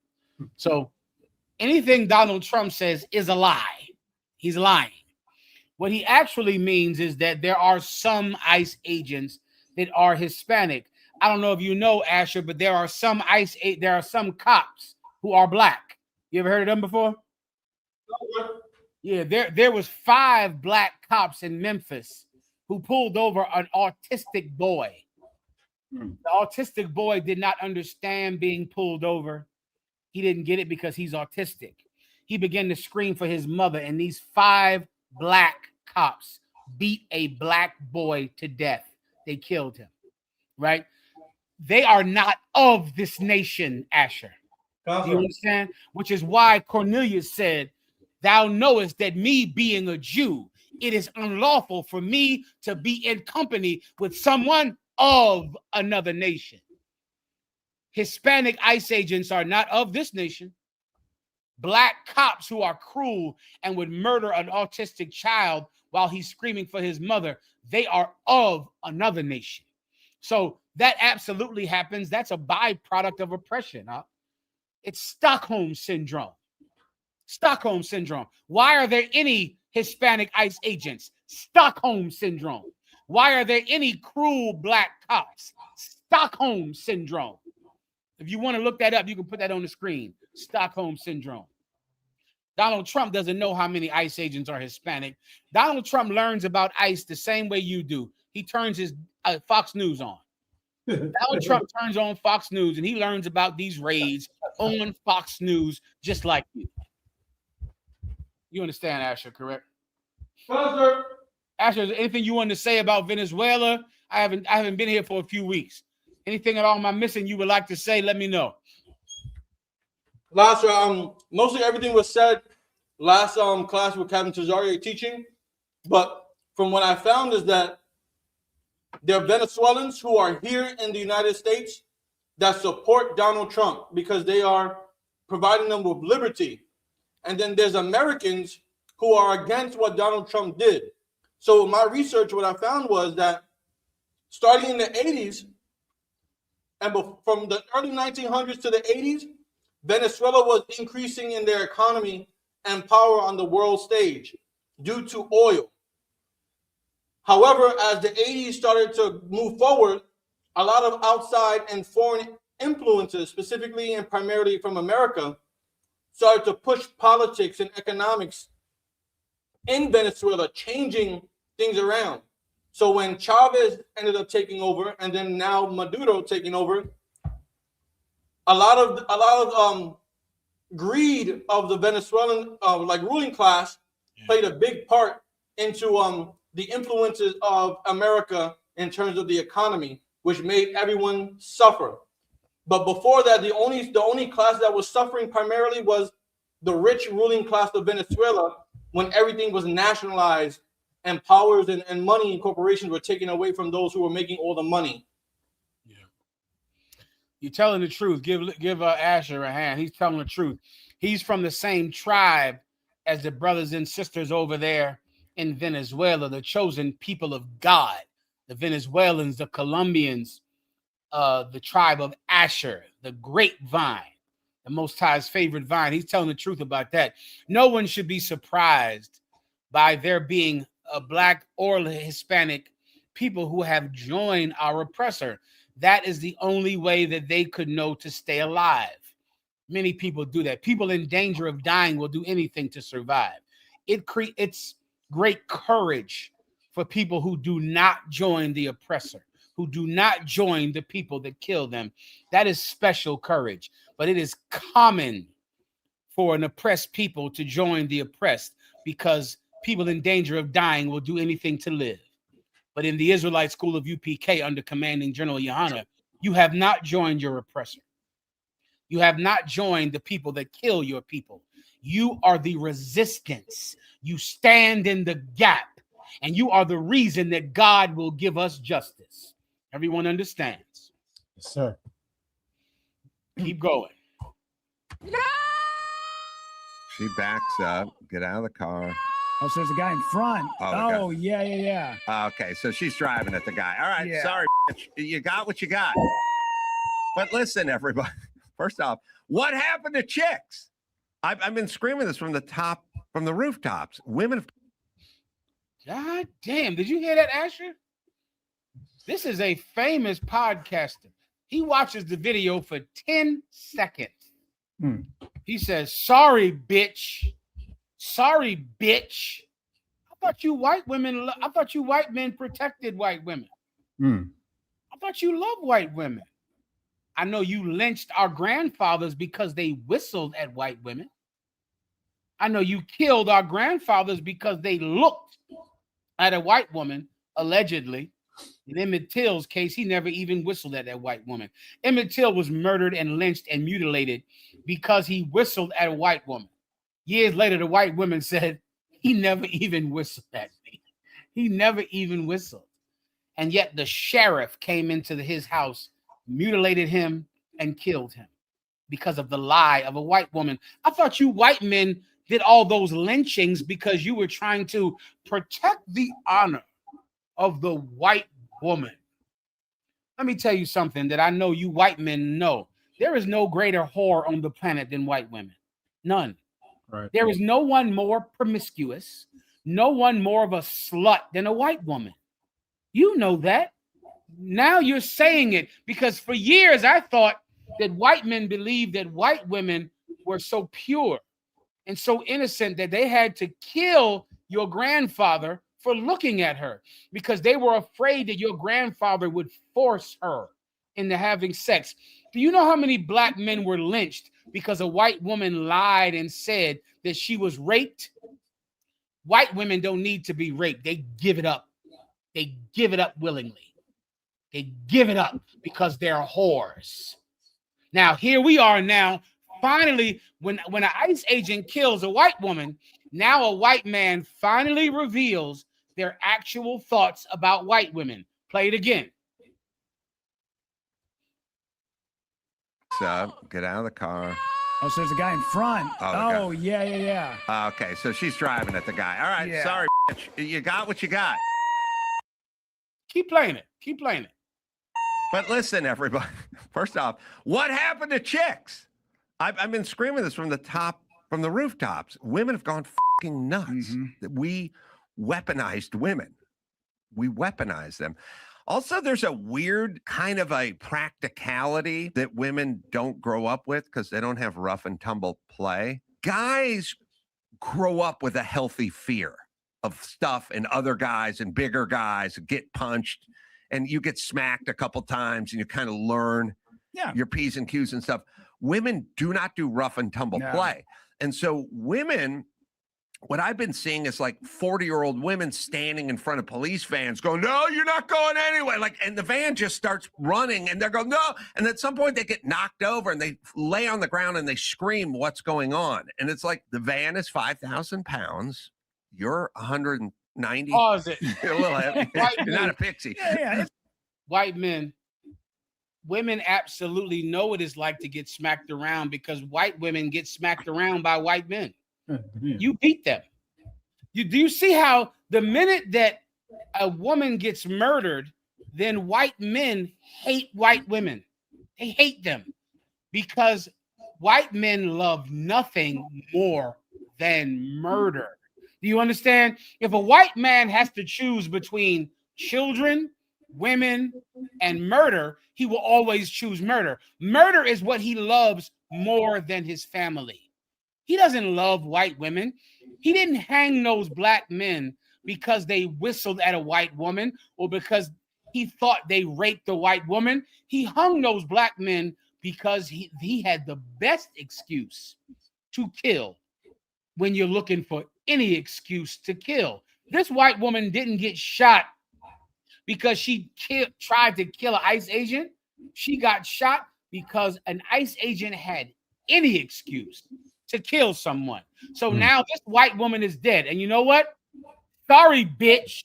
So anything Donald Trump says is a lie. He's lying. What he actually means is that there are some ICE agents that are Hispanic. I don't know if you know, Asher, but there are some cops who are black. You ever heard of them before? Yeah, there was 5 black cops in Memphis who pulled over an autistic boy. The autistic boy did not understand being pulled over. He didn't get it because he's autistic. He began to scream for his mother, and these 5 black cops beat a black boy to death. They killed him, right? They are not of this nation, Asher. Do you understand? Which is why Cornelius said, thou knowest that me being a Jew, it is unlawful for me to be in company with someone of another nation. Hispanic ICE agents are not of this nation. Black cops who are cruel and would murder an autistic child while he's screaming for his mother, they are of another nation. So that absolutely happens. That's a byproduct of oppression. It's Stockholm syndrome. Stockholm syndrome. Why are there any Hispanic ICE agents? Stockholm syndrome. Why are there any cruel black cops? Stockholm syndrome. If you want to look that up, you can put that on the screen. Stockholm syndrome. Donald Trump doesn't know how many ICE agents are Hispanic. Donald Trump learns about ICE the same way you do. He turns his Fox News on. Donald Trump turns on Fox News and he learns about these raids on Fox News just like you. You understand, Asher, correct? Sir. Asher, is there anything you wanted to say about Venezuela? I haven't been here for a few weeks. Anything at all am I missing you would like to say? Let me know. Mostly everything was said last class with Captain Cesario teaching, but from what I found is that there are Venezuelans who are here in the United States that support Donald Trump because they are providing them with liberty. And then there's Americans who are against what Donald Trump did. So my research, what I found was that starting in the 80s and from the early 1900s to the 80s, Venezuela was increasing in their economy and power on the world stage due to oil. However, as the 80s started to move forward, a lot of outside and foreign influences, specifically and primarily from America, started to push politics and economics in Venezuela, changing things around. So when Chavez ended up taking over, and then now Maduro taking over, a lot of greed of the Venezuelan ruling class played a big part into the influences of America in terms of the economy, which made everyone suffer. But before that, the only class that was suffering primarily was the rich ruling class of Venezuela, when everything was nationalized and powers and money and corporations were taken away from those who were making all the money. You're telling the truth. Give Asher a hand. He's telling the truth. He's from the same tribe as the brothers and sisters over there in Venezuela, the chosen people of God, the Venezuelans, the Colombians, the tribe of Asher, the grapevine, the Most High's favorite vine. He's telling the truth about that. No one should be surprised by there being a Black or Hispanic people who have joined our oppressor. That is the only way that they could know to stay alive. Many people do that. People in danger of dying will do anything to survive. It creates great courage for people who do not join the oppressor, who do not join the people that kill them. That is special courage. But it is common for an oppressed people to join the oppressed, because people in danger of dying will do anything to live. But in the Israelite school of UPK under commanding General Yohana, you have not joined your oppressor. You have not joined the people that kill your people. You are the resistance. You stand in the gap, and you are the reason that God will give us justice. Everyone understands? Yes, sir. Keep going. She backs up, get out of the car. Oh, so there's a guy in front. Oh, yeah. Okay, so she's driving at the guy. All right, Yeah. sorry, bitch. You got what you got. But listen, everybody. First off, what happened to chicks? I've been screaming this from the rooftops. Women. God damn! Did you hear that, Asher? This is a famous podcaster. He watches the video for 10 seconds. He says, "Sorry, bitch. Sorry, bitch. I thought you white men protected white women. I thought you loved white women. I know you lynched our grandfathers because they whistled at white women. I know you killed our grandfathers because they looked at a white woman, allegedly. In Emmett Till's case, he never even whistled at that white woman. Emmett Till was murdered and lynched and mutilated because he whistled at a white woman. Years later, the white woman said, he never even whistled at me. He never even whistled. And yet the sheriff came into his house, mutilated him, and killed him because of the lie of a white woman. I thought you white men did all those lynchings because you were trying to protect the honor of the white woman. Let me tell you something that I know you white men know. There is no greater whore on the planet than white women. None. Right. There is no one more promiscuous, no one more of a slut than a white woman. You know that. Now you're saying it, because for years I thought that white men believed that white women were so pure and so innocent that they had to kill your grandfather for looking at her, because they were afraid that your grandfather would force her into having sex. Do you know how many black men were lynched because a white woman lied and said that she was raped? White women don't need to be raped. They give it up. They give it up willingly. They give it up because they're whores. Now, here we are now. Finally, when an ICE agent kills a white woman, now a white man finally reveals their actual thoughts about white women. Play it again. Get out of the car. Oh, so there's a guy in front. Oh, yeah. Okay, so she's driving at the guy. All right, Yeah. sorry, bitch. You got what you got. Keep playing it. Keep playing it. But listen, everybody. First off, what happened to chicks? I've been screaming this from the rooftops. Women have gone fucking nuts. We weaponized women. We weaponized them. Also, there's a weird kind of a practicality that women don't grow up with because they don't have rough and tumble play. Guys grow up with a healthy fear of stuff and other guys and bigger guys get punched, and you get smacked a couple times and you kind of learn your P's and Q's and stuff. Women do not do rough and tumble play. And so women, what I've been seeing is like 40-year-old women standing in front of police vans going, no, you're not going anyway. Like, and the van just starts running and they're going, no. And at some point they get knocked over and they lay on the ground and they scream, what's going on? And it's like, the van is 5,000 pounds. You're 190. Pause it. You're a little heavy. You're not a pixie. White men, women absolutely know what it's like to get smacked around because white women get smacked around by white men. You beat them. Do you see how the minute that a woman gets murdered, then white men hate white women. They hate them because white men love nothing more than murder. Do you understand? If a white man has to choose between children, women, and murder, he will always choose murder. Murder is what he loves more than his family. He doesn't love white women. He didn't hang those black men because they whistled at a white woman or because he thought they raped the white woman. He hung those black men because he had the best excuse to kill when you're looking for any excuse to kill. This white woman didn't get shot because she tried to kill an ICE agent. She got shot because an ICE agent had any excuse to kill someone. So now this white woman is dead. And you know what? Sorry, bitch.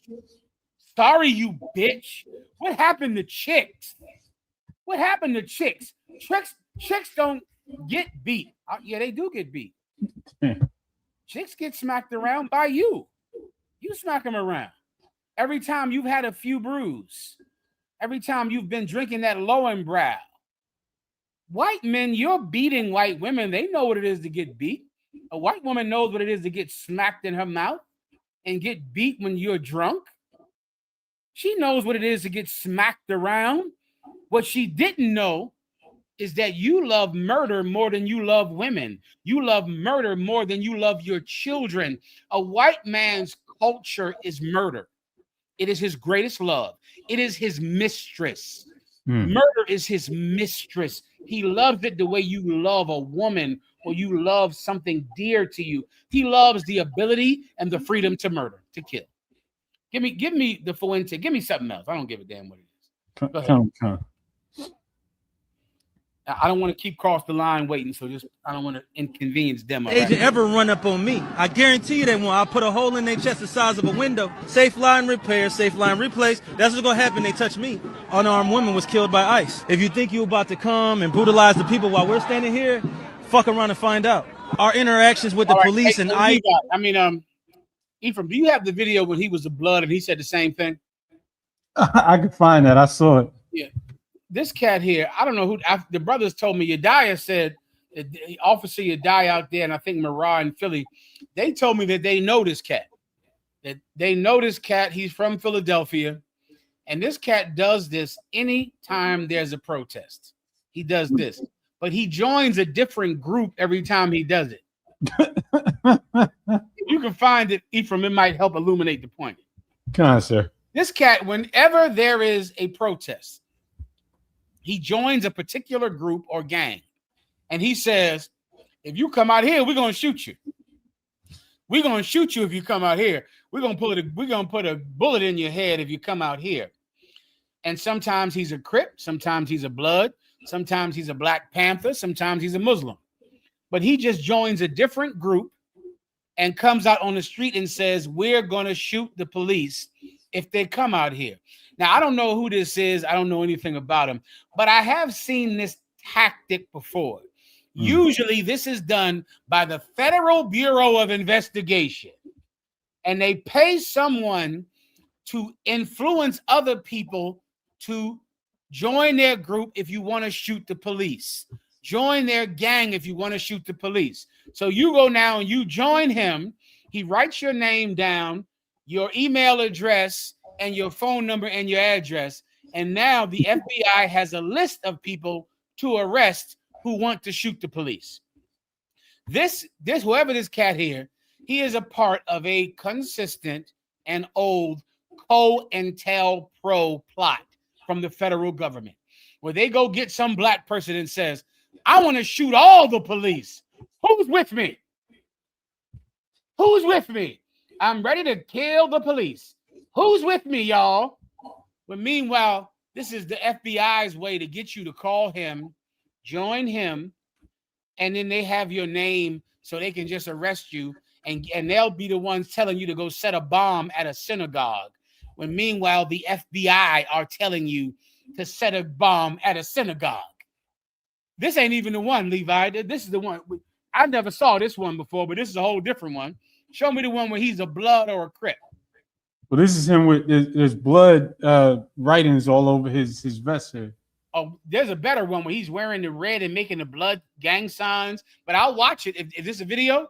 Sorry, you bitch. What happened to chicks? What happened to chicks? Chicks don't get beat. Yeah, they do get beat. Chicks get smacked around by you. You smack them around. Every time you've had a few brews. Every time you've been drinking that Lowenbrow. White men, you're beating white women. They know what it is to get beat. A white woman knows what it is to get smacked in her mouth and get beat when you're drunk. She knows what it is to get smacked around. What she didn't know is that you love murder more than you love women. You love murder more than you love your children. A white man's culture is murder. It is his greatest love. It is his mistress. Murder is his mistress. He loves it the way you love a woman or you love something dear to you. He loves the ability and the freedom to murder, to kill. Give me the Fuente. Give me something else. I don't give a damn what it is. Go ahead. I don't want to keep cross the line waiting, so I don't want to inconvenience them. Agent ever run up on me, I guarantee you they won't. I'll put a hole in their chest the size of a window. Safe line repair, safe line replace. That's what's gonna happen. They touch me. Unarmed woman was killed by ICE. If you think you're about to come and brutalize the people while we're standing here, fuck around and find out. Our interactions with the police and ICE. Ephraim, do you have the video when he was the blood and he said the same thing? I could find that. I saw it. Yeah. This cat here, I don't know who. The brothers told me. Yediah said, Officer Yediah out there, and I think Marah in Philly, they told me that they know this cat. That they know this cat. He's from Philadelphia, and this cat does this anytime there's a protest. He does this, but he joins a different group every time he does it. You can find it, Ephraim. It might help illuminate the point. Come on, sir. This cat, whenever there is a protest, he joins a particular group or gang, and he says, if you come out here, we're going to shoot you. We're going to shoot you if you come out here. We're going to put a bullet in your head if you come out here. And sometimes he's a Crip, sometimes he's a Blood, sometimes he's a Black Panther, sometimes he's a Muslim. But he just joins a different group and comes out on the street and says, we're going to shoot the police if they come out here. Now, I don't know who this is. I don't know anything about him, but I have seen this tactic before. Usually this is done by the Federal Bureau of Investigation, and they pay someone to influence other people to join their group if you want to shoot the police. Join their gang if you want to shoot the police. So you go now and you join him. He writes your name down, your email address, and your phone number and your address. And now the FBI has a list of people to arrest who want to shoot the police. This whoever this cat here, he is a part of a consistent and old COINTELPRO plot from the federal government. where they go get some black person and says, I want to shoot all the police. Who's with me? Who's with me? I'm ready to kill the police. Who's with me, y'all? But meanwhile, this is the FBI's way to get you to call him, join him, and then they have your name so they can just arrest you, and they'll be the ones telling you to go set a bomb at a synagogue. When meanwhile, the FBI are telling you to set a bomb at a synagogue. This ain't even the one, Levi. This is the one. I never saw this one before, but this is a whole different one. Show me the one where he's a blood or a Crip. Well, this is him with there's blood writings all over his vest here. Oh, there's a better one where he's wearing the red and making the blood gang signs. But I'll watch it. Is this a video?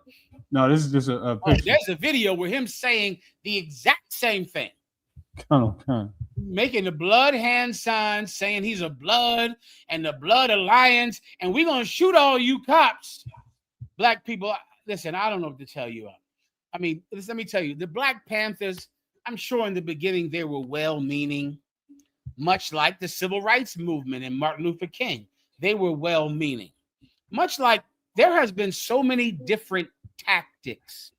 No, this is just a picture. There's a video where him saying the exact same thing. Kind of. Making the blood hand signs, saying he's a blood and the Blood Alliance, and we're gonna shoot all you cops. Black people, listen, I don't know what to tell you. I mean, let me tell you, the Black Panthers, I'm sure in the beginning they were well-meaning, much like the Civil Rights Movement and Martin Luther King. They were well-meaning. Much like there has been so many different tactics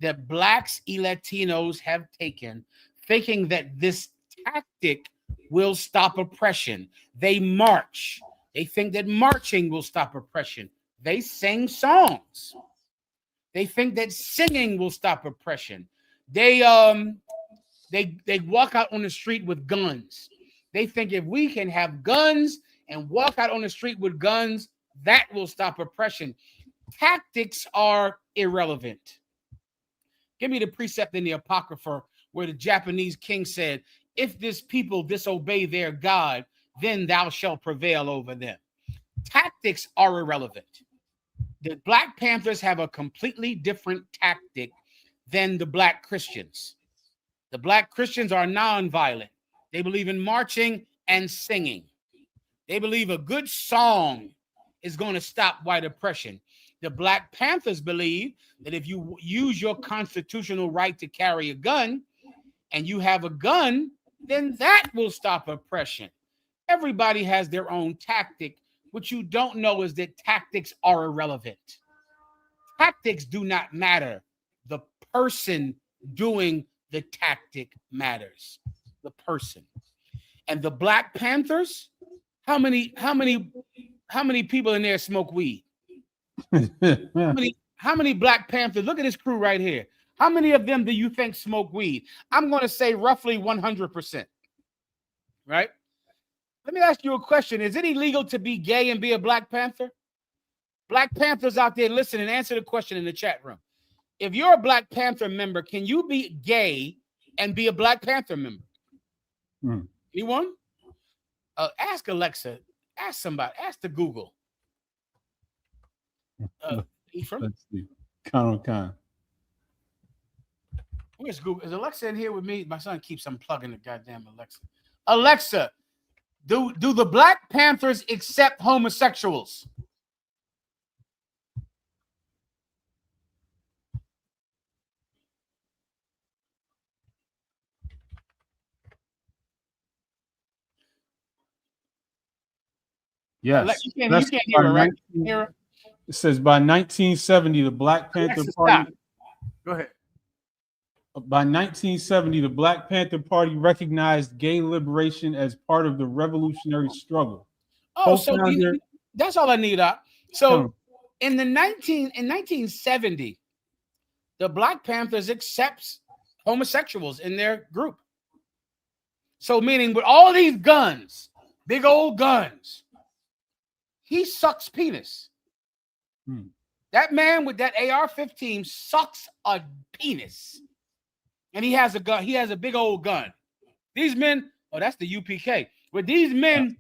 that Blacks and Latinos have taken, thinking that this tactic will stop oppression. They march. They think that marching will stop oppression. They sing songs. They think that singing will stop oppression. They walk out on the street with guns. They think if we can have guns and walk out on the street with guns, that will stop oppression. Tactics are irrelevant. Give me the precept in the Apocrypha where the Japanese king said, if this people disobey their God, then thou shalt prevail over them. Tactics are irrelevant. The Black Panthers have a completely different tactic than the Black Christians. The Black Christians are nonviolent. They believe in marching and singing. They believe a good song is going to stop white oppression. The Black Panthers believe that if you use your constitutional right to carry a gun and you have a gun, then that will stop oppression. Everybody has their own tactic. What you don't know is that tactics are irrelevant. Tactics do not matter. The person doing the tactic matters. The person. And the Black Panthers, how many people in there smoke weed? How many Black Panthers? Look at this crew right here. How many of them do you think smoke weed? I'm going to say roughly 100%. Right? Let me ask you a question. Is it illegal to be gay and be a Black Panther? Black Panthers out there, listen and answer the question in the chat room. If you're a Black Panther member, can you be gay and be a Black Panther member? Anyone? Ask Alexa. Ask somebody. Ask the Google. Ephraim? Let's see. Khan. Where's Google? Is Alexa in here with me? My son keeps unplugging the goddamn Alexa. Alexa, do the Black Panthers accept homosexuals? Yes. You can't hear her, right? It says by 1970, the Black Panther Party. Go ahead. By 1970, the Black Panther Party recognized gay liberation as part of the revolutionary struggle. Oh, so that's all I need. So in 1970, the Black Panthers accepts homosexuals in their group. So meaning with all these guns, big old guns, he sucks penis. That man with that AR-15 sucks a penis. And he has a gun. He has a big old gun. These men, that's the UPK. But these men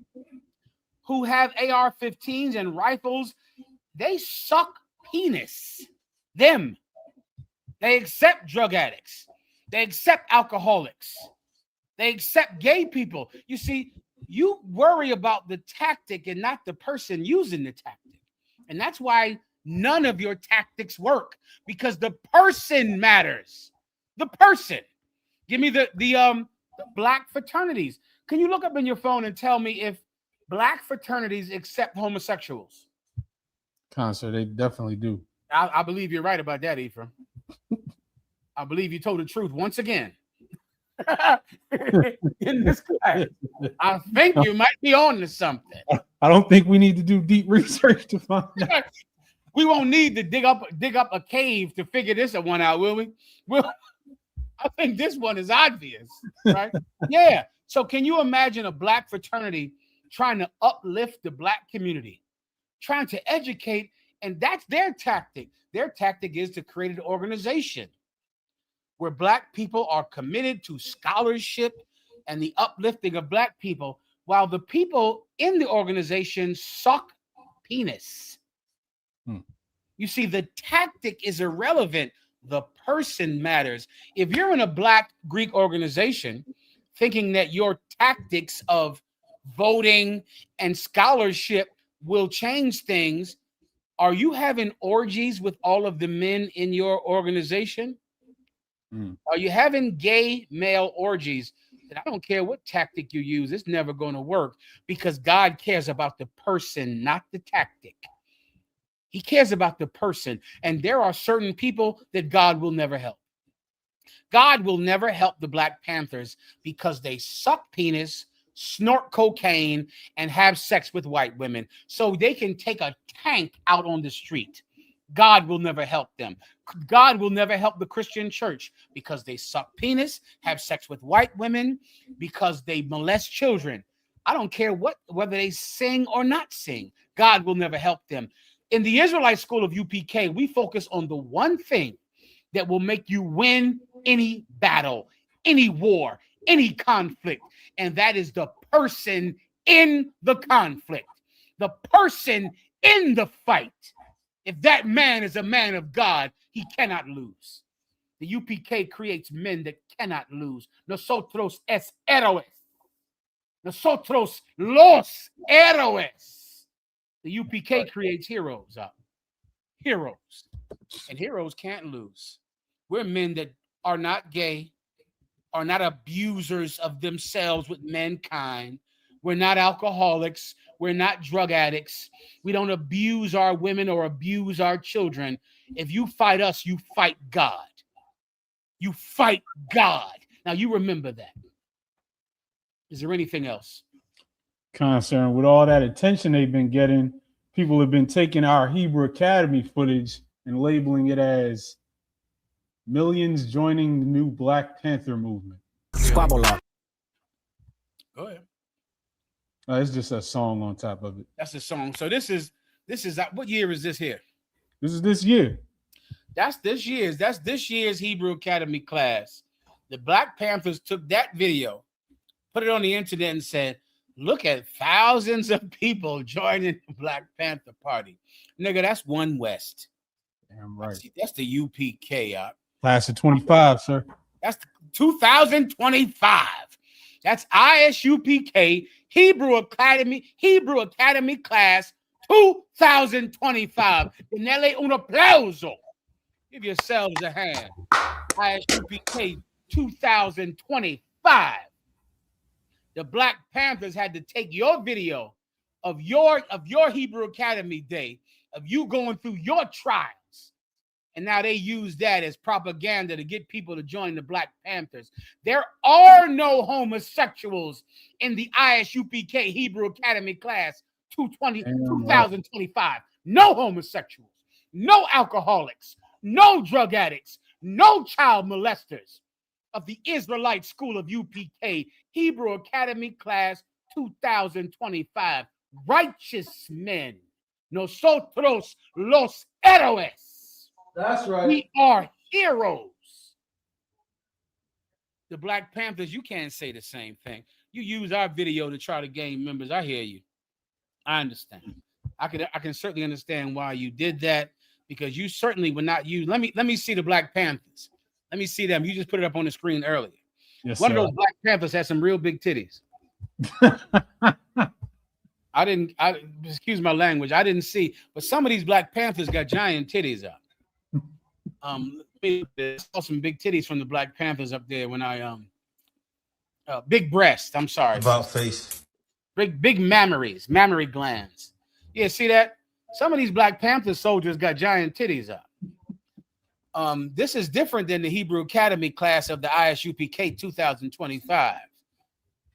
who have AR-15s and rifles, they suck penis. Them. They accept drug addicts. They accept alcoholics. They accept gay people. You see, you worry about the tactic and not the person using the tactic. And that's why none of your tactics work, because the person matters. The person. Give me the Black fraternities. Can you look up in your phone and tell me if black fraternities accept homosexuals? Concert, they definitely do. I believe you're right about that, Ephraim. I believe you told the truth once again. In this class, I think you might be on to something. I don't think we need to do deep research to find out. We won't need to dig up a cave to figure this one out, will we? I think this one is obvious, right? Yeah. So can you imagine a black fraternity trying to uplift the black community, trying to educate, and that's their tactic. Their tactic is to create an organization where black people are committed to scholarship and the uplifting of black people, while the people in the organization suck penis. You see, the tactic is irrelevant. The person matters. If you're in a black Greek organization thinking that your tactics of voting and scholarship will change things, are you having orgies with all of the men in your organization? Are you having gay male orgies? And I don't care what tactic you use, it's never going to work, because God cares about the person, not the tactic. He cares about the person. And there are certain people that God will never help. God will never help the Black Panthers because they suck penis, snort cocaine, and have sex with white women so they can take a tank out on the street. God will never help them. God will never help the Christian church because they suck penis, have sex with white women, because they molest children. I don't care whether they sing or not sing. God will never help them. In the Israelite school of UPK, we focus on the one thing that will make you win any battle, any war, any conflict, and that is the person in the conflict, the person in the fight. If that man is a man of God, he cannot lose. The UPK creates men that cannot lose. Nosotros es héroes. Nosotros los héroes. The UPK creates heroes. Heroes. And heroes can't lose. We're men that are not gay, are not abusers of themselves with mankind. We're not alcoholics. We're not drug addicts. We don't abuse our women or abuse our children. If you fight us, you fight God. You fight God. Now you remember that. Is there anything else? Concern with all that attention they've been getting, people have been taking our Hebrew Academy footage and labeling it as millions joining the new Black Panther movement. Squabble up. Go ahead. It's just a song on top of it. That's a song. So this is what year is this here? This is this year. That's this year's Hebrew Academy class. The Black Panthers took that video, put it on the internet, and said, "Look at thousands of people joining the Black Panther Party." Nigga, that's One West. Damn right. That's the UPK. Class of 25, sir. That's 2025. That's ISUPK Hebrew Academy class 2025. Denele un applauso. Give yourselves a hand. ISUPK 2025. The Black Panthers had to take your video of your Hebrew Academy day, of you going through your trials, and now they use that as propaganda to get people to join the Black Panthers. There are no homosexuals in the ISUPK Hebrew Academy class 2025. No homosexuals, no alcoholics, no drug addicts, no child molesters of the Israelite School of UPK Hebrew Academy class 2025. Righteous men. Nosotros los héroes. That's right. We are heroes. The Black Panthers, you can't say the same thing. You use our video to try to gain members. I hear you. I understand. I can certainly understand why you did that, because you certainly would not use. Let me see the Black Panthers. Let me see them. You just put it up on the screen earlier. Yes, One sir. of those Black Panthers had some real big titties. Excuse my language. I didn't see, but some of these Black Panthers got giant titties up. I saw some big titties from the Black Panthers up there when I big breast. I'm sorry. About face. big mammary glands. Yeah, see that? Some of these Black Panther soldiers got giant titties up. This is different than the Hebrew Academy class of the ISUPK 2025.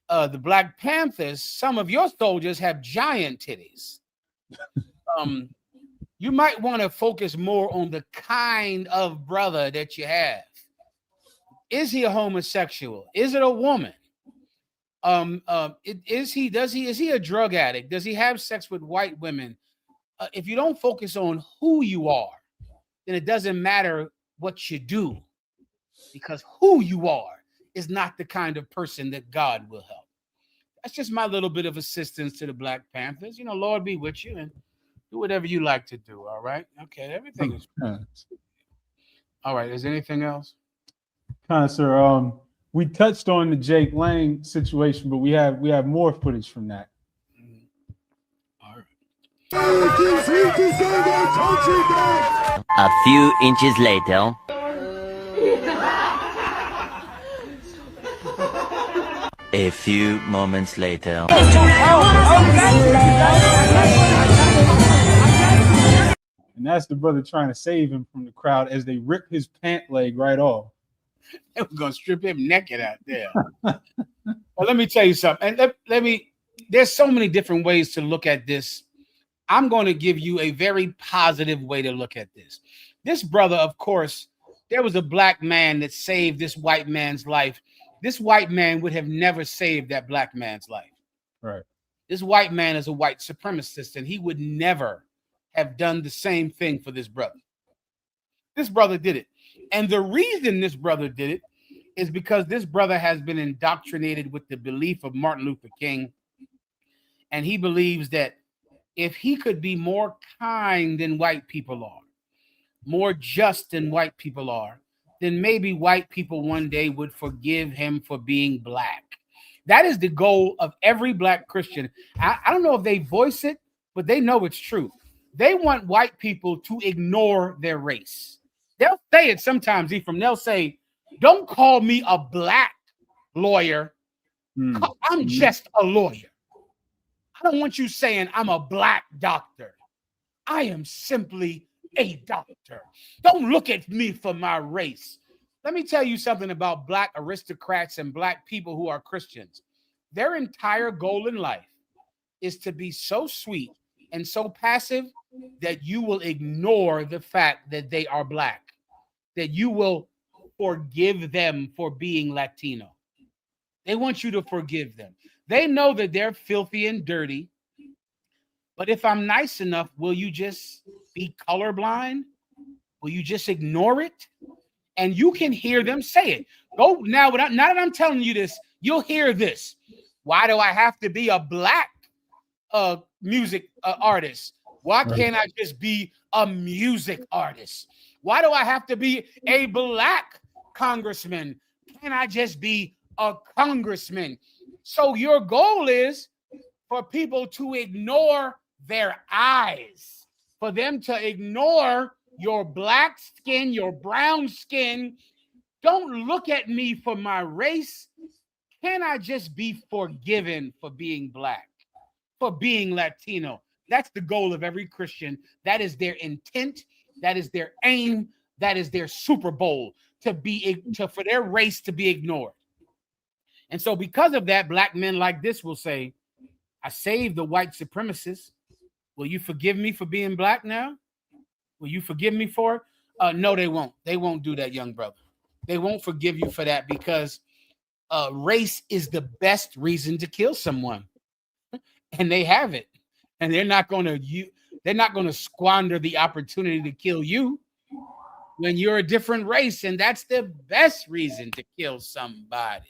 The Black Panthers, some of your soldiers have giant titties. You might want to focus more on the kind of brother that you have. Is he a homosexual? Is it a woman? Is he a drug addict? Does he have sex with white women? If you don't focus on who you are, then it doesn't matter what you do, because who you are is not the kind of person that God will help. That's just my little bit of assistance to the Black Panthers. You know, Lord be with you and do whatever you like to do. All right. Okay. Everything is all right. Is there anything else? Sir, we touched on the Jake Lang situation, but we have more footage from that. A few inches later. A few moments later. And that's the brother trying to save him from the crowd as they rip his pant leg right off. They were gonna strip him naked out there. Well, let me tell you something. And there's so many different ways to look at this. I'm going to give you a very positive way to look at this. This brother, of course, there was a Black man that saved this white man's life. This white man would have never saved that Black man's life. Right. This white man is a white supremacist, and he would never have done the same thing for this brother. This brother did it. And the reason this brother did it is because this brother has been indoctrinated with the belief of Martin Luther King. And he believes that if he could be more kind than white people are, more just than white people are, then maybe white people one day would forgive him for being Black. That is the goal of every Black Christian. I don't know if they voice it, but they know it's true. They want white people to ignore their race. They'll say it sometimes, Ephraim. They'll say, don't call me a Black lawyer. I'm just a lawyer. I don't want you saying I'm a Black doctor. I am simply a doctor. Don't look at me for my race. Let me tell you something about Black aristocrats and Black people who are Christians. Their entire goal in life is to be so sweet and so passive that you will ignore the fact that they are Black, that you will forgive them for being Latino. They want you to forgive them. They know that they're filthy and dirty. But if I'm nice enough, will you just be colorblind? Will you just ignore it? And you can hear them say it. Go now, now that I'm telling you this, you'll hear this. Why do I have to be a Black music artist? Why can't I just be a music artist? Why do I have to be a Black congressman? Can't I just be a congressman? So your goal is for people to ignore their eyes, for them to ignore your Black skin, your brown skin. Don't look at me for my race. Can I just be forgiven for being Black, for being Latino? That's the goal of every Christian. That is their intent. That is their aim. That is their Super Bowl, for their race to be ignored. And so because of that, Black men like this will say, I saved the white supremacists. Will you forgive me for being Black now? Will you forgive me for it? No, they won't. They won't do that, young brother. They won't forgive you for that because race is the best reason to kill someone. And they have it. And they're not going to squander the opportunity to kill you when you're a different race. And that's the best reason to kill somebody.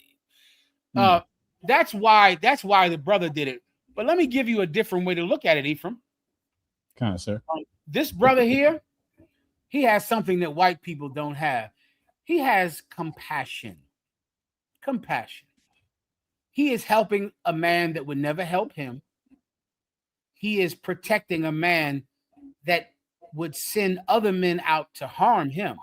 That's why the brother did it. But let me give you a different way to look at it, Ephraim. Kind of, sir. This brother here, he has something that white people don't have. He has compassion. Compassion. He is helping a man that would never help him. He is protecting a man that would send other men out to harm him.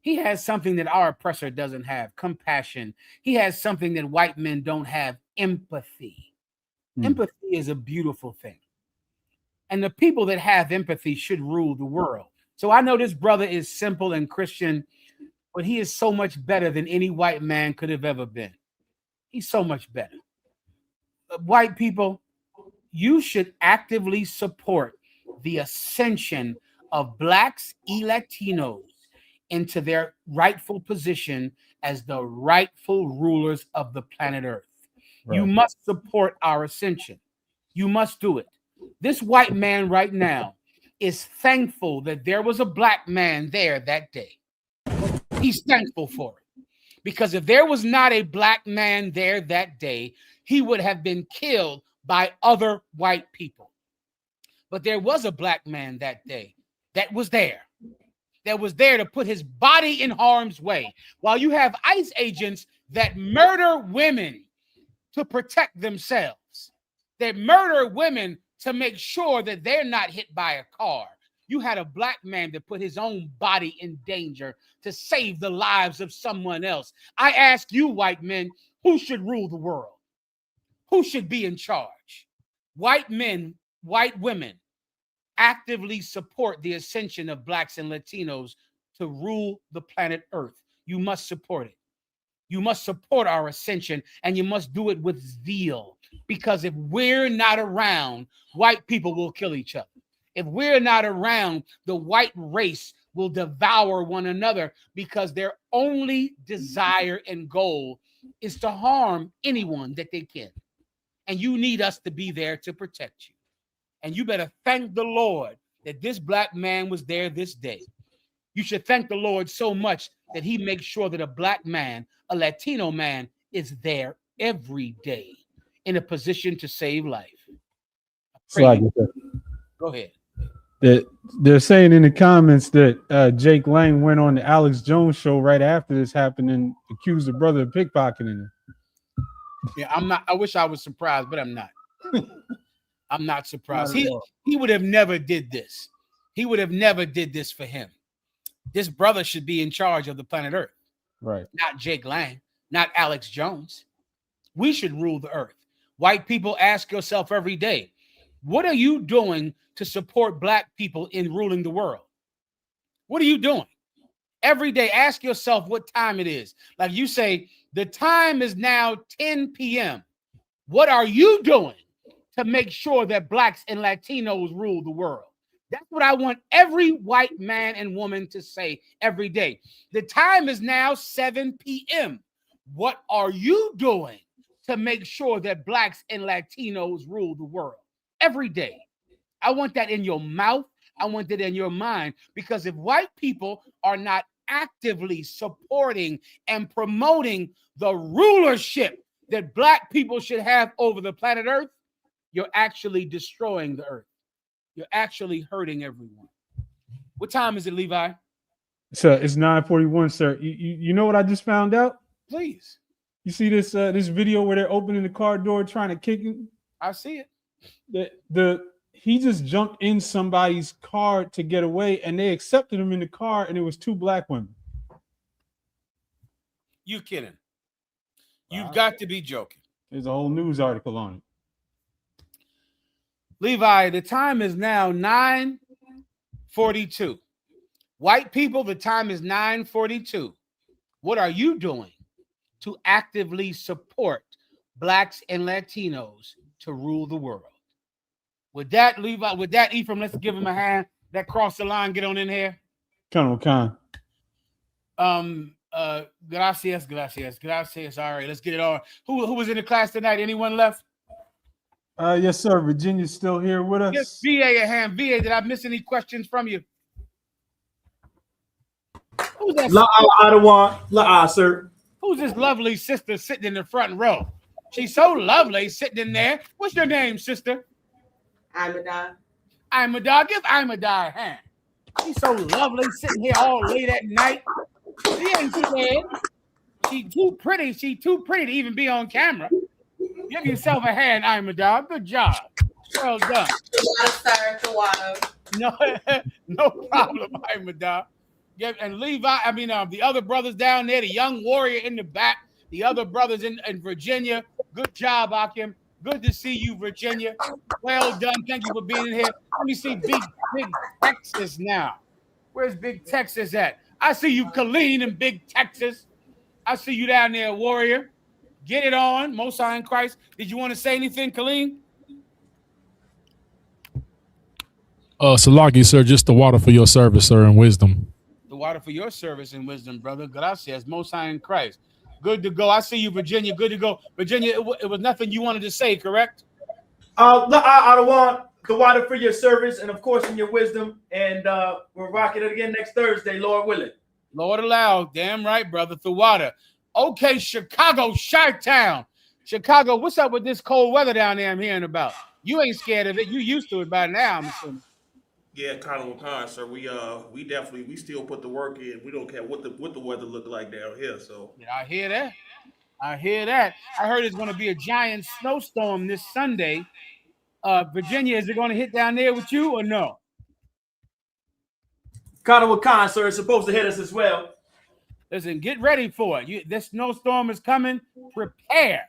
He has something that our oppressor doesn't have, compassion. He has something that white men don't have, empathy. Empathy is a beautiful thing. And the people that have empathy should rule the world. So I know this brother is simple and Christian, but he is so much better than any white man could have ever been. He's so much better. White people, you should actively support the ascension of blacks and Latinos into their rightful position as the rightful rulers of the planet Earth. Right. You must support our ascension. You must do it. This white man right now is thankful that there was a black man there that day. He's thankful for it. Because if there was not a black man there that day, he would have been killed by other white people. But there was a black man that day that was there to put his body in harm's way. While you have ICE agents that murder women to protect themselves, they murder women to make sure that they're not hit by a car. You had a black man that put his own body in danger to save the lives of someone else. I ask you, white men, who should rule the world? Who should be in charge? White men, white women actively support the ascension of blacks and Latinos to rule the planet Earth. You must support it. You must support our ascension, and you must do it with zeal. Because if we're not around, white people will kill each other. If we're not around, the white race will devour one another because their only desire and goal is to harm anyone that they can. And you need us to be there to protect you. And you better thank the Lord that this black man was there this day. You should thank the Lord so much that he makes sure that a black man, a Latino man, is there every day in a position to save life. Go ahead. They're saying in the comments that Jake Lang went on the Alex Jones show right after this happened and accused the brother of pickpocketing him. Yeah, I'm not. I wish I was surprised, but I'm not. I'm not surprised. He would have never did this. He would have never did this for him. This brother should be in charge of the planet Earth. Right. Not Jake Lang, not Alex Jones. We should rule the earth. White people, ask yourself every day, what are you doing to support black people in ruling the world? What are you doing? Every day, ask yourself what time it is. Like you say, the time is now 10 p.m. What are you doing to make sure that blacks and Latinos rule the world? That's what I want every white man and woman to say every day. The time is now 7 p.m. What are you doing to make sure that blacks and Latinos rule the world? Every day. I want that in your mouth. I want that in your mind. Because if white people are not actively supporting and promoting the rulership that black people should have over the planet Earth, you're actually destroying the earth. You're actually hurting everyone. What time is it, Levi? So it's 9:41, sir. You know what I just found out? Please. You see this this video where they're opening the car door trying to kick him? I see it. He just jumped in somebody's car to get away, and they accepted him in the car, and it was 2 black women. You kidding? You've got to be joking. There's a whole news article on it. Levi, the time is now 9:42. White people, the time is 9:42. What are you doing to actively support blacks and Latinos to rule the world? With that, Levi, with that, Ephraim, let's give him a hand. That crossed the line. Get on in here. Colonel Khan. Gracias. All right, let's get it on. Who was in the class tonight? Anyone left? Yes, sir. Virginia's still here with us. Yes, VA a hand. VA, did I miss any questions from you? Who's that? Sir. Who's this lovely sister sitting in the front row? She's so lovely sitting in there. What's your name, sister? Imadar. Give Imadar a hand. She's so lovely sitting here all late at night. She ain't too bad. She's too pretty. She's too pretty to even be on camera. Give yourself a hand, Imadar. Good job. Well done. No problem, Imadar. And Levi, the other brothers down there, the young warrior in the back, the other brothers in Virginia. Good job, Akim. Good to see you, Virginia. Well done. Thank you for being in here. Let me see Big Texas now. Where's Big Texas at? I see you, Colleen, in Big Texas. I see you down there, Warrior. Get it on, Most High in Christ. Did you want to say anything, Colleen? Salagi, sir, just the water for your service, sir, and wisdom. The water for your service and wisdom, brother. Gracias, Most High in Christ. Good to go. I see you, Virginia. Good to go. Virginia, it was nothing you wanted to say, correct? I want the water for your service and, of course, in your wisdom. And we're rocking it again next Thursday, Lord willing. Lord allow. Damn right, brother. The water. Okay, Chicago, Chi-Town. Chicago, what's up with this cold weather down there I'm hearing about? You ain't scared of it. You used to it by now, I'm assuming. Yeah, kind of, sir. We still put the work in. We don't care what the weather look like down here. So yeah, I hear that. I heard it's going to be a giant snowstorm this Sunday. Virginia, is it going to hit down there with you or no? Wakan, sir, is supposed to hit us as well. Listen, get ready for it. This snowstorm is coming. Prepare.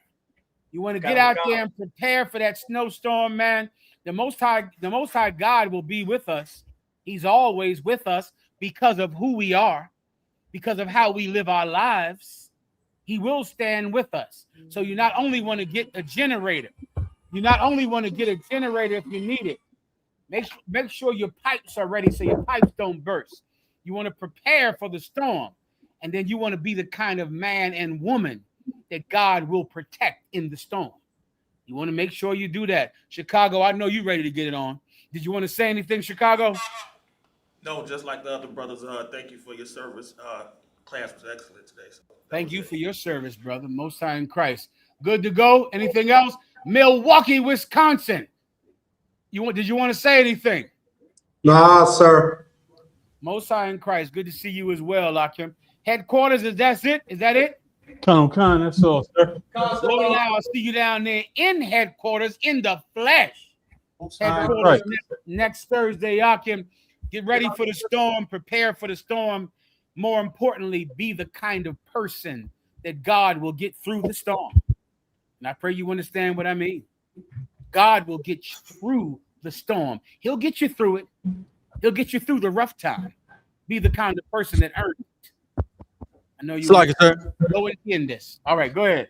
You want to get out there and prepare for that snowstorm, man. The Most High God will be with us. He's always with us because of who we are, because of how we live our lives. He will stand with us. So you not only want to get a generator, if you need it. Make sure your pipes are ready so your pipes don't burst. You want to prepare for the storm, and then you want to be the kind of man and woman that God will protect in the storm. You want to make sure you do that. Chicago, I know you're ready to get it on. Did you want to say anything, Chicago? no, just like the other brothers. Thank you for your service. Class was excellent today. So Thank you for your service, brother. Most High in Christ. Good to go. Anything else? Milwaukee, Wisconsin. Did you want to say anything? Nah, sir. Most High in Christ. Good to see you as well, Lakim. Headquarters, is that it? Con, that's all, sir. Lord, now I'll see you down there in headquarters in the flesh. Headquarters Right. next Thursday, Yakim. Get ready for the storm. Prepare for the storm. More importantly, be the kind of person that God will get through the storm. And I pray you understand what I mean. God will get you through the storm. He'll get you through it. He'll get you through the rough time. Be the kind of person that earns it. I know you go in this. All right, go ahead.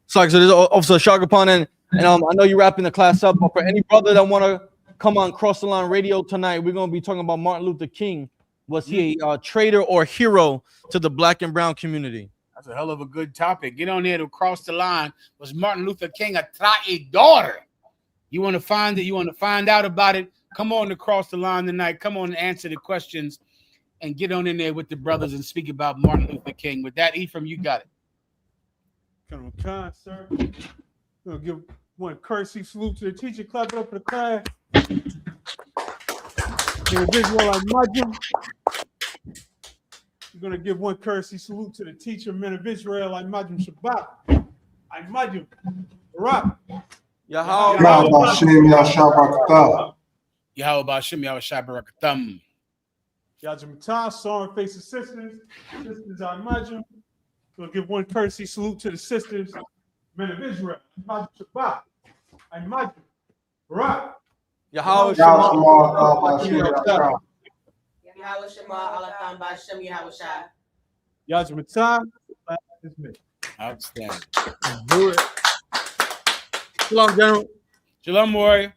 So this is Officer Shagapan, and I know you're wrapping the class up, but for any brother that want to come on Cross the Line Radio tonight, we're going to be talking about Martin Luther King. Was he a traitor or hero to the black and brown community? That's a hell of a good topic. Get on there to Cross the Line. Was Martin Luther King a traidor? You want to find out about it? Come on to Cross the Line tonight. Come on and answer the questions and get on in there with the brothers and speak about Martin Luther King. With that, Ephraim, you got it. Con, sir. We'll give one courtesy salute to the teacher. Clap it up for the class. Individual like Majum. We're going to give one courtesy salute to the teacher, men of Israel, like Majum Shabbat. I Majum. Barak. Yahweh Bashem Yashabakatam. Yahweh Bashem Yashabakatam. Yajim Song Faces Sisters. Sisters I Majum. We'll give one courtesy salute to the sisters, men of Israel. Majum Shabbat. I Majum. Barak. Yahweh Shema Alakam Bashem Yahweh Shai. Yajim is me. Outstanding. Do it. Shalom, General. Shalom, warrior.